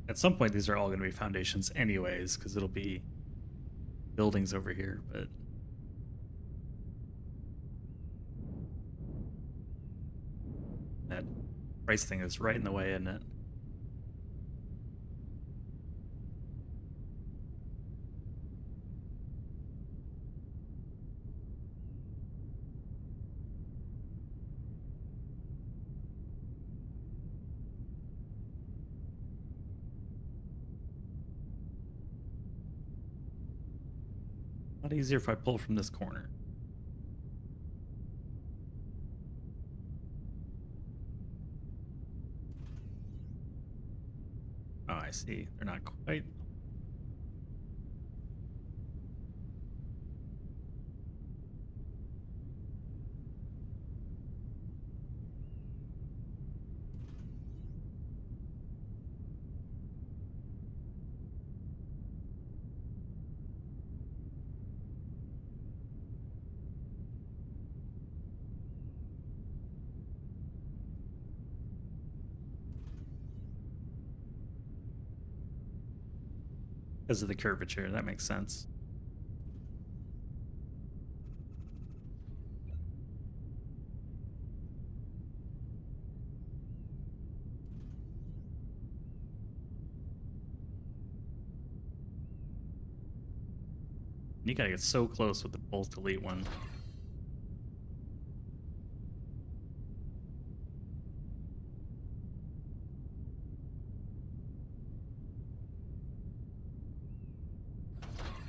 At some point, these are all going to be foundations anyways, because it'll be buildings over here, but... that price thing is right in the way, isn't it? A lot easier if I pull from this corner. Oh, I see. They're not quite. Because of the curvature, that makes sense. You gotta get so close with the both delete one.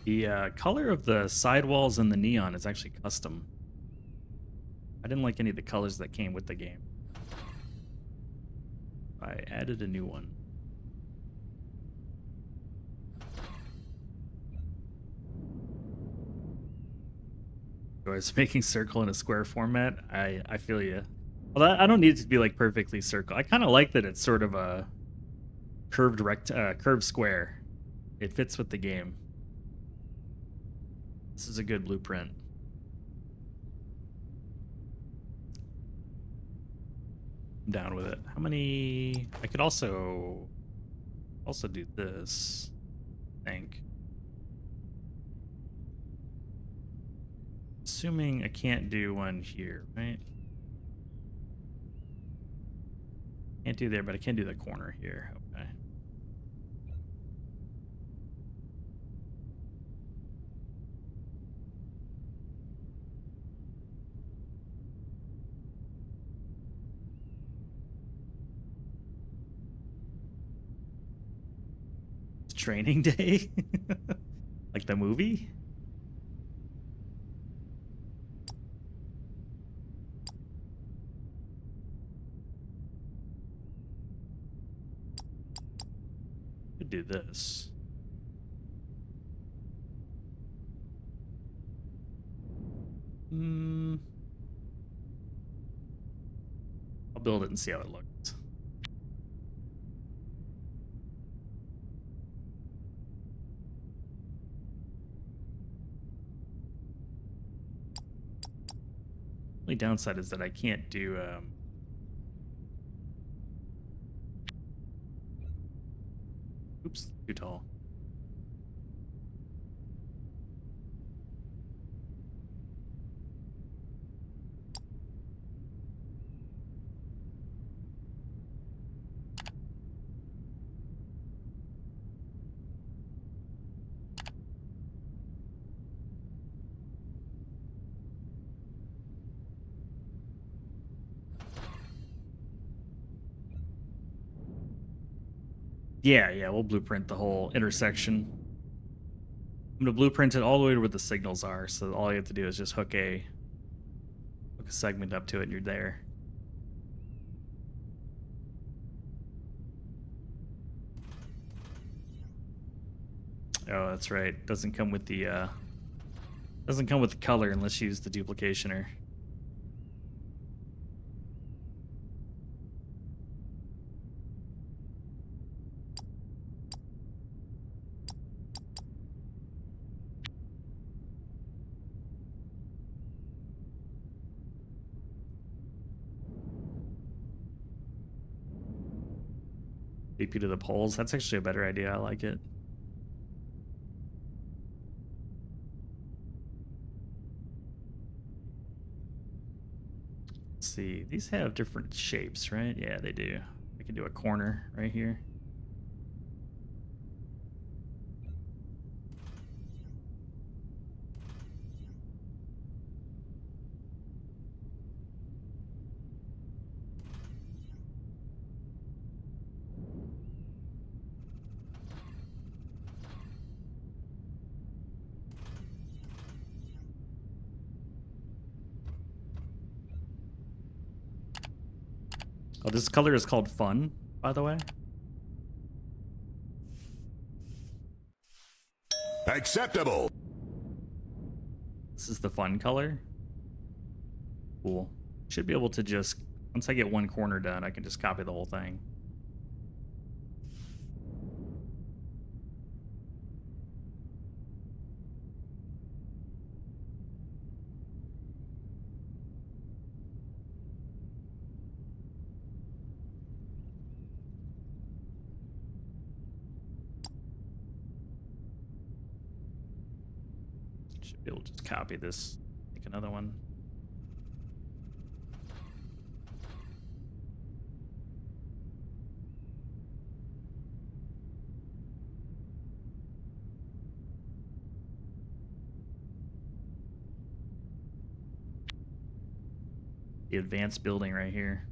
The color of the sidewalls and the neon is actually custom. I didn't like any of the colors that came with the game. I added a new one. I was making circle in a square format. I feel you. Well, I don't need it to be like perfectly circle. I kind of like that it's sort of a curved square. It fits with the game. This is a good blueprint. I'm down with it. How many? I could also do this, I think. Assuming I can't do one here, right? Can't do there, but I can do the corner here. Okay. It's training day? Like the movie? Do this. I'll build it and see how it looks. Only downside is that I can't do oops, too tall. Yeah, we'll blueprint the whole intersection. I'm gonna blueprint it all the way to where the signals are, so all you have to do is just hook a segment up to it and you're there. Oh, that's right. Doesn't come with the color unless you use the duplicationer. DP to the poles. That's actually a better idea. I like it. Let's see. These have different shapes, right? Yeah, they do. I can do a corner right here. Oh, this color is called Fun, by the way. Acceptable. This is the Fun color. Cool. Should be able to just, once I get one corner done, I can just copy the whole thing. Should be able to just copy this, make another one. The advanced building right here.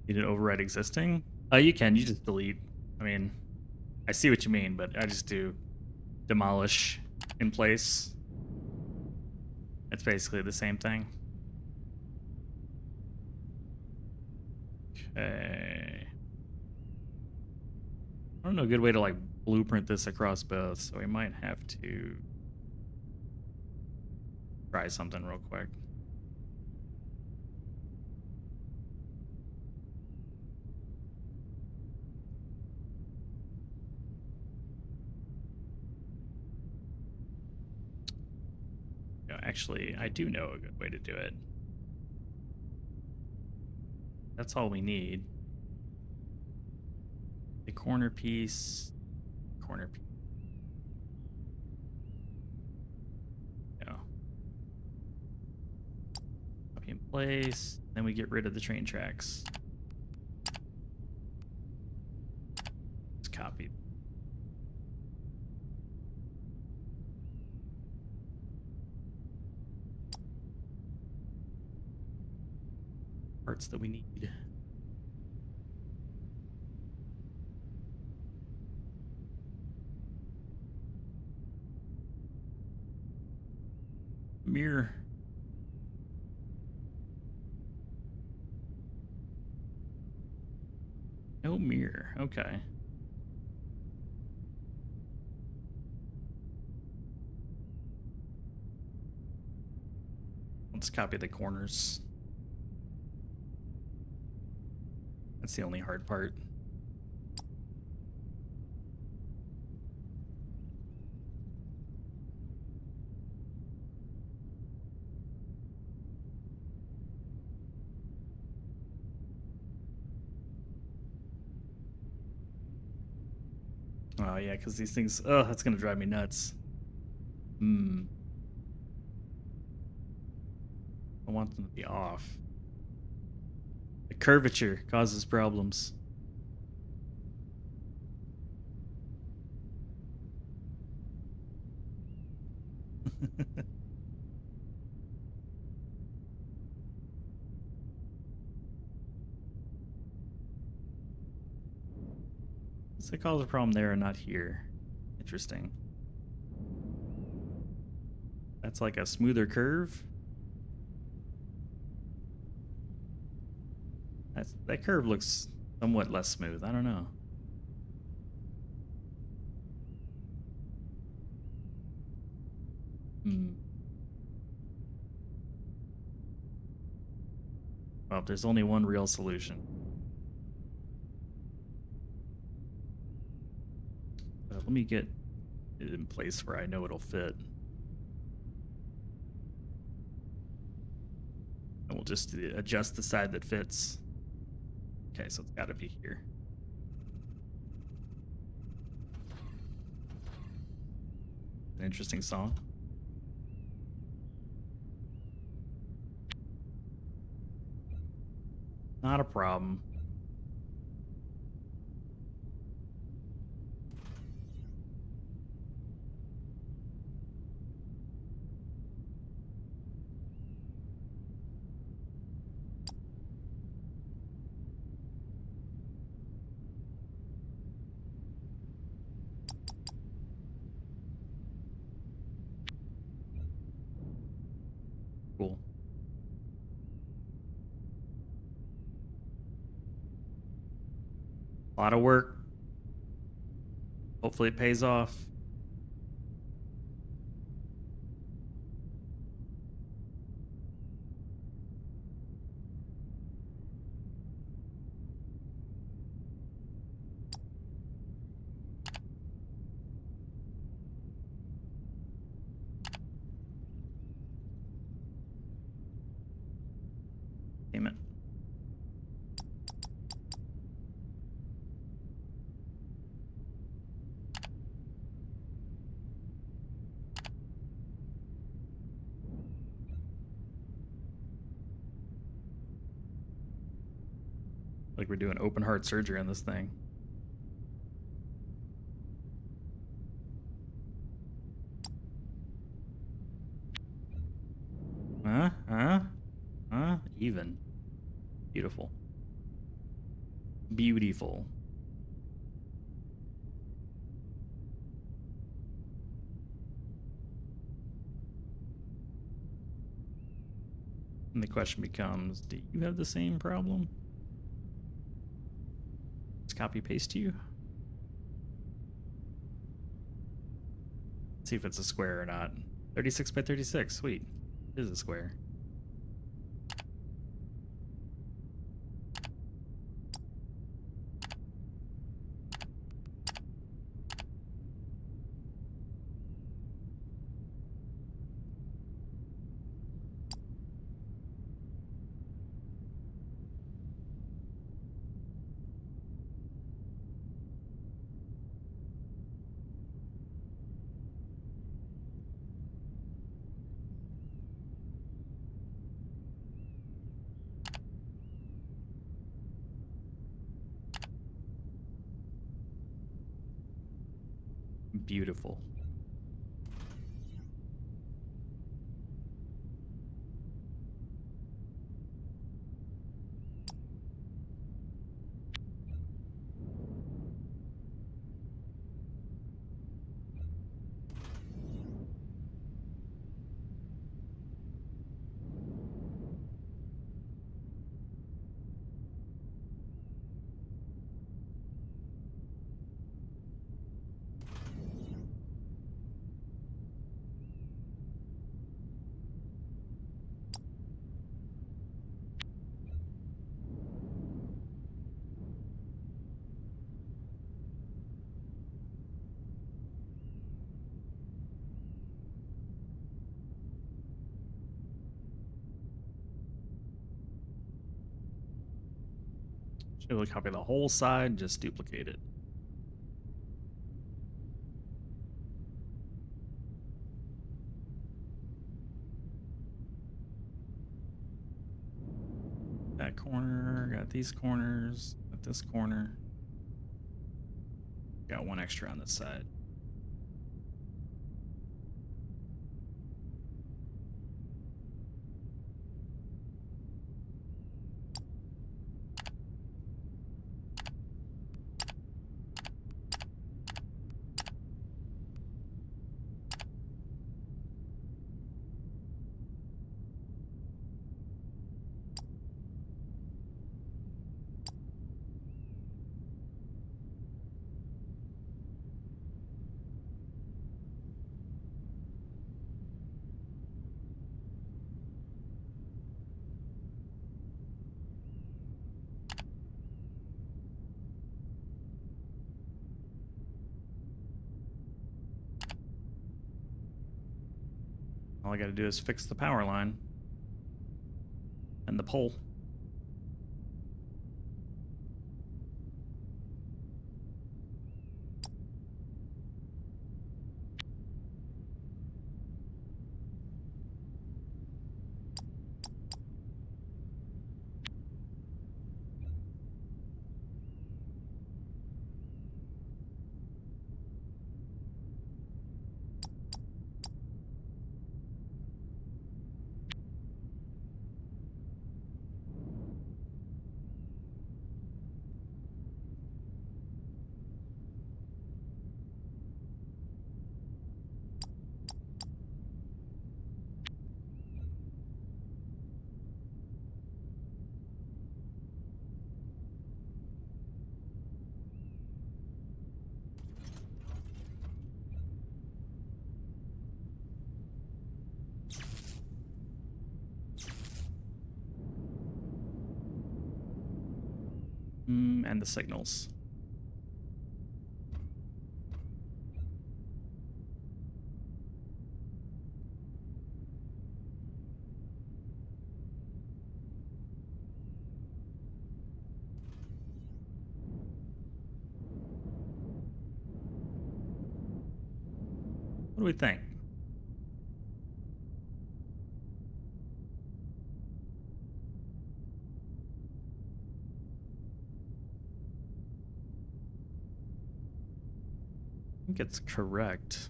You didn't override existing? You can. You just delete. I mean, I see what you mean, but I just do demolish in place. It's basically the same thing. Okay. I don't know a good way to like blueprint this across both, so we might have to try something real quick. Actually, I do know a good way to do it. That's all we need. The corner piece. Corner piece. Yeah. Copy in place. Then we get rid of the train tracks. Just copy. Parts that we need. Mirror. No mirror. Okay. Let's copy the corners. That's the only hard part. Oh yeah, because these things, oh, that's gonna drive me nuts. Hmm. I want them to be off. The curvature causes problems. So it causes a problem there and not here. Interesting. That's like a smoother curve. That curve looks somewhat less smooth. I don't know. Hmm. Well, there's only one real solution. Let me get it in place where I know it'll fit. And we'll just adjust the side that fits. Okay, so it's got to be here. An interesting song. Not a problem. Cool. A lot of work. Hopefully it pays off. Damn it. Like we're doing open heart surgery on this thing. Even. Beautiful. Beautiful. And the question becomes, do you have the same problem? Let's copy paste you. See if it's a square or not. 36 by 36, sweet. It is a square. Beautiful. Able to copy the whole side, just duplicate it. That corner, got these corners, got this corner. Got one extra on this side. All I gotta do is fix the power line and the pole. And the signals. What do we think? I think it's correct.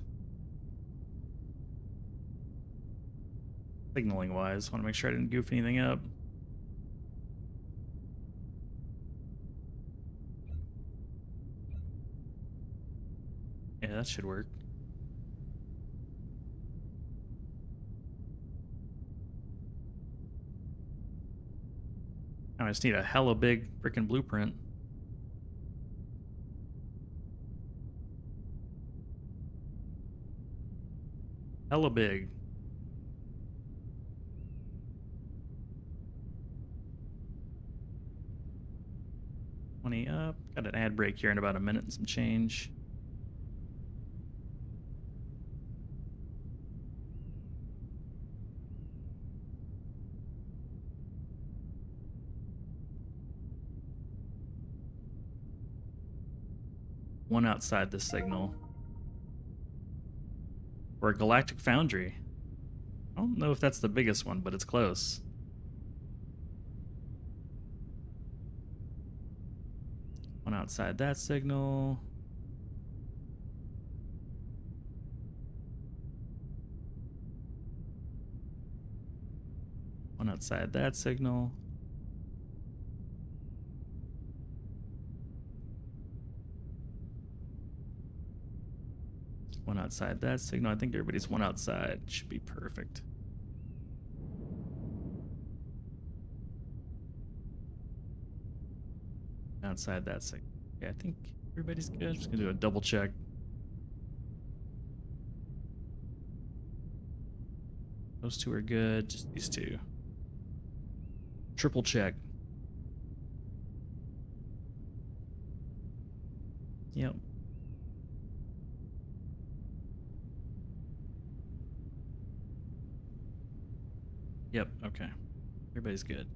Signaling wise, want to make sure I didn't goof anything up. Yeah, that should work. Now I just need a hella big freaking blueprint. Hella big. Up. Got an ad break here in about a minute and some change. One outside the signal. Or a Galactic Foundry. I don't know if that's the biggest one, but it's close. One outside that signal. One outside that signal. One outside that signal. I think everybody's one outside. Should be perfect. Outside that signal. Yeah, I think everybody's good. Just gonna do a double check. Those two are good. Just these two. Triple check. Yep. Yep, okay. Everybody's good.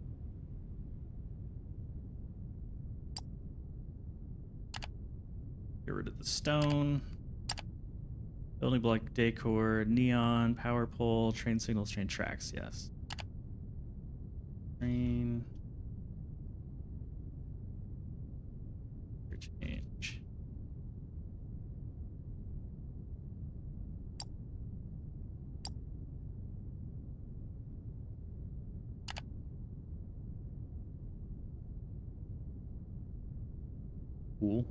Get rid of the stone. Building block decor, neon, power pole, train signals, train tracks, yes. Train. Change. Cool.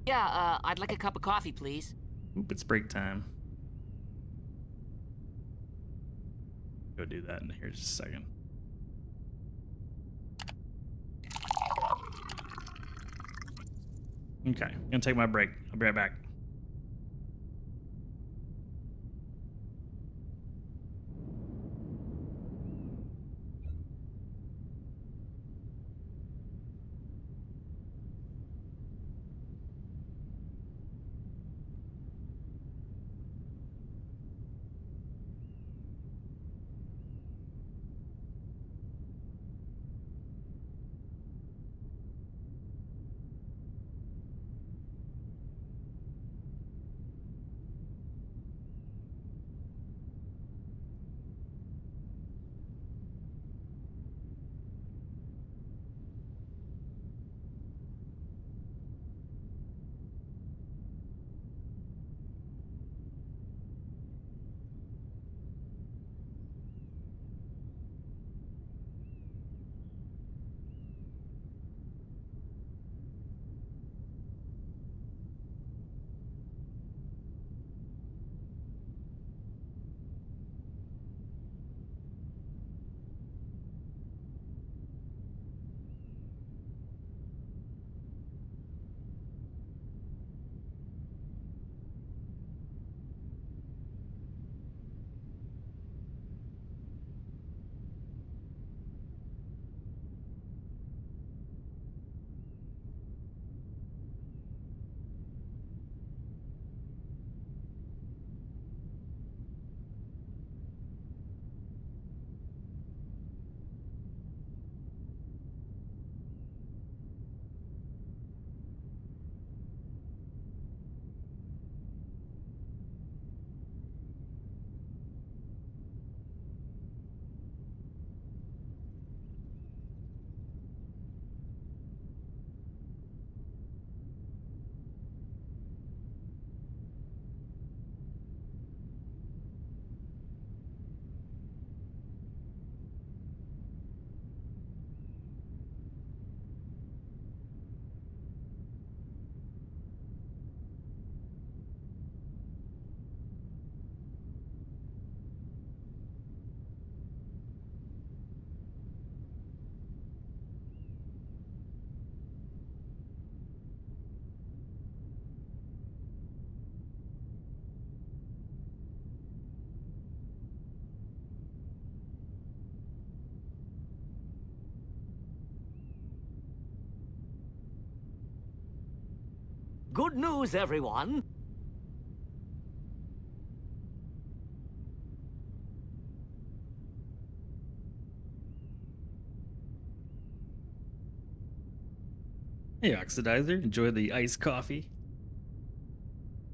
Yeah, I'd like a cup of coffee, please. Oop, it's break time. Go do that in here just a second. Okay, gonna take my break. I'll be right back. Good news, everyone. Hey, Oxidizer, enjoy the iced coffee.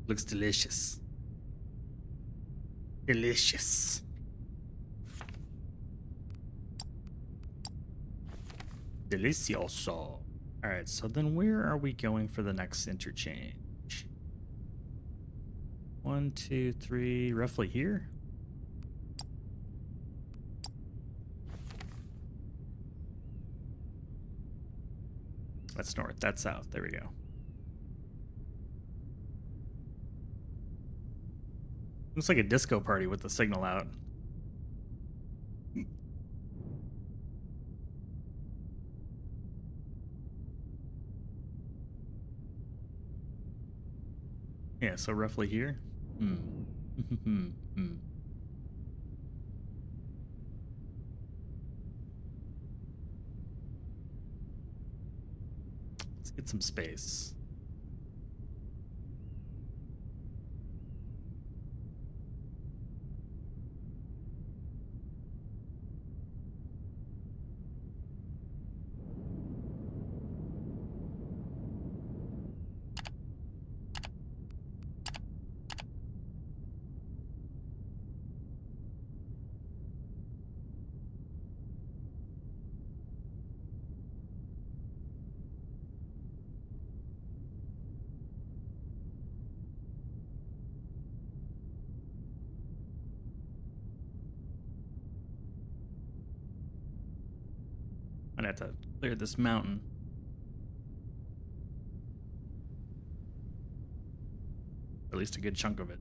Looks delicious. Delicious. Delicioso. Alright, so then where are we going for the next interchange? 1, 2, 3, roughly here? That's north, that's south. There we go. Looks like a disco party with the signal out. Yeah, so roughly here. Let's get some space. I'd have to clear this mountain. Or at least a good chunk of it.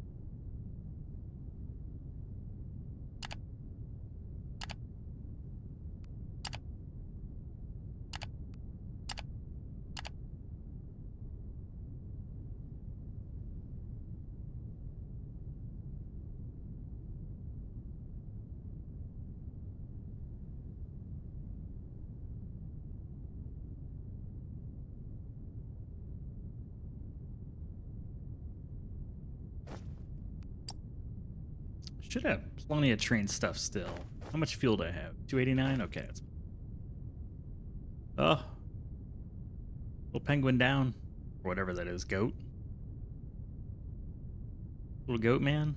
Should have plenty of train stuff still. How much fuel do I have? 289? Okay. That's... Oh. Little penguin down. Or whatever that is. Goat. Little goat man.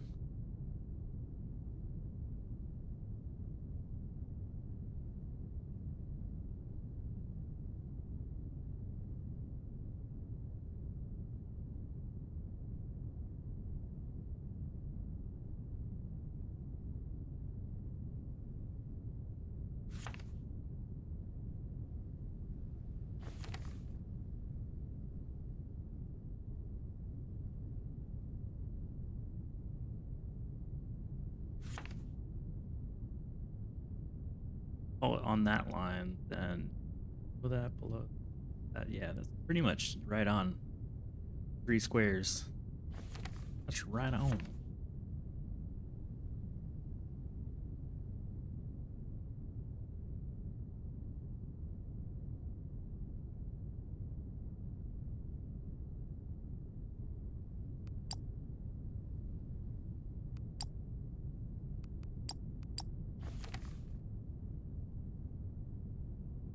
Oh, on that line, then below that, yeah, that's pretty much right on. 3 squares. That's right on.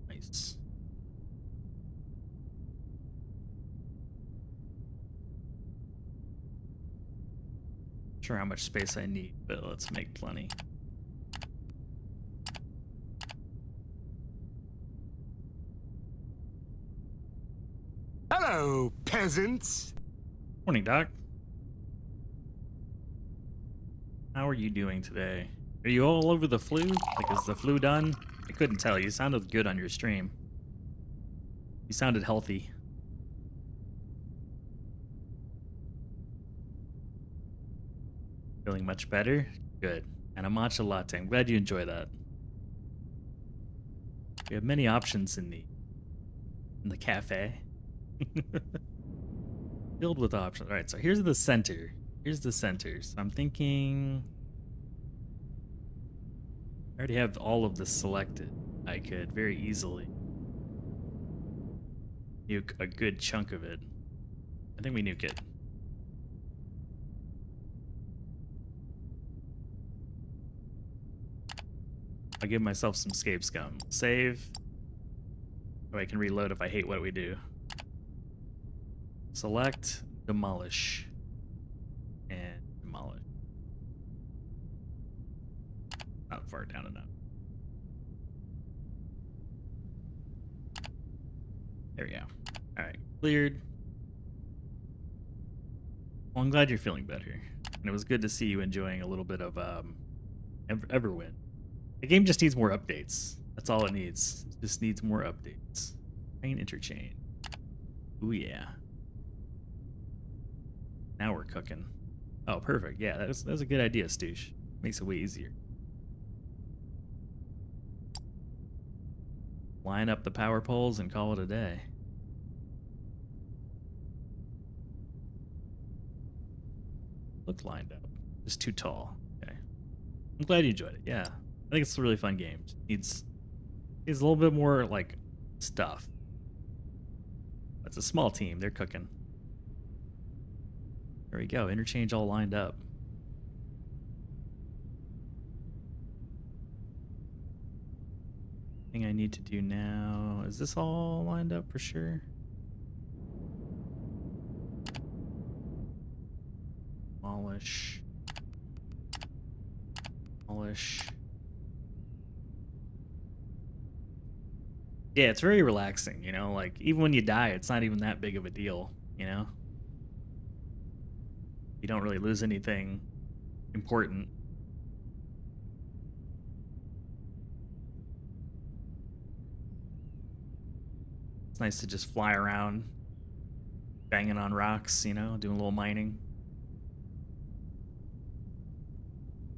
Nice. Not sure how much space I need, but let's make plenty. Hello, peasants. Morning, Doc. How are you doing today? Are you all over the flu? Like, is the flu done? I couldn't tell. You sounded good on your stream. You sounded healthy. Feeling much better? Good. And a matcha latte. I'm glad you enjoy that. We have many options in the cafe. Filled with options. Alright, so here's the center. Here's the center. So I'm thinking... I already have all of this selected. I could very easily nuke a good chunk of it. I think we nuke it. I'll give myself some scape scum. Save. Oh, I can reload if I hate what we do. Select, demolish, and demolish. Not far down enough. There we go. Alright, cleared. Well, I'm glad you're feeling better. And it was good to see you enjoying a little bit of Everwin. The game just needs more updates. That's all it needs. It just needs more updates. Train interchange. Ooh yeah. Now we're cooking. Oh, perfect. Yeah, that was a good idea, Stoosh. Makes it way easier. Line up the power poles and call it a day. Look lined up. Just too tall. Okay. I'm glad you enjoyed it. Yeah. I think it's a really fun game. Needs a little bit more like stuff. It's a small team. They're cooking. There we go. Interchange all lined up. Thing I need to do now. Is this all lined up for sure? Demolish. Demolish. Yeah, it's very relaxing, you know? Like, even when you die, it's not even that big of a deal, you know? You don't really lose anything important. It's nice to just fly around, banging on rocks, you know, doing a little mining.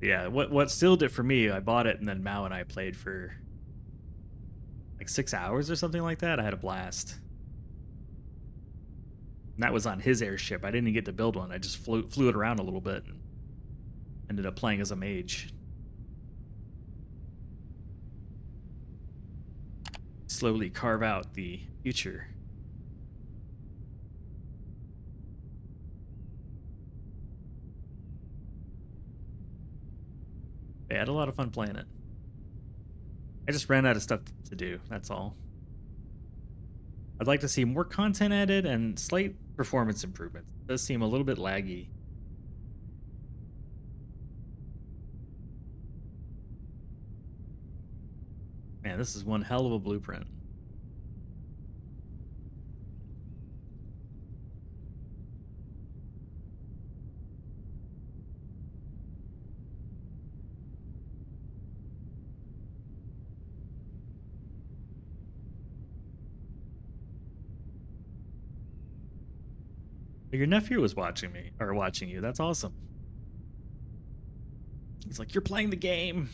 Yeah, what sealed it for me, I bought it and then Mao and I played for like 6 hours or something like that. I had a blast. And that was on his airship. I didn't even get to build one. I just flew it around a little bit and ended up playing as a mage. Slowly carve out the future. I had a lot of fun playing it. I just ran out of stuff to do, that's all. I'd like to see more content added and slight performance improvements. It does seem a little bit laggy. Man, this is one hell of a blueprint. Your nephew was watching me, or watching you. That's awesome. He's like, you're playing the game.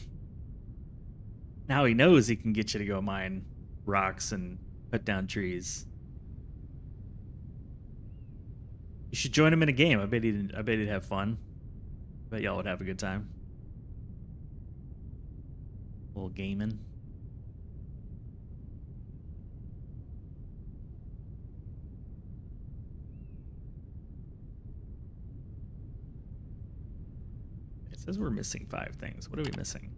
Now he knows he can get you to go mine rocks and cut down trees. You should join him in a game. I bet he'd have fun. I bet y'all would have a good time. A little gaming. It says we're missing 5 things. What are we missing?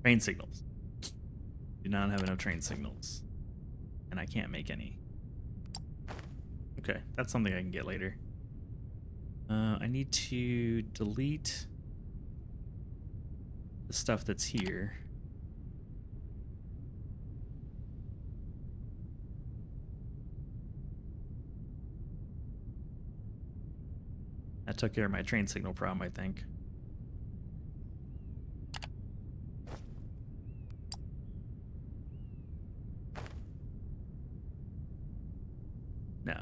Train signals. Do not have enough train signals. And I can't make any. Okay, that's something I can get later. I need to delete the stuff that's here. That took care of my train signal problem, I think. No.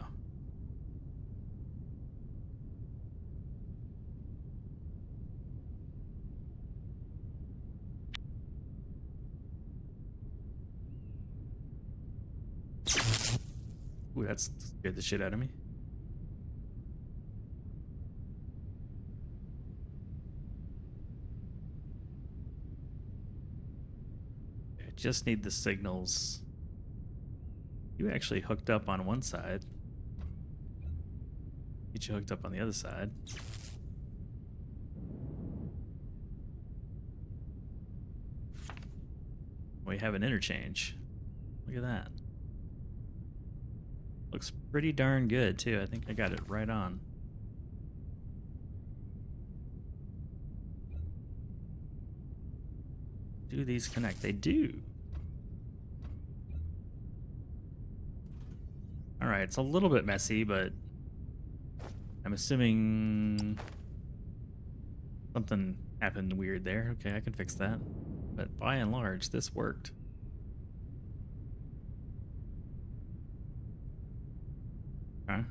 Ooh, that scared the shit out of me. I just need the signals. You actually hooked up on one side. Get you hooked up on the other side. We have an interchange. Look at that. Looks pretty darn good too. I think I got it right on. Do these connect? They do. Alright, it's a little bit messy, but I'm assuming something happened weird there. Okay, I can fix that. But by and large, this worked. Okay.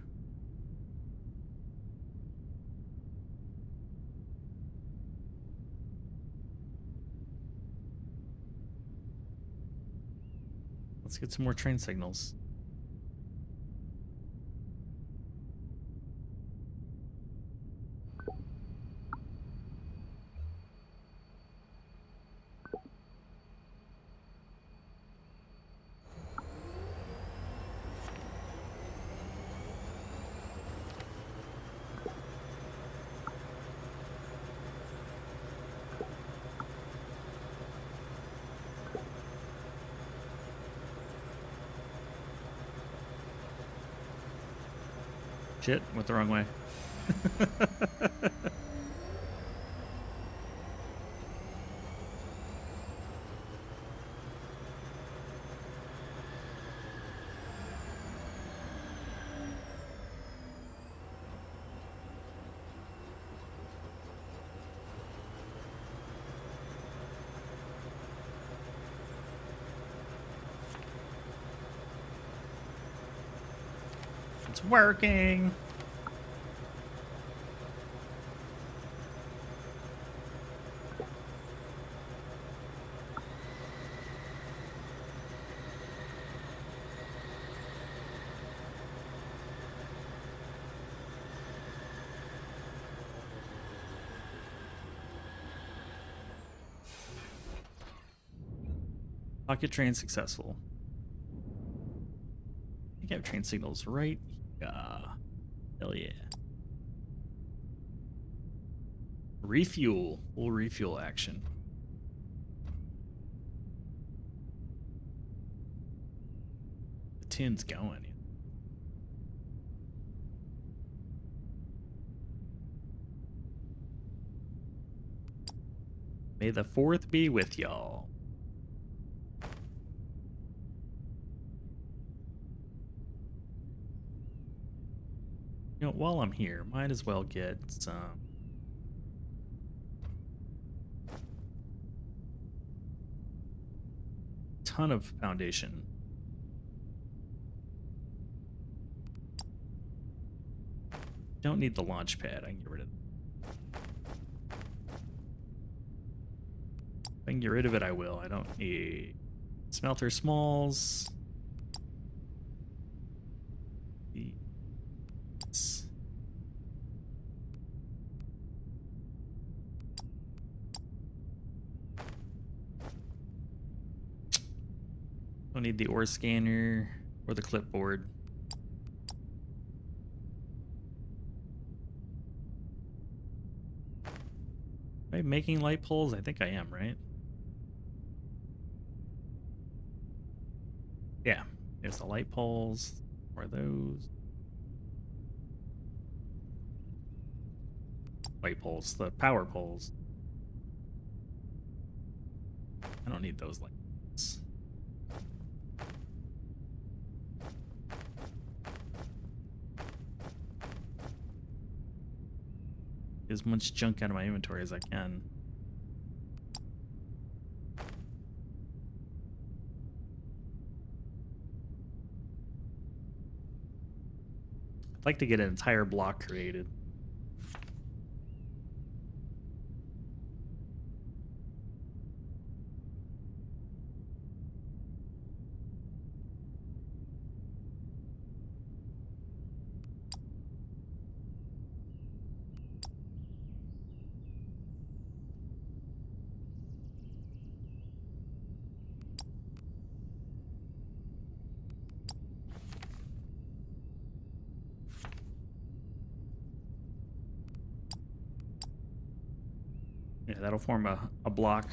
Let's get some more train signals. Shit, went the wrong way. It's working. Pocket train successful. I think I have train signals right. Hell yeah. Refuel. Full refuel action. The tin's going. May the 4th be with y'all. You know, while I'm here, might as well get some ton of foundation. Don't need the launch pad. I can get rid of it. If I can get rid of it, I will. I don't need smelter smalls. Don't need the ore scanner or the clipboard. Am I making light poles? I think I am, right? Yeah, there's the light poles. Where are those? Light poles, the power poles. I don't need those lights. Get as much junk out of my inventory as I can. I'd like to get an entire block created. Yeah, that'll form a block.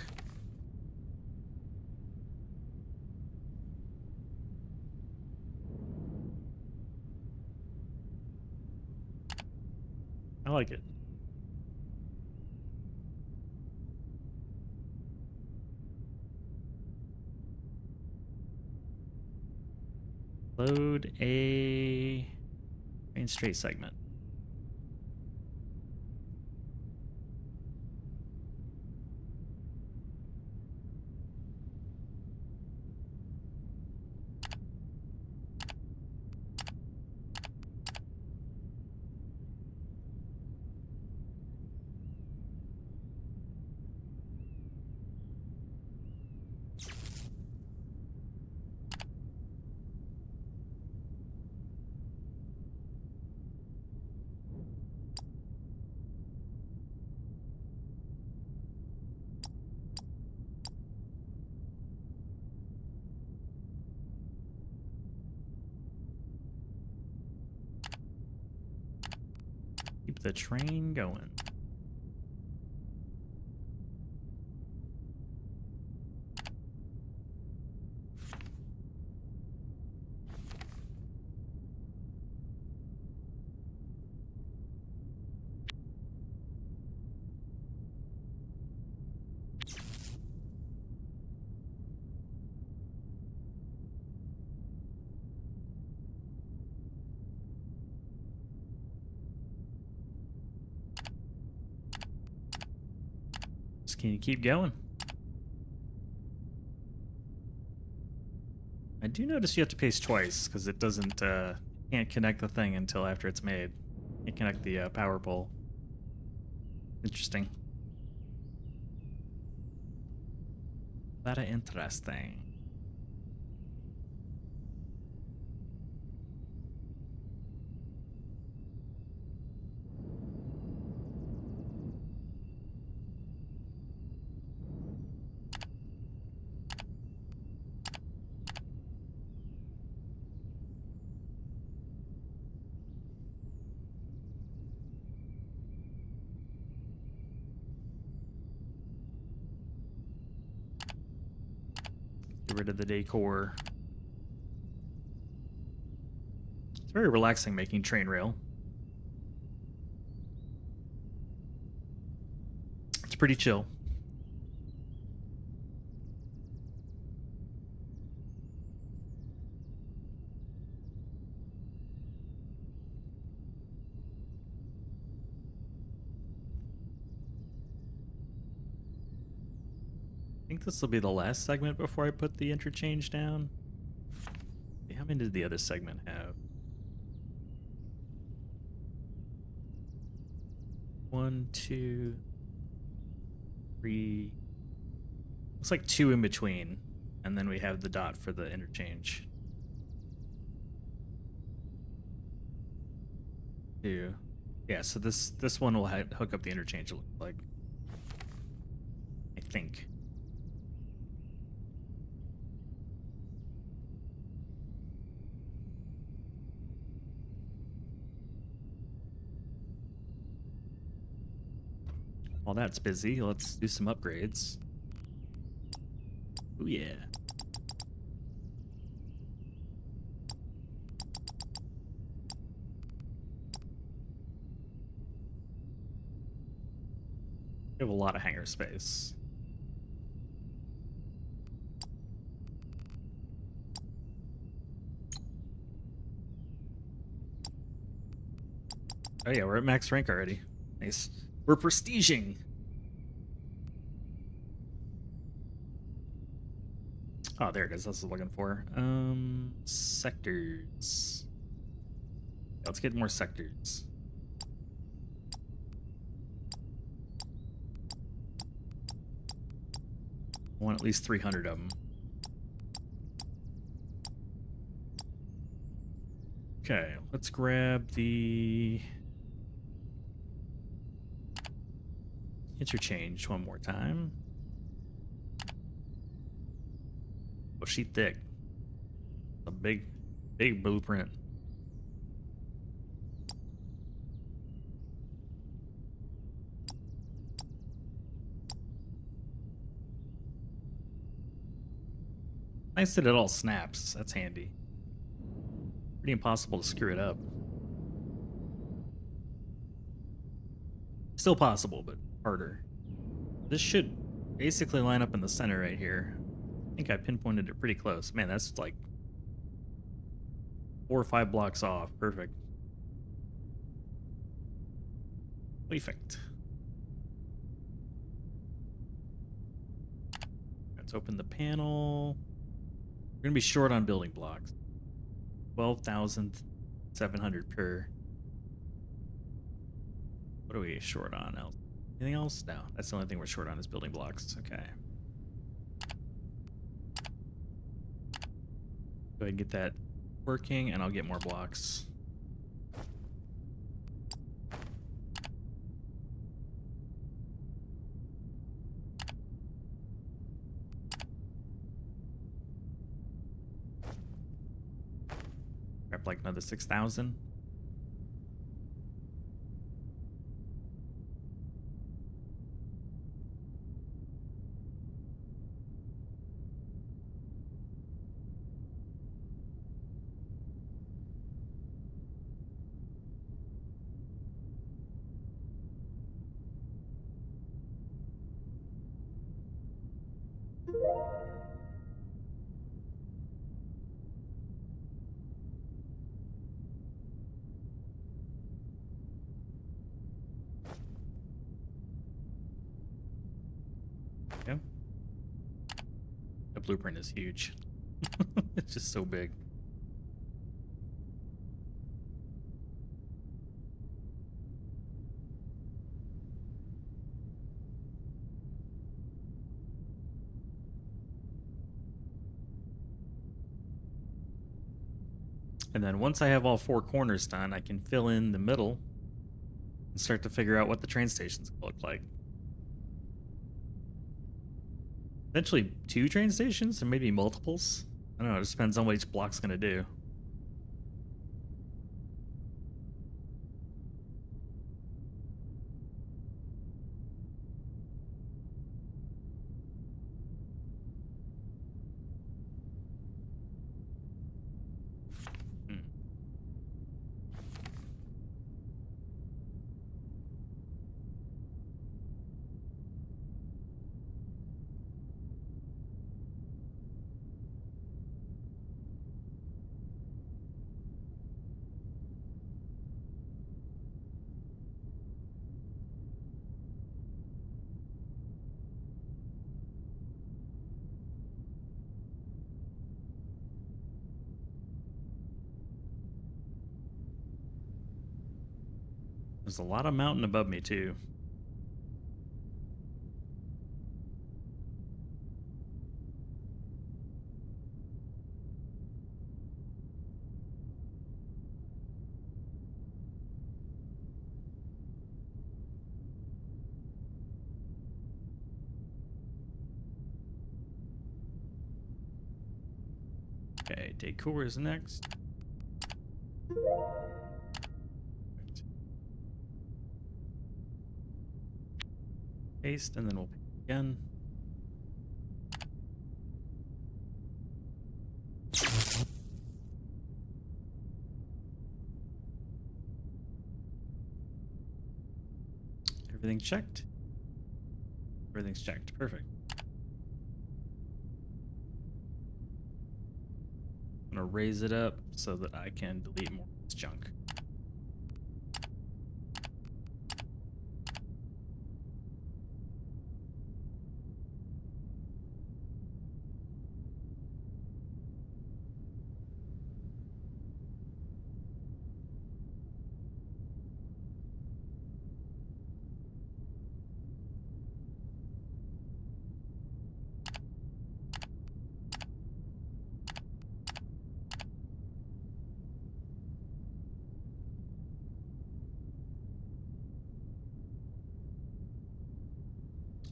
I like it. Load a main straight segment. Keep the train going. Can you keep going? I do notice you have to paste twice because it doesn't Can't connect the thing until after it's made. Can't connect the power pole. Interesting. Very interesting. Get rid of the decor. It's very relaxing making train rail. It's pretty chill. I think this will be the last segment before I put the interchange down. How many did the other segment have? 1, 2, 3. Looks like 2 in between, and then we have the dot for the interchange. 2. Yeah, so this one will hook up the interchange, it looks like. I think. While that's busy, let's do some upgrades. Oh yeah. We have a lot of hangar space. Oh yeah, we're at max rank already. Nice. We're prestiging. Oh, there it is. That's what I was looking for. Sectors. Yeah, let's get more sectors. I want at least 300 of them. Okay, let's grab the interchange one more time. Oh, she thick. A big blueprint. Nice that it all snaps. That's handy. Pretty impossible to screw it up. Still possible, but harder. This should basically line up in the center right here. I think I pinpointed it pretty close. Man, that's like 4 or 5 blocks off. Perfect. Perfect. Let's open the panel. We're gonna be short on building blocks. 12,700 per. What are we short on else? Anything else? No, that's the only thing we're short on is building blocks. Okay. Go ahead and get that working, and I'll get more blocks. Grab like another 6,000. Okay. The blueprint is huge. It's just so big. And then once I have all 4 corners done, I can fill in the middle and start to figure out what the train stations look like. Eventually 2 train stations and maybe multiples. I don't know, it just depends on what each block's gonna do. There's a lot of mountain above me too. Okay, decor is next. Paste, and then we'll pick again. Everything's checked. Everything's checked. Perfect. I'm gonna raise it up so that I can delete more of this junk.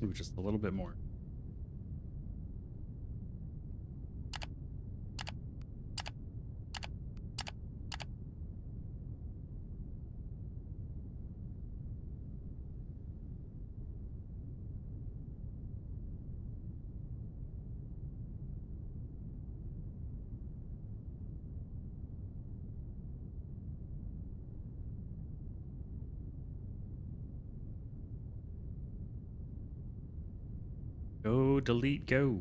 Ooh, just a little bit more. Go, delete, go.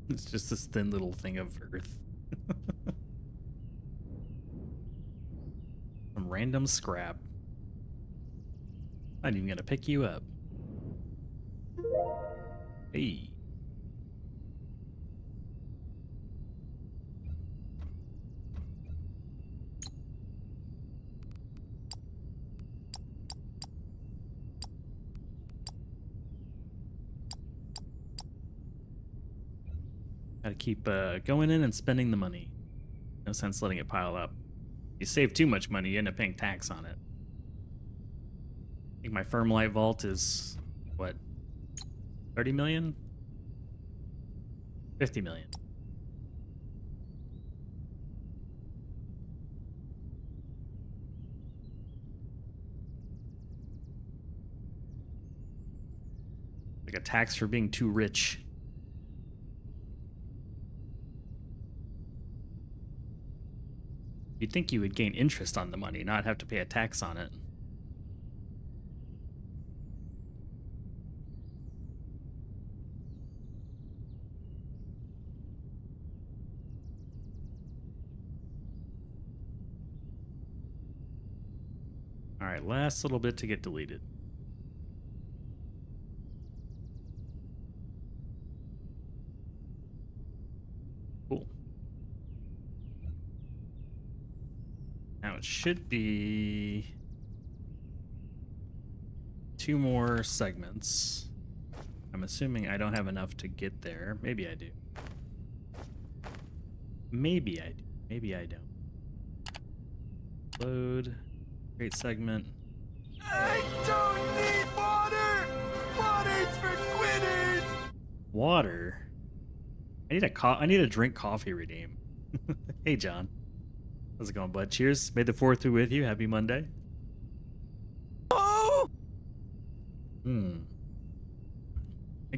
It's just this thin little thing of earth. Some random scrap. Not even gonna pick you up. Hey. Gotta keep going in and spending the money. No sense letting it pile up. You save too much money, you end up paying tax on it. I think my Firmlight vault is, what, 30 million? 50 million. Like a tax for being too rich. You'd think you would gain interest on the money, not have to pay a tax on it. All right, last little bit to get deleted. Cool. Now it should be 2 more segments. I'm assuming I don't have enough to get there. Maybe I do. Maybe I do. Maybe I don't. Load. Great segment. I don't need water! Water's for quitters! Water? I need a drink coffee redeem. Hey, John. How's it going, bud? Cheers. May the 4th be with you. Happy Monday. Oh! I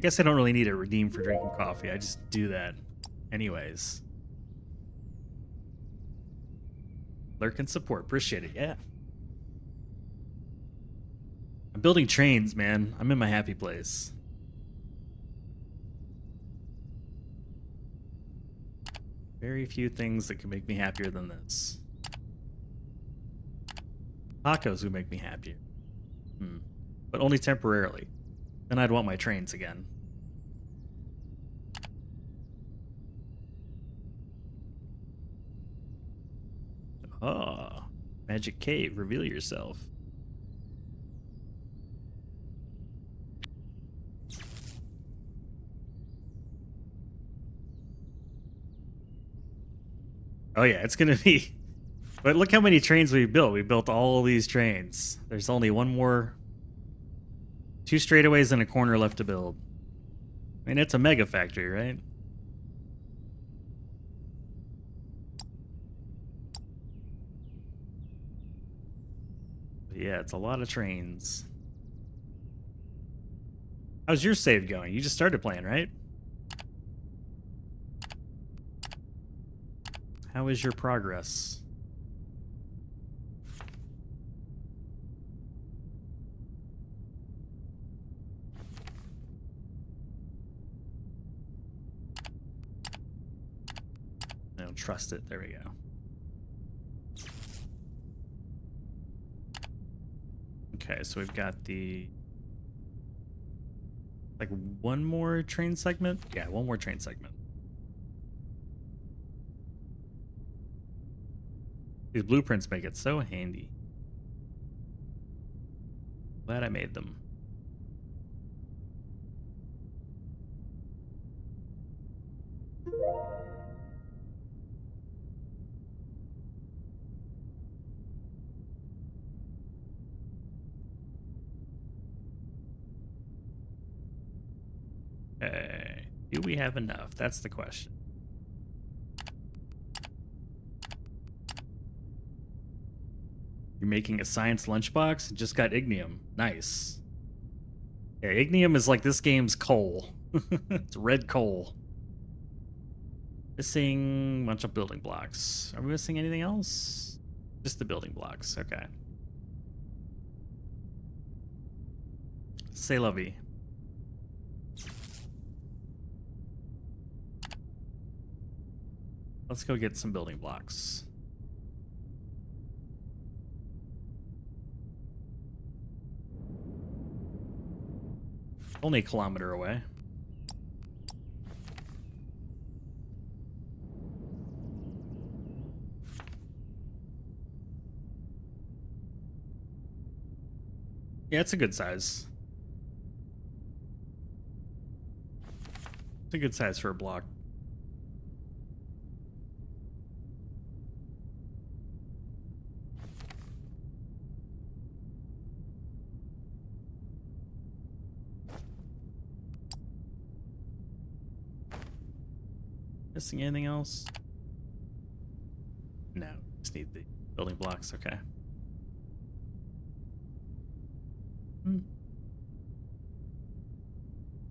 guess I don't really need a redeem for drinking coffee. I just do that anyways. Lurk and support. Appreciate it. Yeah. I'm building trains, man. I'm in my happy place. Very few things that can make me happier than this. Tacos would make me happier. But only temporarily. Then I'd want my trains again. Ah, Magic Cave. Reveal yourself. Oh yeah, it's gonna be. But look how many trains we built. We built all these trains. There's only one more. 2 straightaways and a corner left to build. I mean, it's a mega factory, right? But yeah, it's a lot of trains. How's your save going? You just started playing, right? How is your progress? I don't trust it. There we go. Okay, so we've got the... like one more train segment? Yeah, one more train segment. These blueprints make it so handy. Glad I made them. Okay. Do we have enough? That's the question. You're making a science lunchbox? Just got ignium. Nice. Yeah, ignium is like this game's coal. It's red coal. Missing a bunch of building blocks. Are we missing anything else? Just the building blocks. Okay. C'est la vie. Let's go get some building blocks. Only a kilometer away. Yeah, it's a good size. It's a good size for a block. Missing anything else? No, just need the building blocks. Okay.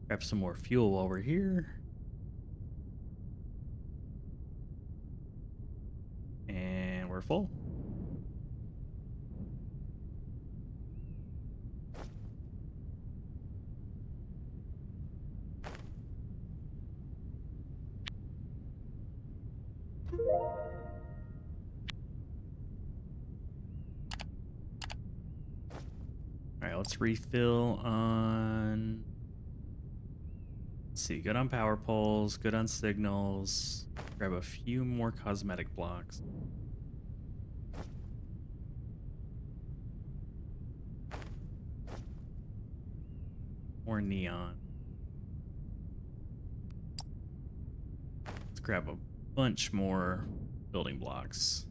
Grab some more fuel while we're here. And we're full. Alright, let's refill on... Let's see, good on power poles, good on signals. Grab a few more cosmetic blocks. more neon. Let's grab a bunch more building blocks.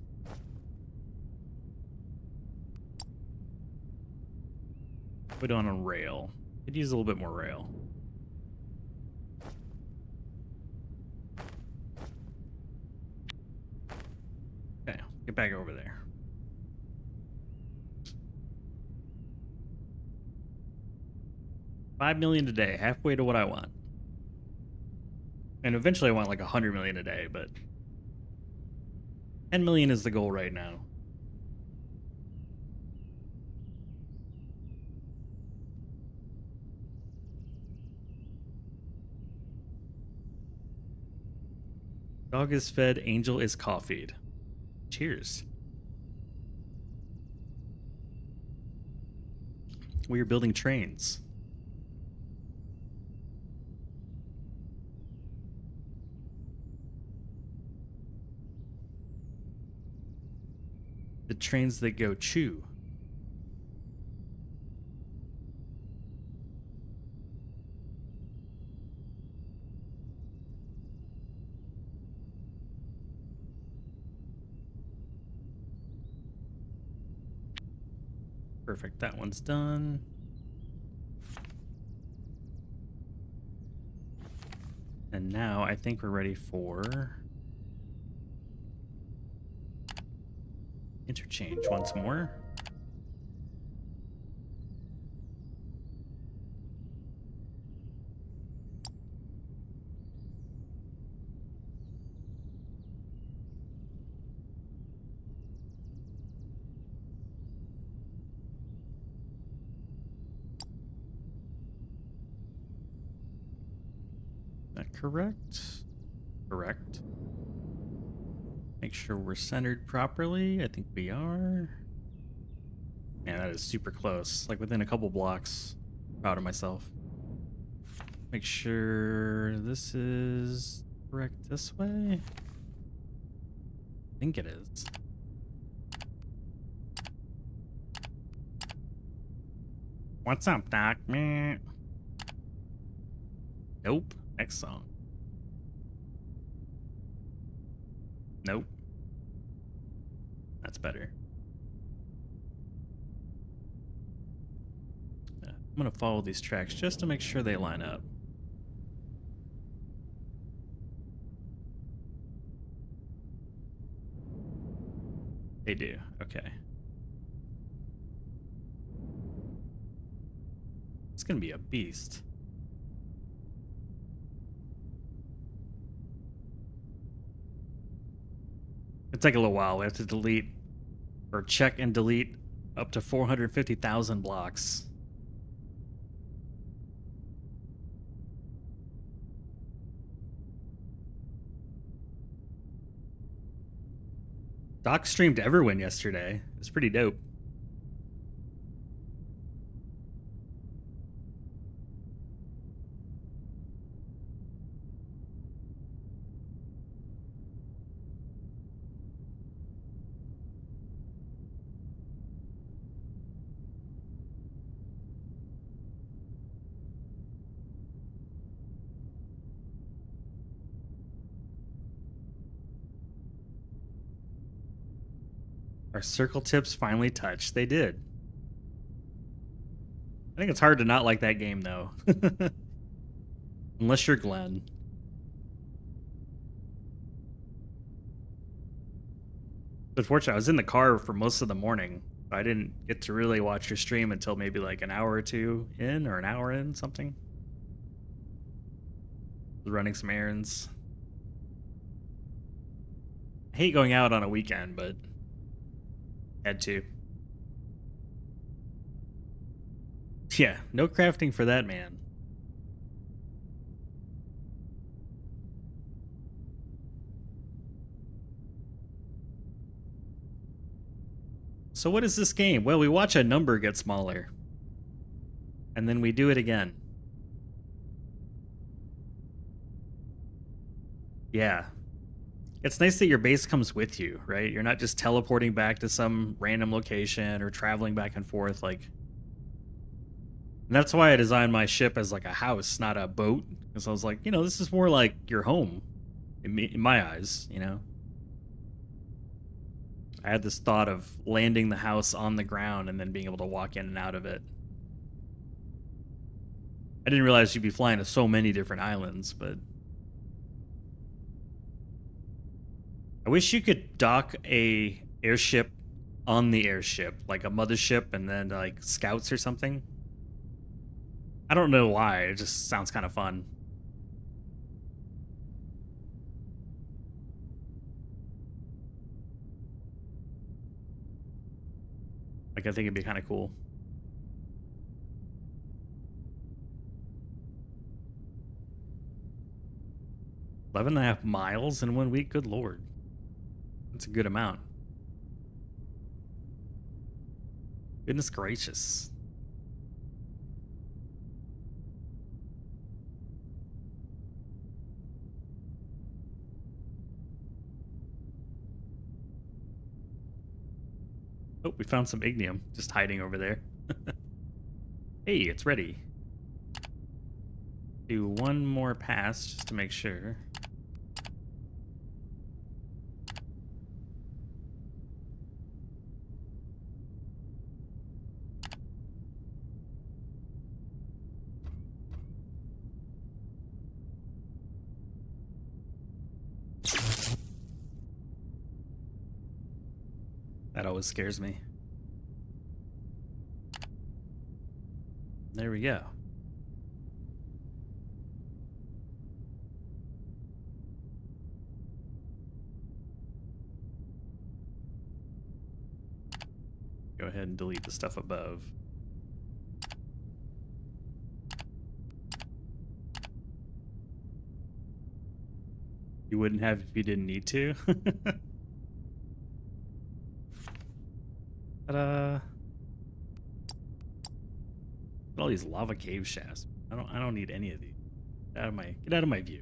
Put on a rail. Could use a little bit more rail. Okay, get back over there. $5 million a day, halfway to what I want. And eventually I want like 100 million a day, but 10 million is the goal right now. Dog is fed, angel is coffeeed. Cheers. We are building trains. The trains that go chew. Perfect, that one's done. And now I think we're ready for interchange once more. That correct? Correct. Make sure we're centered properly. I think we are. Man, that is super close. Like within a couple blocks. Proud of myself. Make sure this is correct this way. I think it is. What's up, Doc? Meh. Nope. Next song. Nope. That's better. I'm gonna follow these tracks just to make sure they line up. They do. Okay. It's gonna be a beast. It'll take a little while. We have to delete or check and delete up to 450,000 blocks. Doc streamed Everwin yesterday. It was pretty dope. Our circle tips finally touched. They did. I think it's hard to not like that game, though. Unless you're Glenn. Unfortunately, I was in the car for most of the morning. I didn't get to really watch your stream until maybe like an hour or two in, or an hour in, something. Running some errands. I hate going out on a weekend, but had to. Yeah, no crafting for that man. So what is this game? Well, we watch a number get smaller. And then we do it again. Yeah. It's nice that your base comes with you, right? You're not just teleporting back to some random location or traveling back and forth. Like, And that's why I designed my ship as like a house, not a boat. Because I was like, this is more like your home in my eyes, I had this thought of landing the house on the ground and then being able to walk in and out of it. I didn't realize you'd be flying to so many different islands, but I wish you could dock a airship on the airship, like a mothership, and then like scouts or something. I don't know why, it just sounds kind of fun. Like, I think it'd be kind of cool. 11.5 miles in 1 week? Good lord. That's a good amount. Goodness gracious. Oh, we found some ignium just hiding over there. Hey, it's ready. Do one more pass just to make sure. That always scares me. There we go. Go ahead and delete the stuff above. You wouldn't have if you didn't need to. Ta-da! All these lava cave shafts. I don't need any of these. Get out of my view.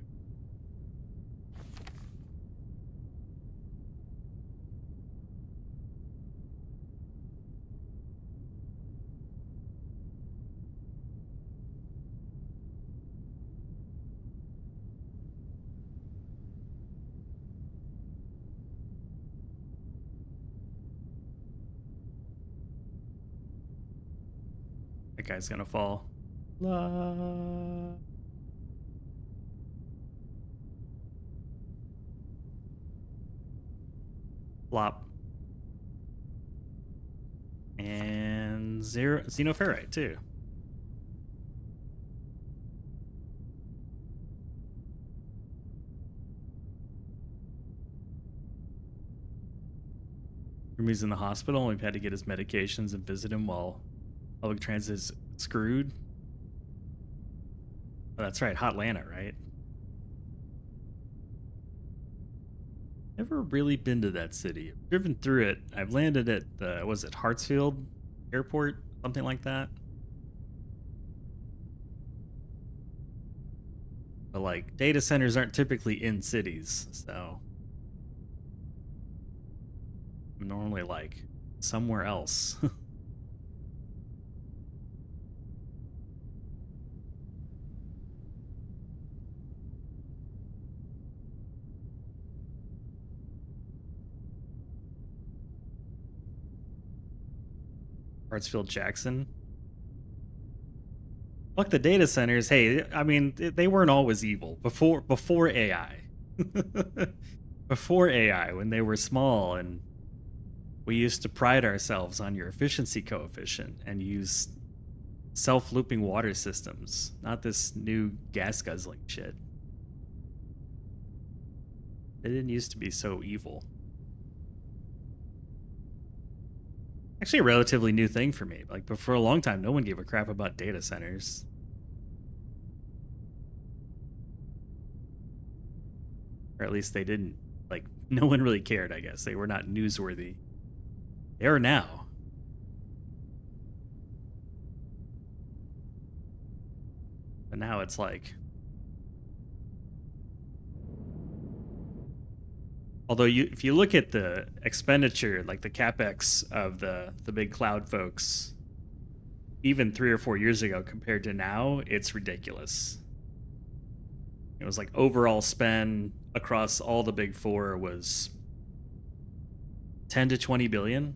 That guy's gonna fall. La. Flop. And xenoferrite too. He's in the hospital and we've had to get his medications and visit him while public transit is screwed. Oh, that's right, Hotlanta, right? Never really been to that city. I've driven through it. I've landed at the, was it Hartsfield Airport? Something like that. But like, data centers aren't typically in cities, so I'm normally like somewhere else. Hartsfield Jackson. Fuck the data centers. Hey, I mean, they weren't always evil before AI. Before AI, when they were small, and we used to pride ourselves on your efficiency coefficient and use self-looping water systems, not this new gas guzzling shit. They didn't used to be so evil. Actually a relatively new thing for me. Like, but for a long time, no one gave a crap about data centers. Or at least they didn't. Like, no one really cared, I guess. They were not newsworthy. They are now. But now it's like... Although if you look at the expenditure, like the capex of the big cloud folks, even 3 or 4 years ago compared to now, it's ridiculous. It was like overall spend across all the big four was 10 to 20 billion,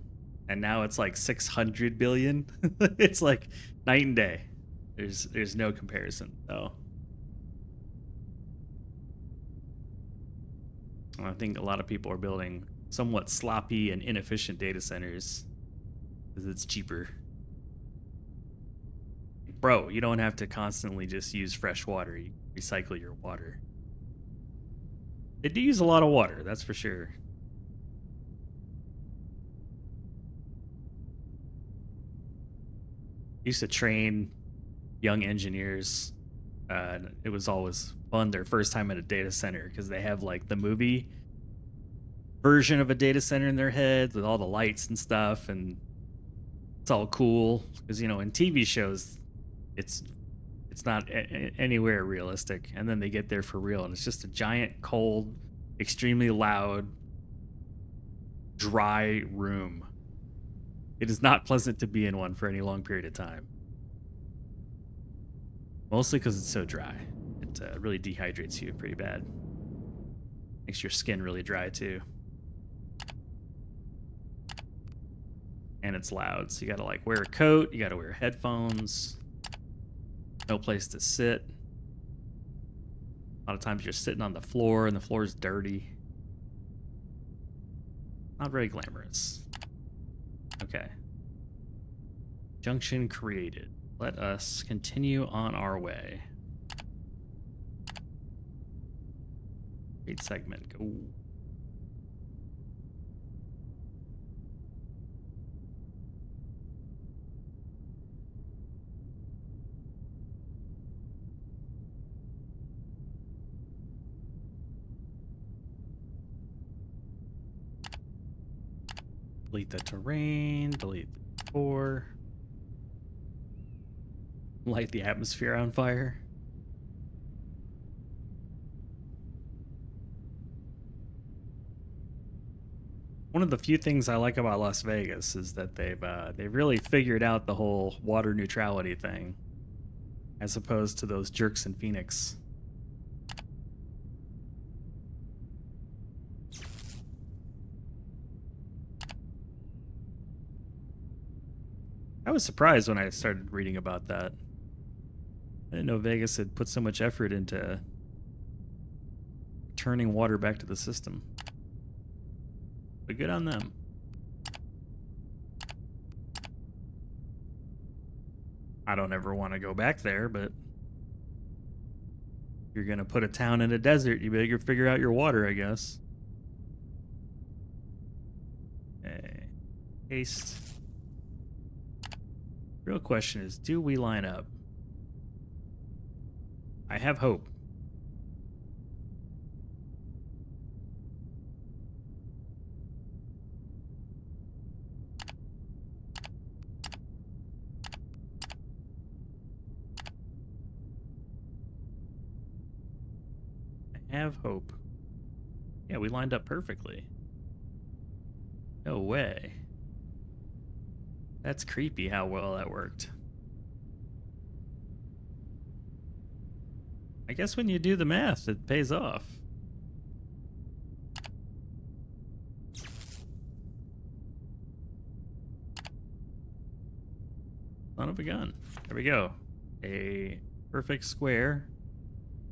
and now it's like 600 billion. It's like night and day. There's no comparison though. I think a lot of people are building somewhat sloppy and inefficient data centers because it's cheaper. Bro, you don't have to constantly just use fresh water. You recycle your water. They do use a lot of water, that's for sure. Used to train young engineers. It was always fun their first time at a data center because they have like the movie version of a data center in their head with all the lights and stuff, and it's all cool because, you know, in TV shows it's not anywhere realistic, and then they get there for real and it's just a giant, cold, extremely loud, dry room. It is not pleasant to be in one for any long period of time, mostly because it's so dry. It really dehydrates you pretty bad. Makes your skin really dry too. And it's loud, so you gotta like wear a coat, you gotta wear headphones, no place to sit. A lot of times you're sitting on the floor and the floor is dirty. Not very glamorous. Okay. Junction created. Let us continue on our way. Great segment. Go. Delete the terrain, delete the core. Light the atmosphere on fire. One of the few things I like about Las Vegas is that they've really figured out the whole water neutrality thing, as opposed to those jerks in Phoenix. I was surprised when I started reading about that. I didn't know Vegas had put so much effort into turning water back to the system. But good on them. I don't ever want to go back there, but if you're going to put a town in a desert, you better figure out your water, I guess. Okay. Paste. Real question is, do we line up? I have hope. I have hope. Yeah, we lined up perfectly. No way. That's creepy how well that worked. I guess when you do the math, it pays off. Son of a gun. There we go. A perfect square,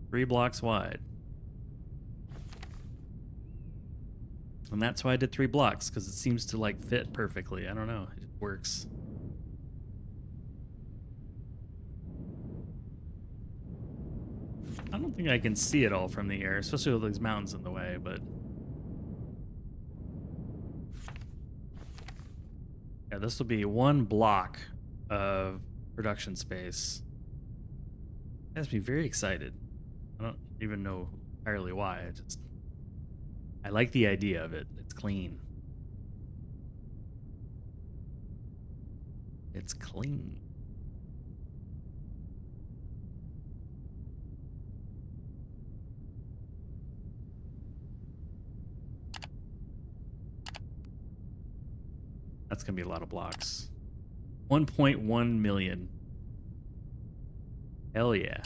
3 blocks wide. And that's why I did 3 blocks, because it seems to like fit perfectly. I don't know. It works. I don't think I can see it all from the air, especially with these mountains in the way, but yeah, this will be 1 block of production space. It has me very excited. I don't even know entirely why. I like the idea of it. It's clean. It's clean. That's gonna be a lot of blocks. 1.1 million. Hell yeah.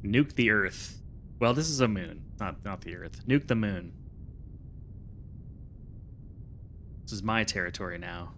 Nuke the Earth. Well, this is a moon, not the Earth. Nuke the moon. This is my territory now.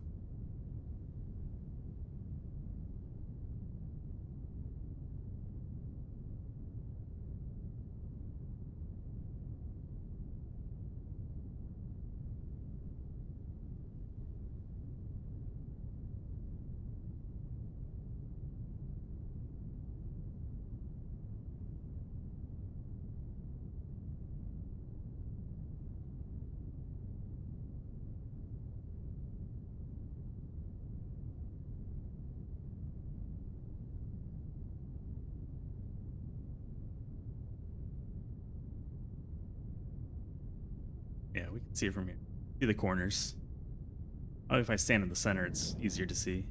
Yeah, we can see it from here. See the corners. Oh, if I stand in the center, it's easier to see.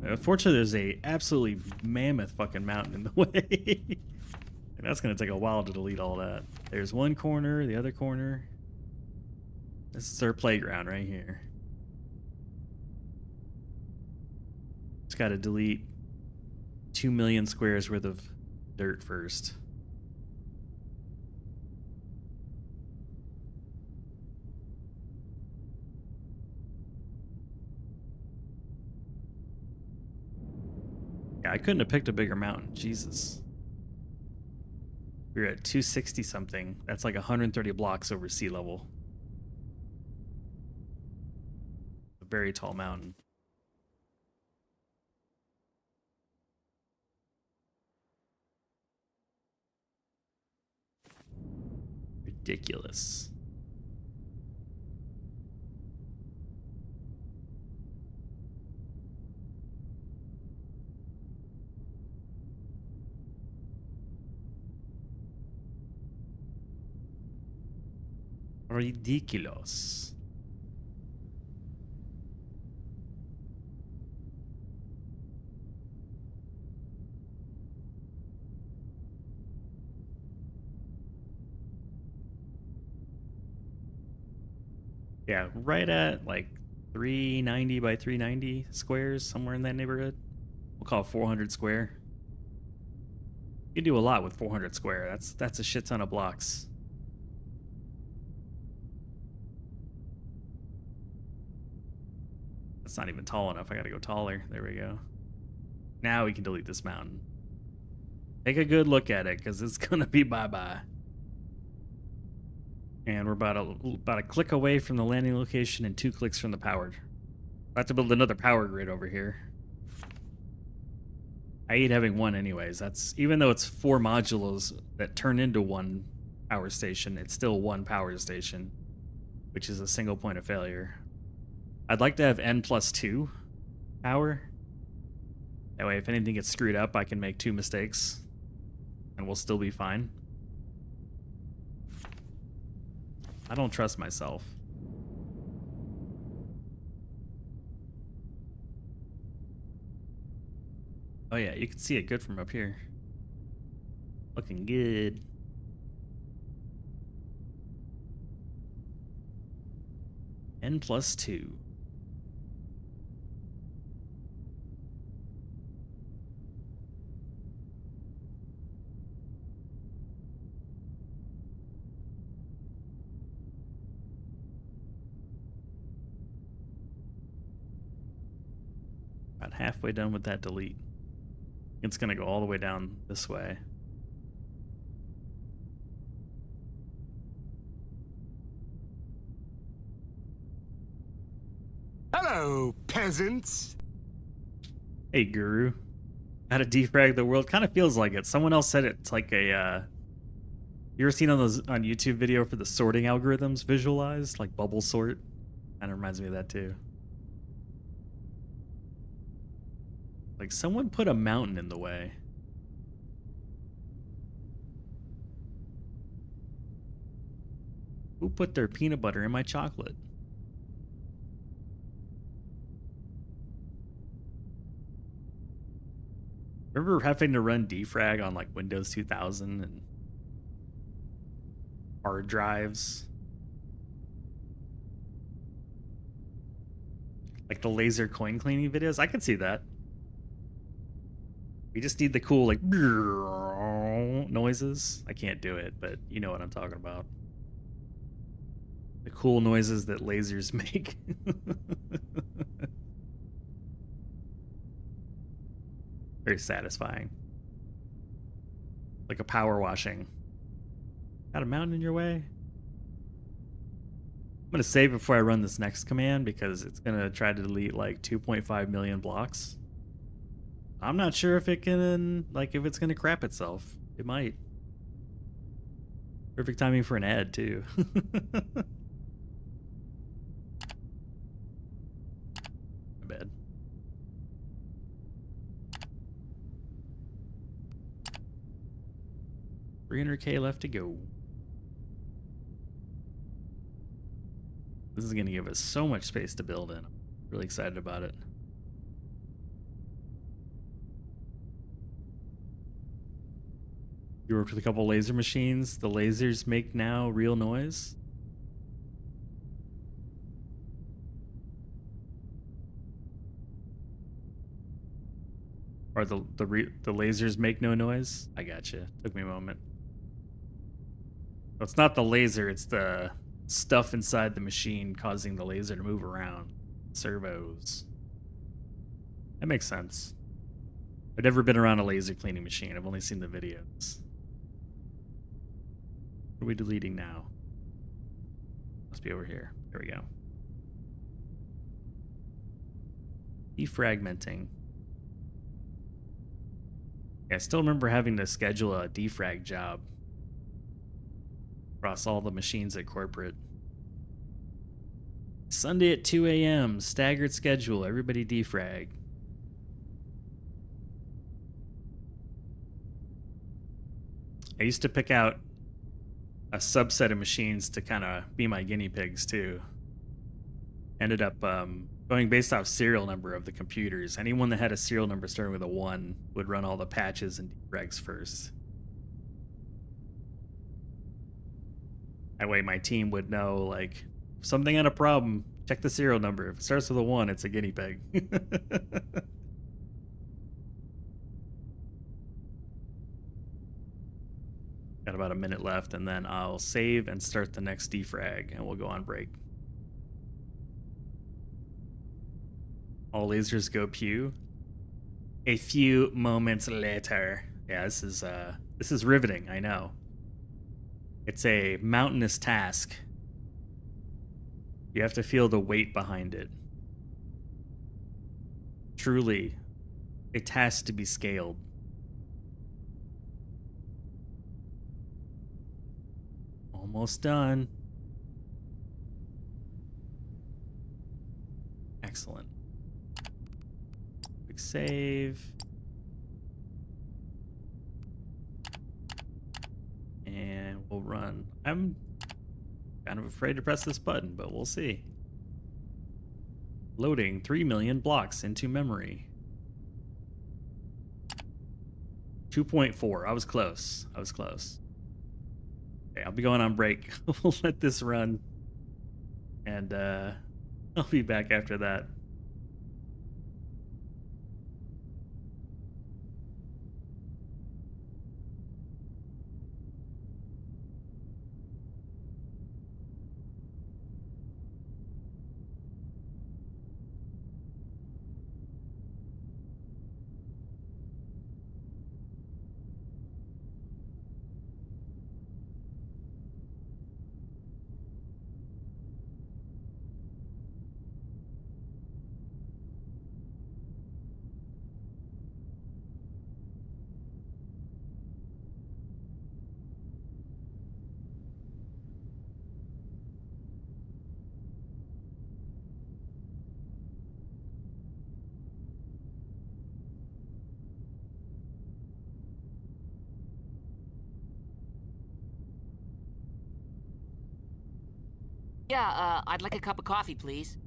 Unfortunately, there's a absolutely mammoth fucking mountain in the way. And that's gonna take a while to delete all that. There's one corner, the other corner. This is our playground right here. Just gotta delete 2 million squares worth of dirt first. Yeah, I couldn't have picked a bigger mountain. Jesus. We're at 260 something. That's like 130 blocks over sea level. A very tall mountain. Ridiculous. Ridiculous. Yeah, right at like 390 by 390 squares, somewhere in that neighborhood. We'll call it 400 square. You can do a lot with 400 square. That's a shit ton of blocks. That's not even tall enough. I gotta go taller. There we go. Now we can delete this mountain. Take a good look at it, because it's gonna be bye-bye. And we're about a click away from the landing location and 2 clicks from the power. I have to build another power grid over here. I hate having one anyways. That's, even though it's 4 modules that turn into one power station, it's still one power station, which is a single point of failure. I'd like to have n+2 power. That way if anything gets screwed up, I can make 2 mistakes and we'll still be fine. I don't trust myself. Oh yeah, you can see it good from up here. Looking good. n+2. About halfway done with that delete. It's gonna go all the way down this way. Hello, peasants. Hey, Guru. How to defrag the world? Kind of feels like it. Someone else said it's like a, you ever seen on YouTube video for the sorting algorithms visualized? Like bubble sort? Kind of reminds me of that too. Like someone put a mountain in the way. Who put their peanut butter in my chocolate? Remember having to run defrag on like Windows 2000 and hard drives? Like the laser coin cleaning videos. I can see that. We just need the cool like noises. I can't do it, but you know what I'm talking about. The cool noises that lasers make. Very satisfying. Like a power washing. Got a mountain in your way? I'm gonna save before I run this next command because it's gonna try to delete like 2.5 million blocks. I'm not sure if it can, like, if it's gonna crap itself. It might. Perfect timing for an ad too. My bad. $300K left to go. This is going to give us so much space to build in. I'm really excited about it. You worked with a couple laser machines. The lasers make now real noise. Or the lasers make no noise? I gotcha. Took me a moment. So it's not the laser, it's the stuff inside the machine causing the laser to move around. Servos. That makes sense. I've never been around a laser cleaning machine. I've only seen the videos. What are we deleting now? Must be over here. There we go. Defragmenting. Yeah, I still remember having to schedule a defrag job across all the machines at corporate. Sunday at 2 a.m. Staggered schedule. Everybody defrag. I used to pick out a subset of machines to kind of be my guinea pigs too. Ended up going based off serial number of the computers. Anyone that had a serial number starting with a 1 would run all the patches and defrags first. That way my team would know, like, if something had a problem, check the serial number. If it starts with a 1, it's a guinea pig. Got about a minute left, and then I'll save and start the next defrag, and we'll go on break. All lasers go pew. A few moments later. Yeah, this is riveting, I know. It's a mountainous task. You have to feel the weight behind it. Truly, a task to be scaled. Almost done. Excellent. Quick save. And we'll run. I'm kind of afraid to press this button, but we'll see. Loading 3 million blocks into memory. 2.4. I was close. I was close. Okay, I'll be going on break. We'll let this run. And I'll be back after that. Yeah, I'd like a cup of coffee, please.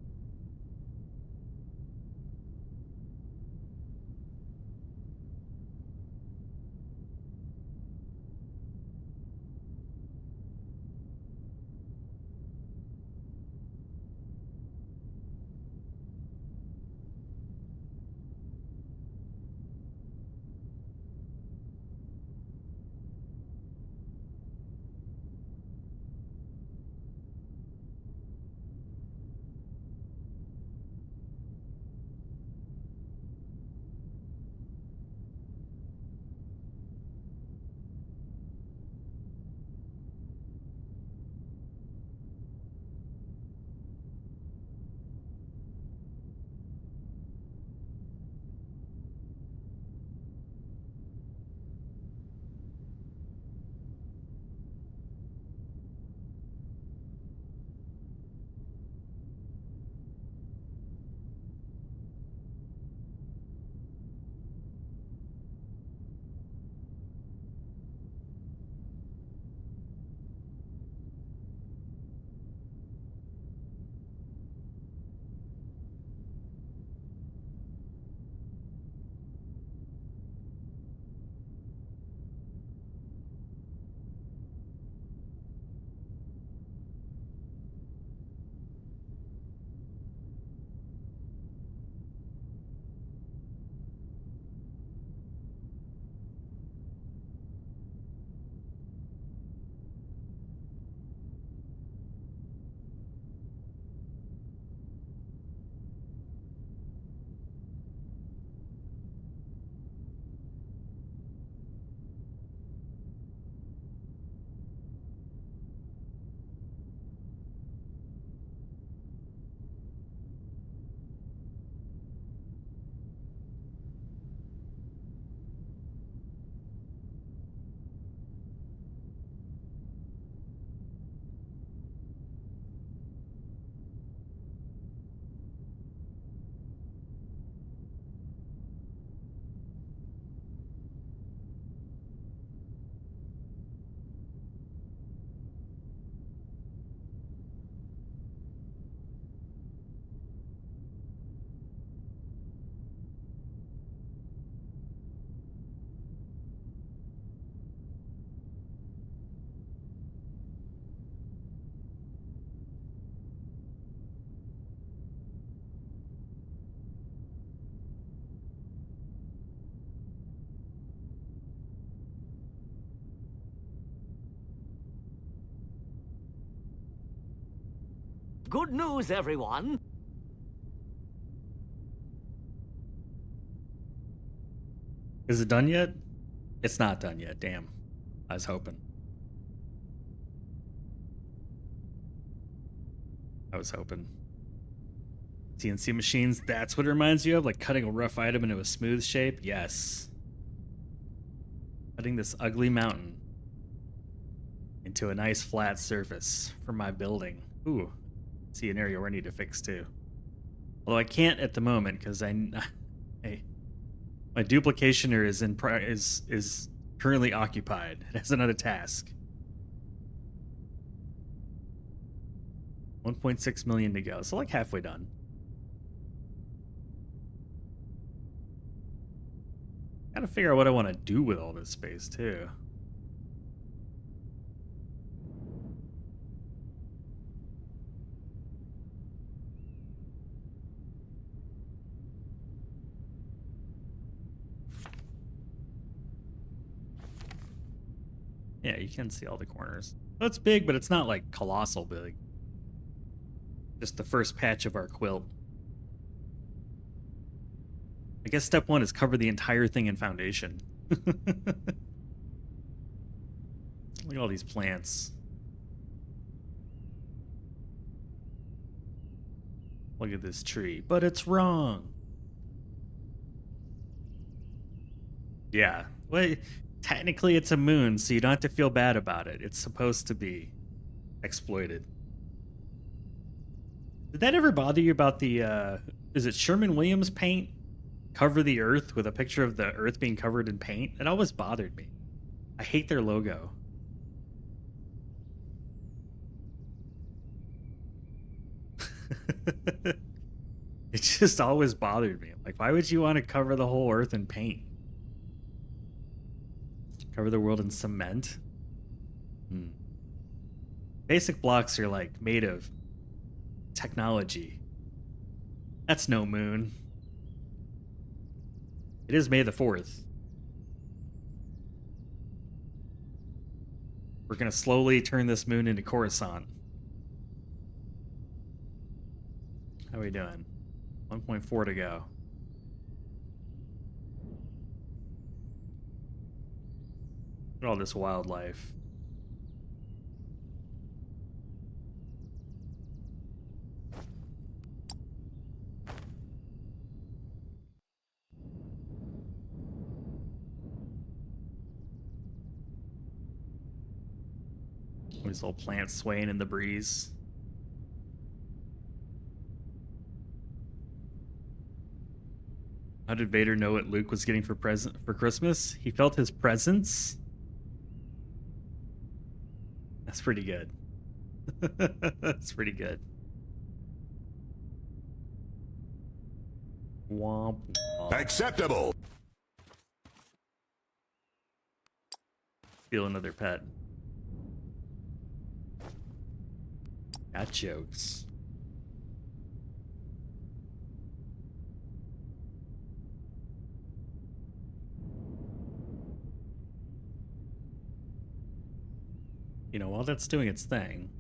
Good news, everyone. Is it done yet? It's not done yet. Damn. I was hoping. CNC machines, that's what it reminds you of? Like cutting a rough item into a smooth shape? Yes. Cutting this ugly mountain into a nice flat surface for my building. Ooh. See an area where I need to fix too. Although I can't at the moment because my duplicationer is currently occupied. It has another task. 1.6 million to go. So like halfway done. Gotta figure out what I want to do with all this space too. Yeah, you can see all the corners. So it's big, but it's not like colossal big. Just the first patch of our quilt. I guess step one is cover the entire thing in foundation. Look at all these plants. Look at this tree. But it's wrong. Yeah. Well, technically it's a moon, so you don't have to feel bad about it. It's supposed to be exploited. Did that ever bother you about the, is it Sherman-Williams paint? Cover the Earth with a picture of the Earth being covered in paint? It always bothered me. I hate their logo. It just always bothered me. Like, why would you want to cover the whole Earth in paint? Cover the world in cement? Basic blocks are like made of technology. That's no moon. It is May the 4th. We're gonna slowly turn this moon into Coruscant. How are we doing? 1.4 to go. Look at all this wildlife. These little plants swaying in the breeze. How did Vader know what Luke was getting for Christmas? He felt his presence. That's pretty good. That's pretty good. Womp womp. Acceptable. Steal another pet. Got jokes. You know, while that's doing its thing,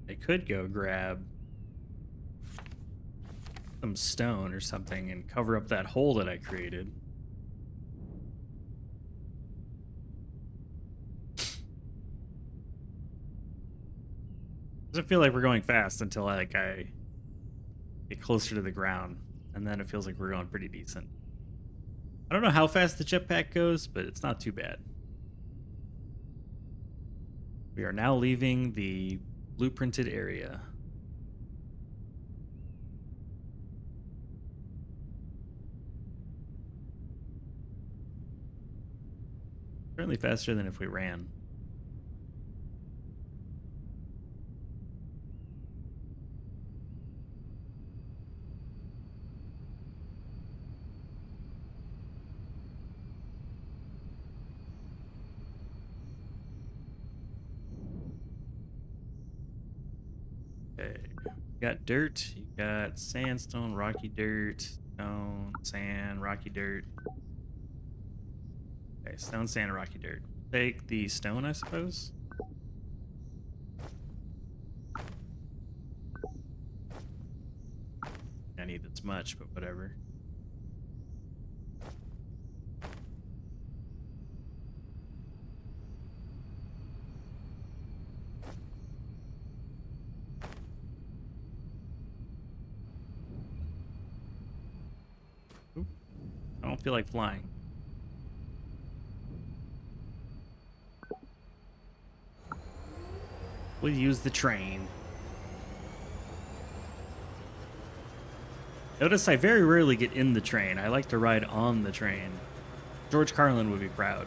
I could go grab some stone or something and cover up that hole that I created. Doesn't feel like we're going fast until I get closer to the ground, and then it feels like we're going pretty decent. I don't know how fast the jetpack goes, but it's not too bad. We are now leaving the blueprinted area. Certainly faster than if we ran. Okay, you got dirt, you got sandstone, rocky dirt, stone, sand, rocky dirt. Okay, stone, sand, rocky dirt. Take the stone, I suppose. as much, but whatever. Oop. I don't feel like flying. We'll use the train. Notice I very rarely get in the train. I like to ride on the train. George Carlin would be proud.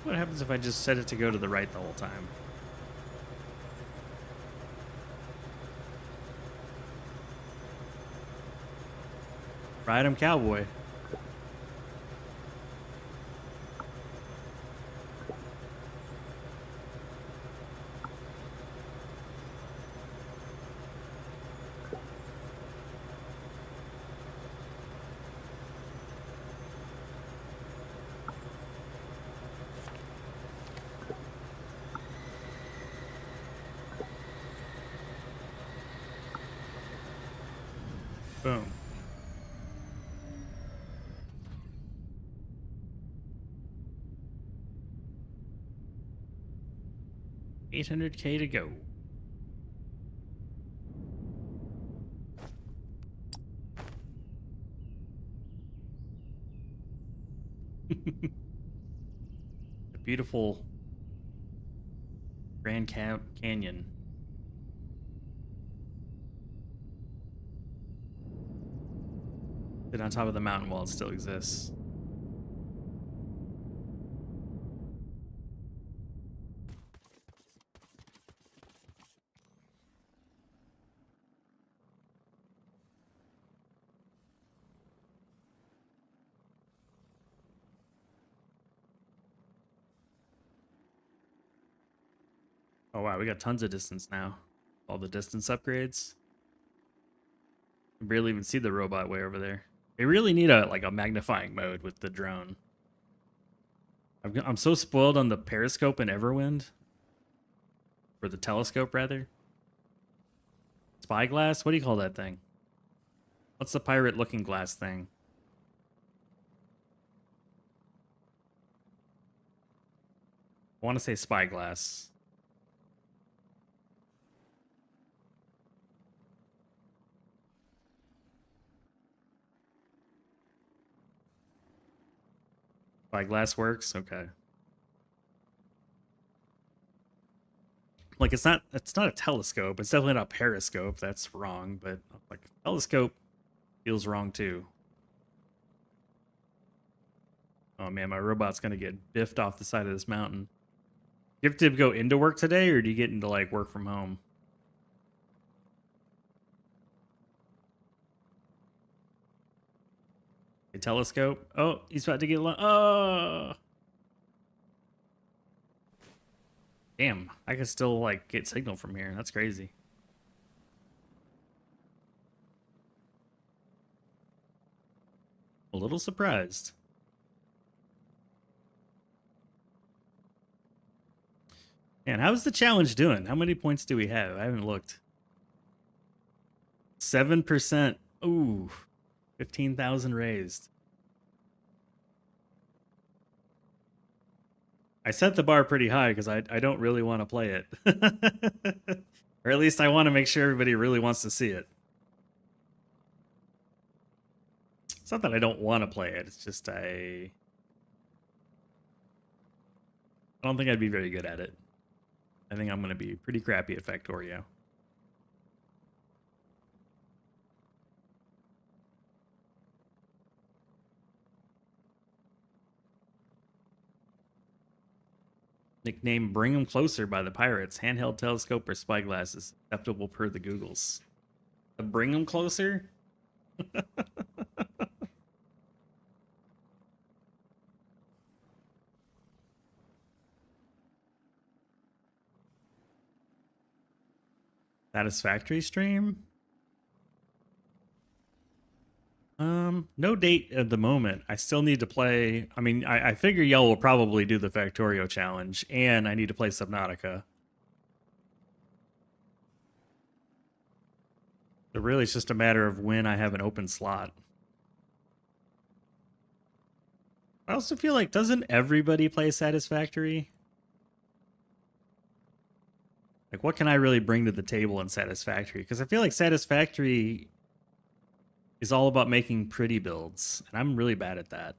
What happens if I just set it to go to the right the whole time? Ride 'em, cowboy. Boom. $800K to go. A beautiful Grand Canyon. Sit on top of the mountain while it still exists. Oh wow, we got tons of distance now. All the distance upgrades. I barely even see the robot way over there. They really need a magnifying mode with the drone. I'm so spoiled on the periscope in Everwind. Or the telescope, rather. Spyglass? What do you call that thing? What's the pirate looking glass thing? I want to say spyglass. Spyglass works? Okay. Like it's not a telescope. It's definitely not a periscope. That's wrong, but like telescope feels wrong too. Oh man, my robot's gonna get biffed off the side of this mountain. You have to go into work today, or do you get into like work from home? A telescope. Oh, he's about to get oh. Damn, I can still like get signal from here. That's crazy. A little surprised. Man, how's the challenge doing? How many points do we have? I haven't looked. 7%. Ooh, 15,000 raised. I set the bar pretty high because I don't really want to play it. Or at least I want to make sure everybody really wants to see it. It's not that I don't want to play it. It's just I don't think I'd be very good at it. I think I'm going to be pretty crappy at Factorio. Nickname Bring 'em Closer by the Pirates. Handheld telescope or spyglasses. Acceptable per the Googles. Bring 'em Closer? Satisfactory stream? No date at the moment. I still need to play. I mean, I figure y'all will probably do the Factorio challenge, and I need to play Subnautica. So really, it's just a matter of when I have an open slot. I also feel like, doesn't everybody play Satisfactory? Like, what can I really bring to the table in Satisfactory? Because I feel like Satisfactory is all about making pretty builds, and I'm really bad at that.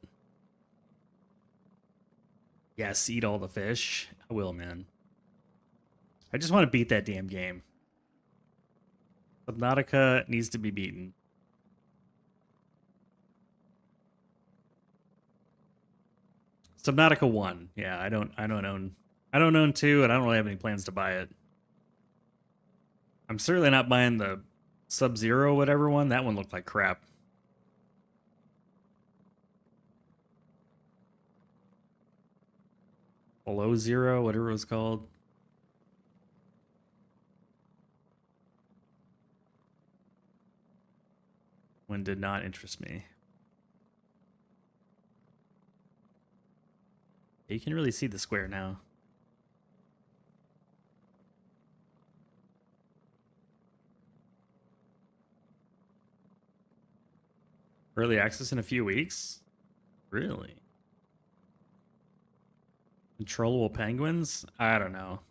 Yes, eat all the fish. I will, man. I just want to beat that damn game. Subnautica needs to be beaten. Subnautica 1. Yeah, I don't own 2, and I don't really have any plans to buy it. I'm certainly not buying the Sub-Zero whatever one. That one looked like crap. Below Zero, whatever it was called. One did not interest me. You can really see the square now. Early access in a few weeks? Really? Controllable penguins? I don't know.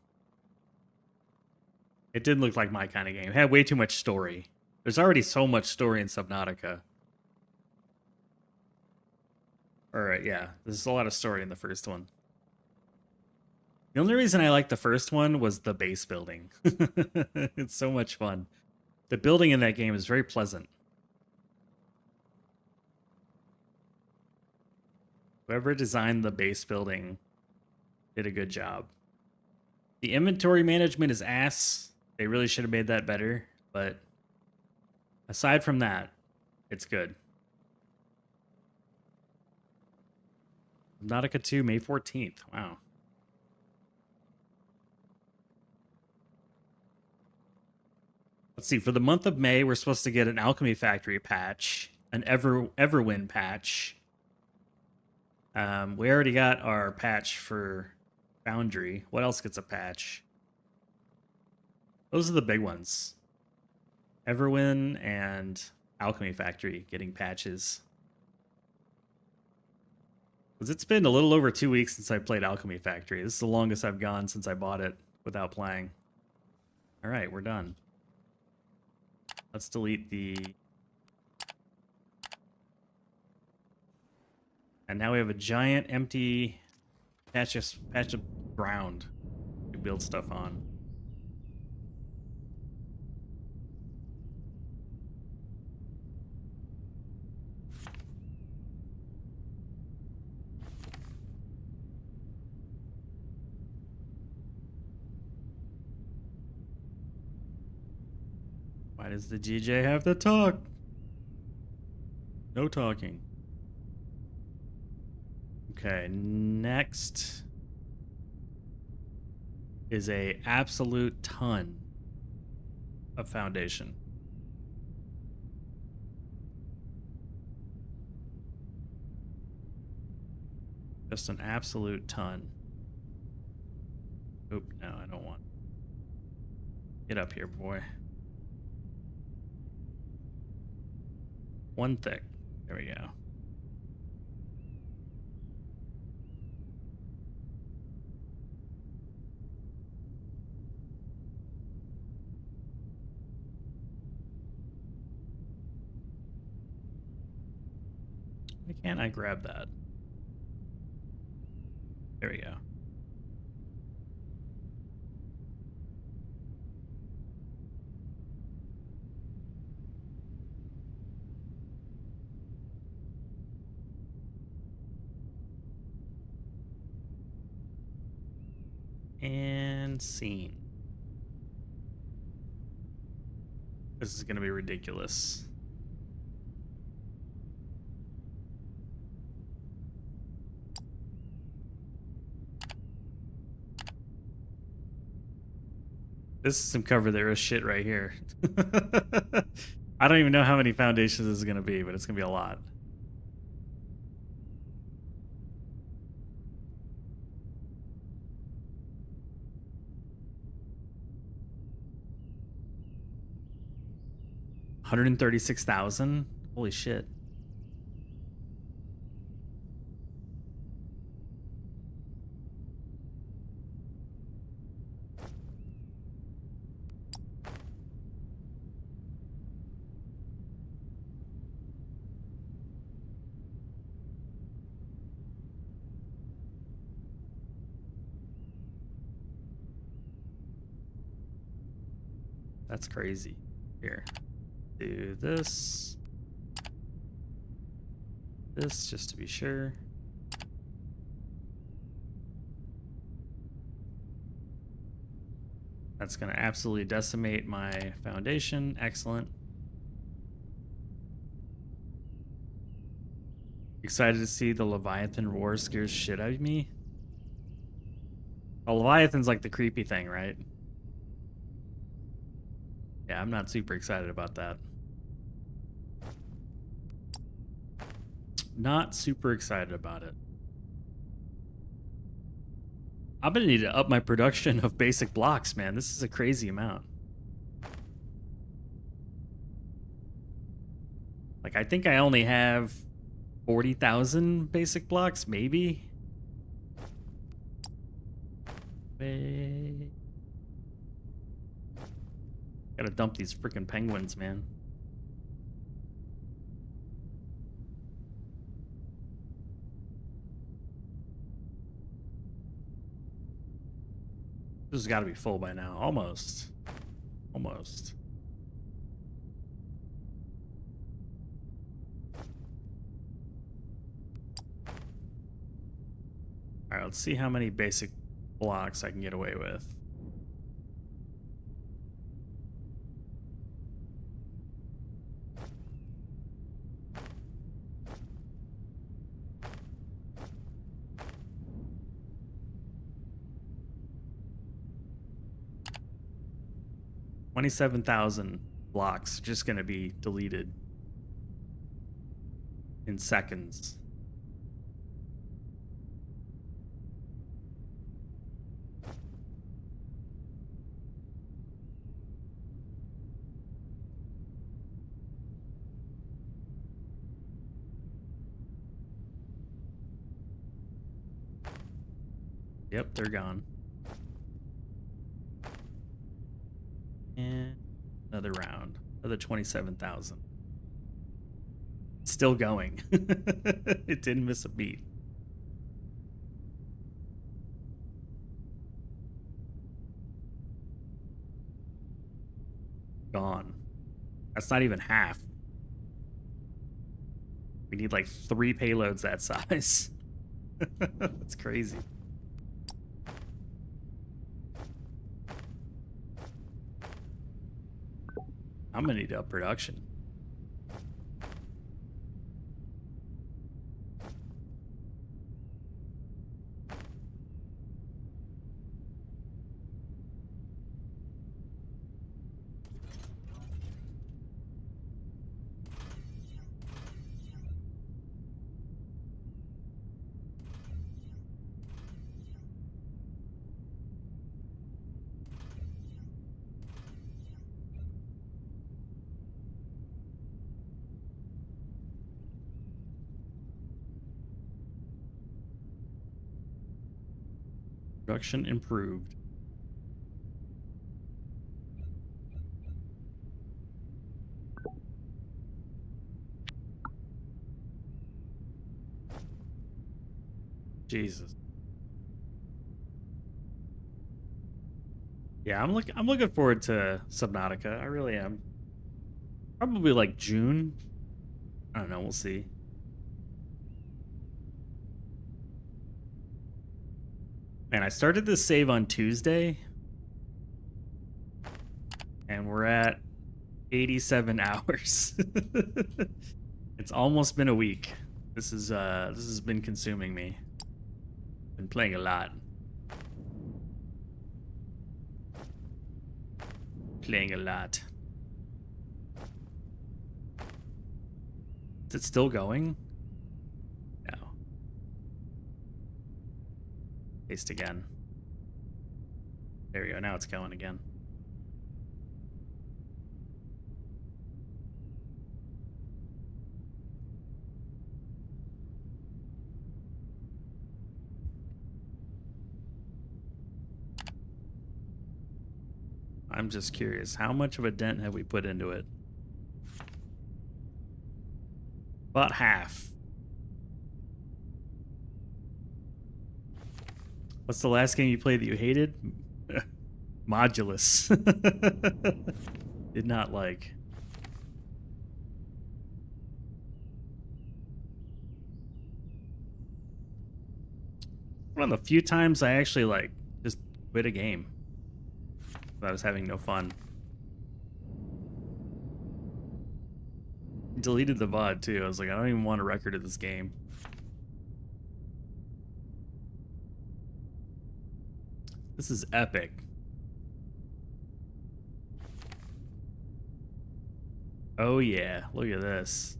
It didn't look like my kind of game. It had way too much story. There's already so much story in Subnautica. Alright, yeah. There's a lot of story in the first one. The only reason I liked the first one was the base building. It's so much fun. The building in that game is very pleasant. Whoever designed the base building did a good job. The inventory management is ass. They really should have made that better, but aside from that, it's good. Nautica 2, May 14th. Wow. Let's see. For the month of May, we're supposed to get an Alchemy Factory patch, an Everwind patch. We already got our patch for Foundry. What else gets a patch? Those are the big ones. Everwind and Alchemy Factory getting patches. Because it's been a little over 2 weeks since I played Alchemy Factory. This is the longest I've gone since I bought it without playing. Alright, we're done. Let's delete the... And now we have a giant empty patch of ground to build stuff on. Why does the DJ have to talk? No talking. Okay, next is a absolute ton of foundation. Just an absolute ton. Oop, no, I don't want. Get up here, boy. One thick. There we go. Why can't I grab that? There we go. And scene. This is going to be ridiculous. This is some cover the earth shit right here. I don't even know how many foundations this is going to be, but it's going to be a lot. 136,000. Holy shit. That's crazy. Here. Do this. This just to be sure. That's going to absolutely decimate my foundation. Excellent. Excited to see the Leviathan roar scares shit out of me. Oh, Leviathan's like the creepy thing, right? Yeah, I'm not super excited about that. Not super excited about it. I'm gonna need to up my production of basic blocks, man. This is a crazy amount. Like, I think I only have 40,000 basic blocks, maybe. Gotta dump these freaking penguins, man. This has got to be full by now. Almost. Almost. All right, let's see how many basic blocks I can get away with. $27,000 blocks just going to be deleted in seconds. Yep, they're gone. And another round. Another 27,000. Still going. It didn't miss a beat. Gone. That's not even half. We need like 3 payloads that size. That's crazy. I'm gonna need to up production. Production improved. Jesus. Yeah, I'm looking forward to Subnautica. I really am. Probably like June. I don't know, we'll see. Man, I started this save on Tuesday, and we're at 87 hours. It's almost been a week. This has been consuming me. Been playing a lot. Playing a lot. Is it still going? No. Paste again. There we go. Now it's going again. I'm just curious. How much of a dent have we put into it? About half. What's the last game you played that you hated? Modulus. Did not like. One of the few times I actually like just quit a game. I was having no fun. Deleted the VOD too. I was like, I don't even want a record of this game. This is epic. Oh yeah, look at this.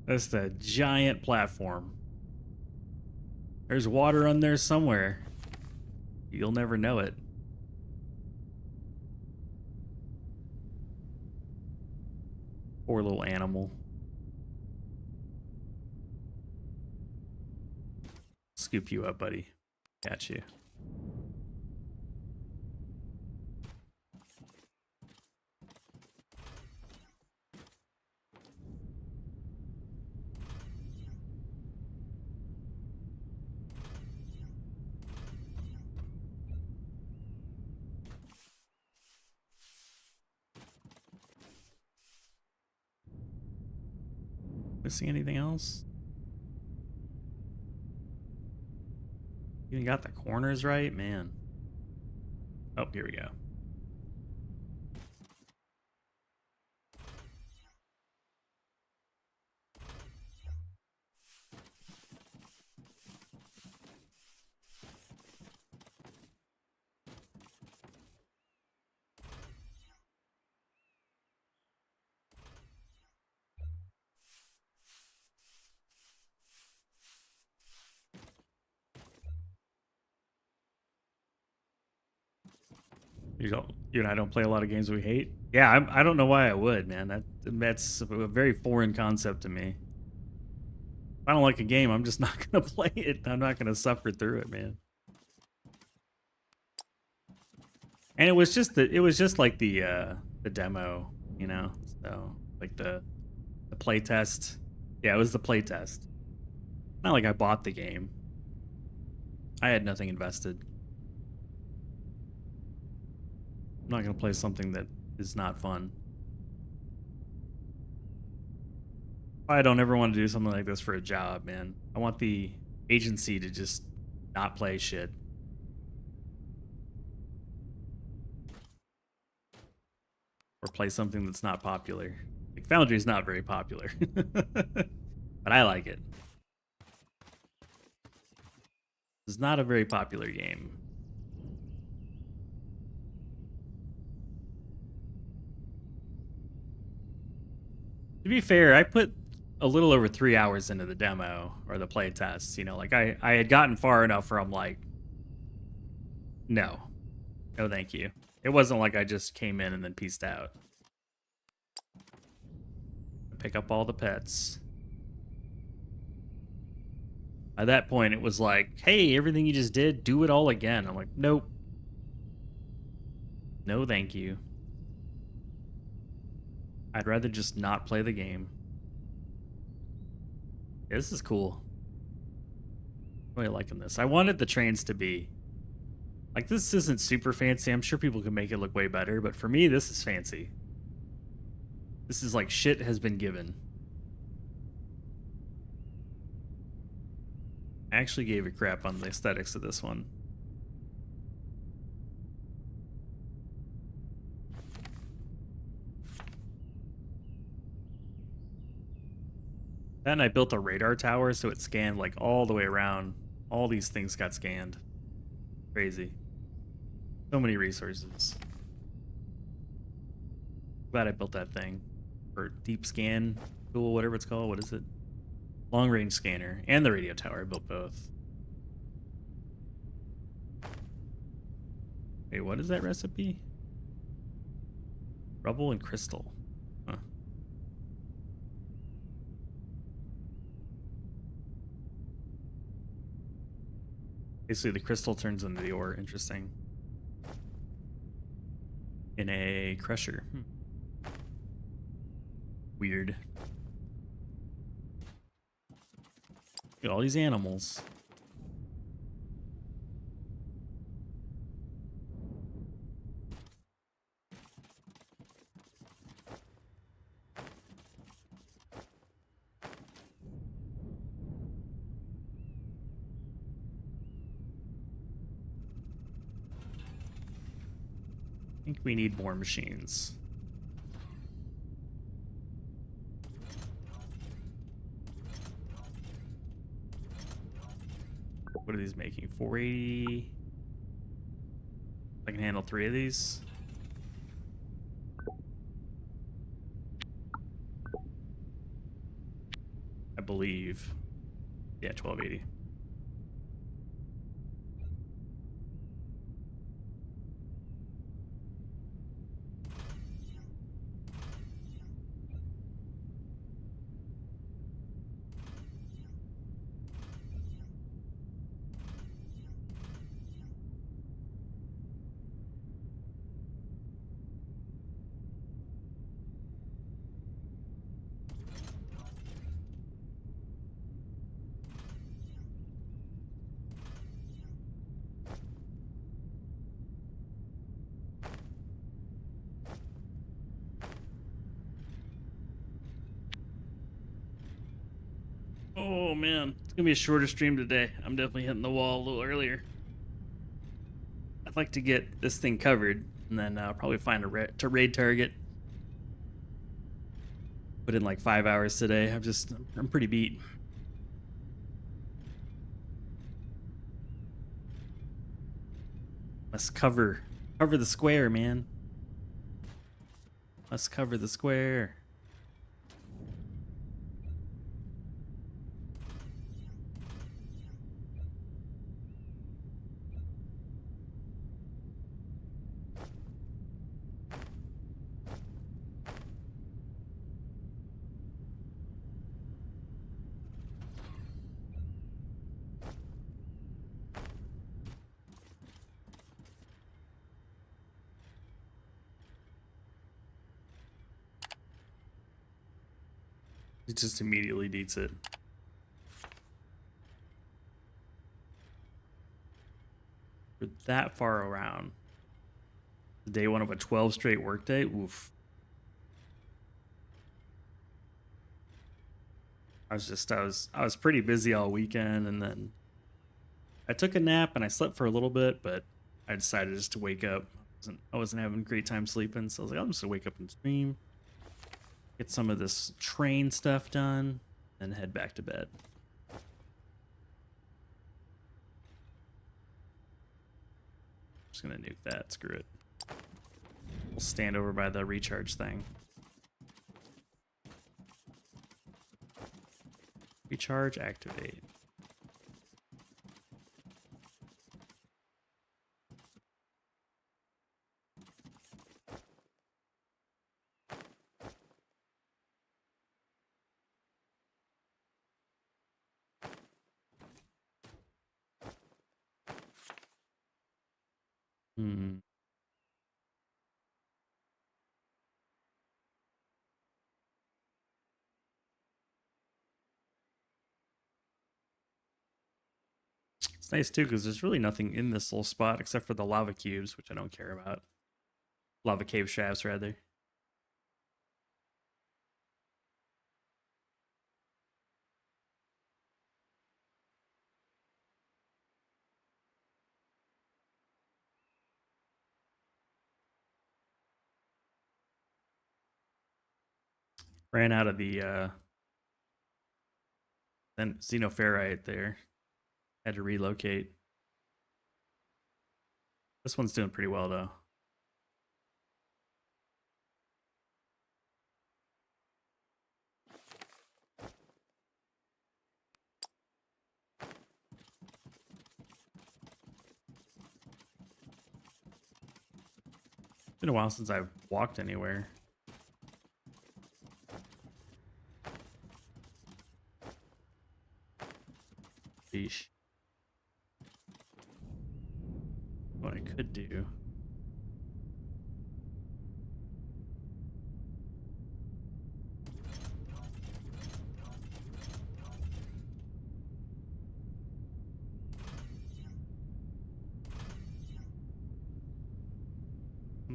That's a giant platform. There's water on there somewhere. You'll never know it. Poor little animal. Scoop you up, buddy. Got you. Missing anything else? Even got the corners right, man. Oh, here we go. You and I don't play a lot of games we hate. Yeah, I don't know why I would, man. That's a very foreign concept to me. If I don't like a game, I'm just not gonna play it. I'm not gonna suffer through it, man. And it was just like the demo, you know. So like the play test. Yeah, it was the play test. Not like I bought the game. I had nothing invested. I'm not gonna play something that is not fun. I don't ever want to do something like this for a job, man. I want the agency to just not play shit. Or play something that's not popular. Like Foundry is not very popular. But I like it. It's not a very popular game. To be fair, I put a little over 3 hours into the demo or the play test. You know, like I had gotten far enough where I'm like, no, thank you. It wasn't like I just came in and then peaced out. Pick up all the pets. At that point, it was like, hey, everything you just did, do it all again. I'm like, nope. No, thank you. I'd rather just not play the game. Yeah, this is cool. I'm really liking this. I wanted the trains to be... Like, this isn't super fancy. I'm sure people can make it look way better, but for me, this is fancy. This is like shit has been given. I actually gave a crap on the aesthetics of this one. Then I built a radar tower so it scanned like all the way around. All these things got scanned. Crazy. So many resources. Glad I built that thing. Or deep scan tool, whatever it's called. What is it? Long range scanner. And the radio tower. I built both. Wait, what is that recipe? Rubble and crystal. Huh. Basically, the crystal turns into the ore. Interesting. in a crusher. Weird. Look at all these animals. I think we need more machines. What are these making? 480. I can handle 3 of these. I believe. Yeah, 1280. Oh man, it's gonna be a shorter stream today. I'm definitely hitting the wall a little earlier. I'd like to get this thing covered and then probably find a raid target. Put in like 5 hours today. I'm pretty beat. Let's cover the square, man. Let's cover the square. It just immediately beats it. We're that far around. Day 1 of a 12 straight workday. Oof. I was pretty busy all weekend, and then I took a nap and I slept for a little bit, but I decided just to wake up. I wasn't having a great time sleeping, so I was like, I'm just gonna wake up and stream. Get some of this train stuff done, and head back to bed. Just gonna nuke that, screw it. We'll stand over by the recharge thing. Recharge, activate. It's nice too because there's really nothing in this little spot except for the lava cubes, which I don't care about. Lava cave shafts, rather. Ran out of the then xenoferrite there. Had to relocate. This one's doing pretty well though. It's been a while since I've walked anywhere. Sheesh. What I could do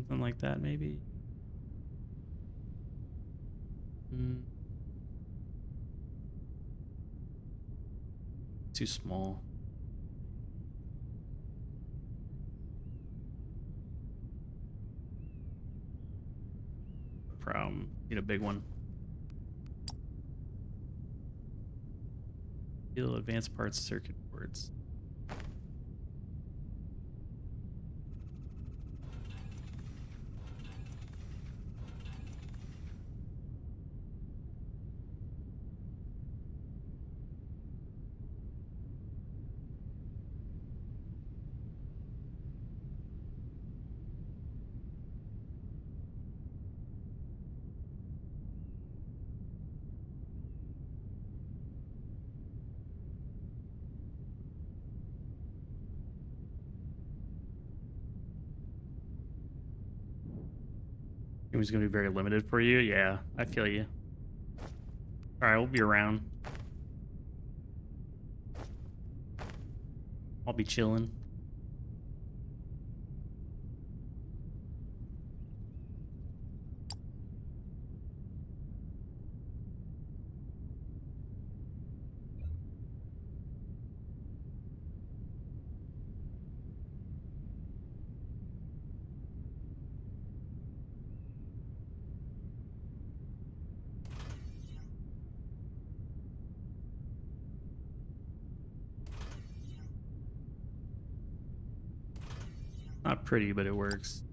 Something like that, maybe. Too small. Problem. Need a big one. Deal advanced parts circuit boards. It was going to be very limited for you. Yeah, I feel you. All right, we'll be around. I'll be chilling. Not pretty, but it works.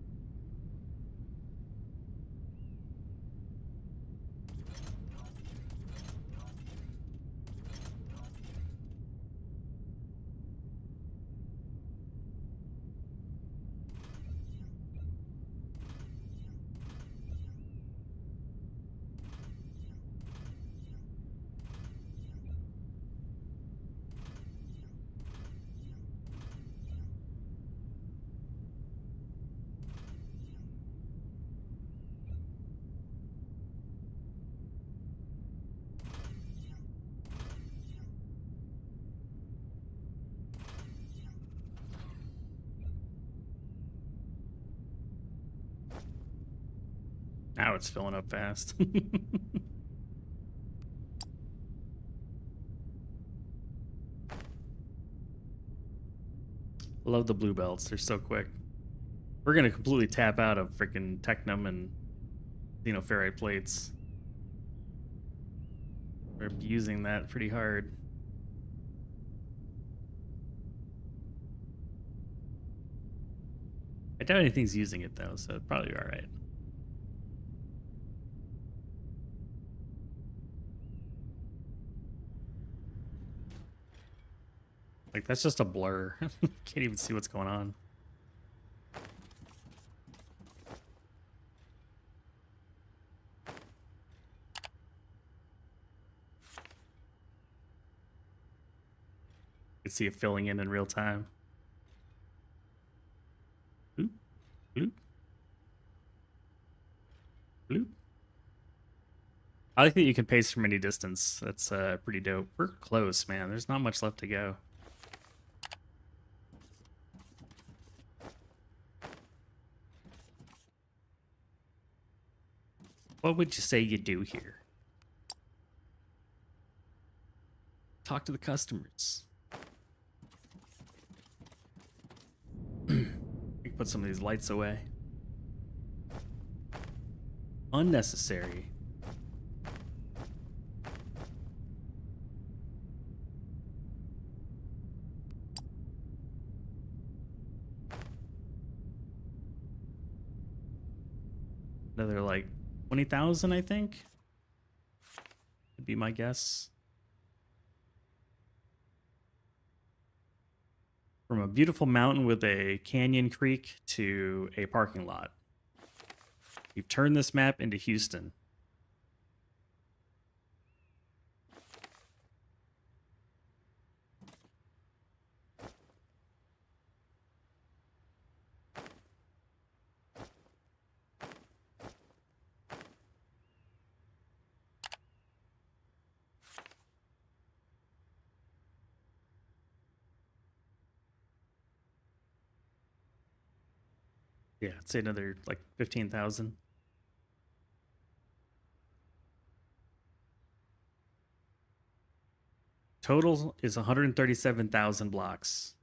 Now it's filling up fast. Love the blue belts. They're so quick. We're going to completely tap out of freaking Technum and xenoferrite plates. We're abusing that pretty hard. I doubt anything's using it though, so it'd probably be all right. Like, that's just a blur. Can't even see what's going on. You can see it filling in real time. Bloop, bloop, bloop. I like that you can pace from any distance. That's pretty dope. We're close, man. There's not much left to go. What would you say you do here? Talk to the customers. You can put some of these lights away. Unnecessary. Another like 20,000, I think. Would be my guess. From a beautiful mountain with a canyon creek to a parking lot. You've turned this map into Houston. Yeah, I'd say another like 15,000. Total is 137,000 blocks.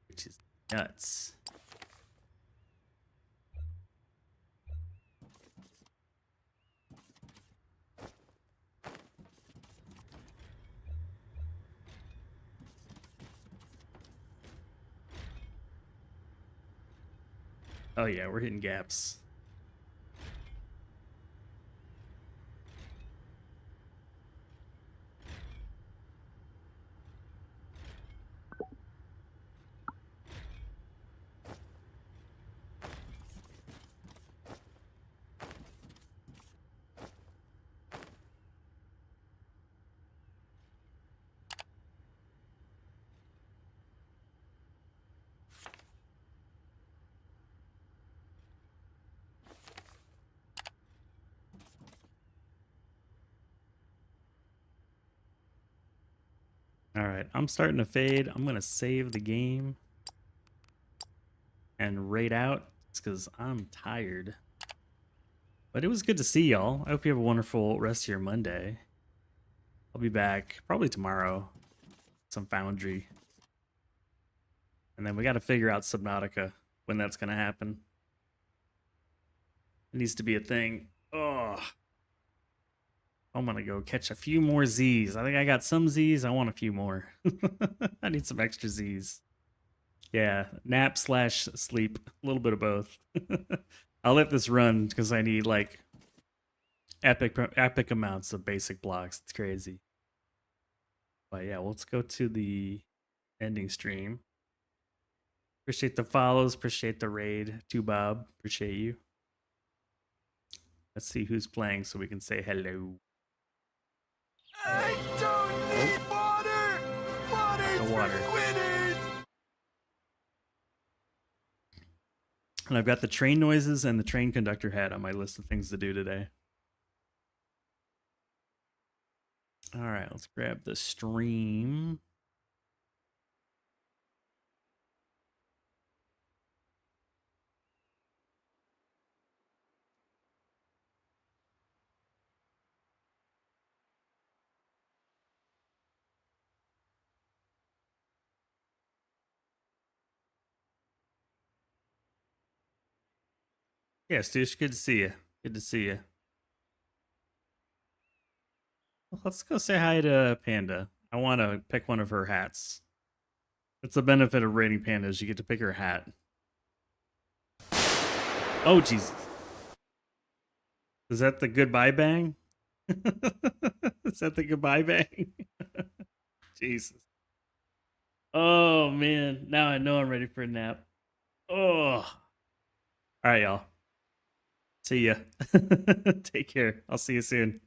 Which is nuts. Oh yeah, we're hitting gaps. All right, I'm starting to fade. I'm gonna save the game and raid out because I'm tired. But it was good to see y'all. I hope you have a wonderful rest of your Monday. I'll be back probably tomorrow. Some Foundry. And then we got to figure out Subnautica when that's going to happen. It needs to be a thing. Oh, I'm going to go catch a few more Z's. I think I got some Z's. I want a few more. I need some extra Z's. Yeah, nap / sleep. A little bit of both. I'll let this run because I need like epic amounts of basic blocks. It's crazy. But yeah, let's go to the ending stream. Appreciate the follows. Appreciate the raid. To Bob. Appreciate you. Let's see who's playing so we can say hello. I don't need water! Water's The water. for quitters! And I've got the train noises and the train conductor hat on my list of things to do today. All right, let's grab the stream. Yeah, Stoosh, good to see you. Good to see you. Well, let's go say hi to Panda. I want to pick one of her hats. That's the benefit of raiding pandas. You get to pick her hat. Oh, Jesus. Is that the goodbye bang? Is that the goodbye bang? Jesus. Oh, man. Now I know I'm ready for a nap. Oh. All right, y'all. See ya. Take care. I'll see you soon.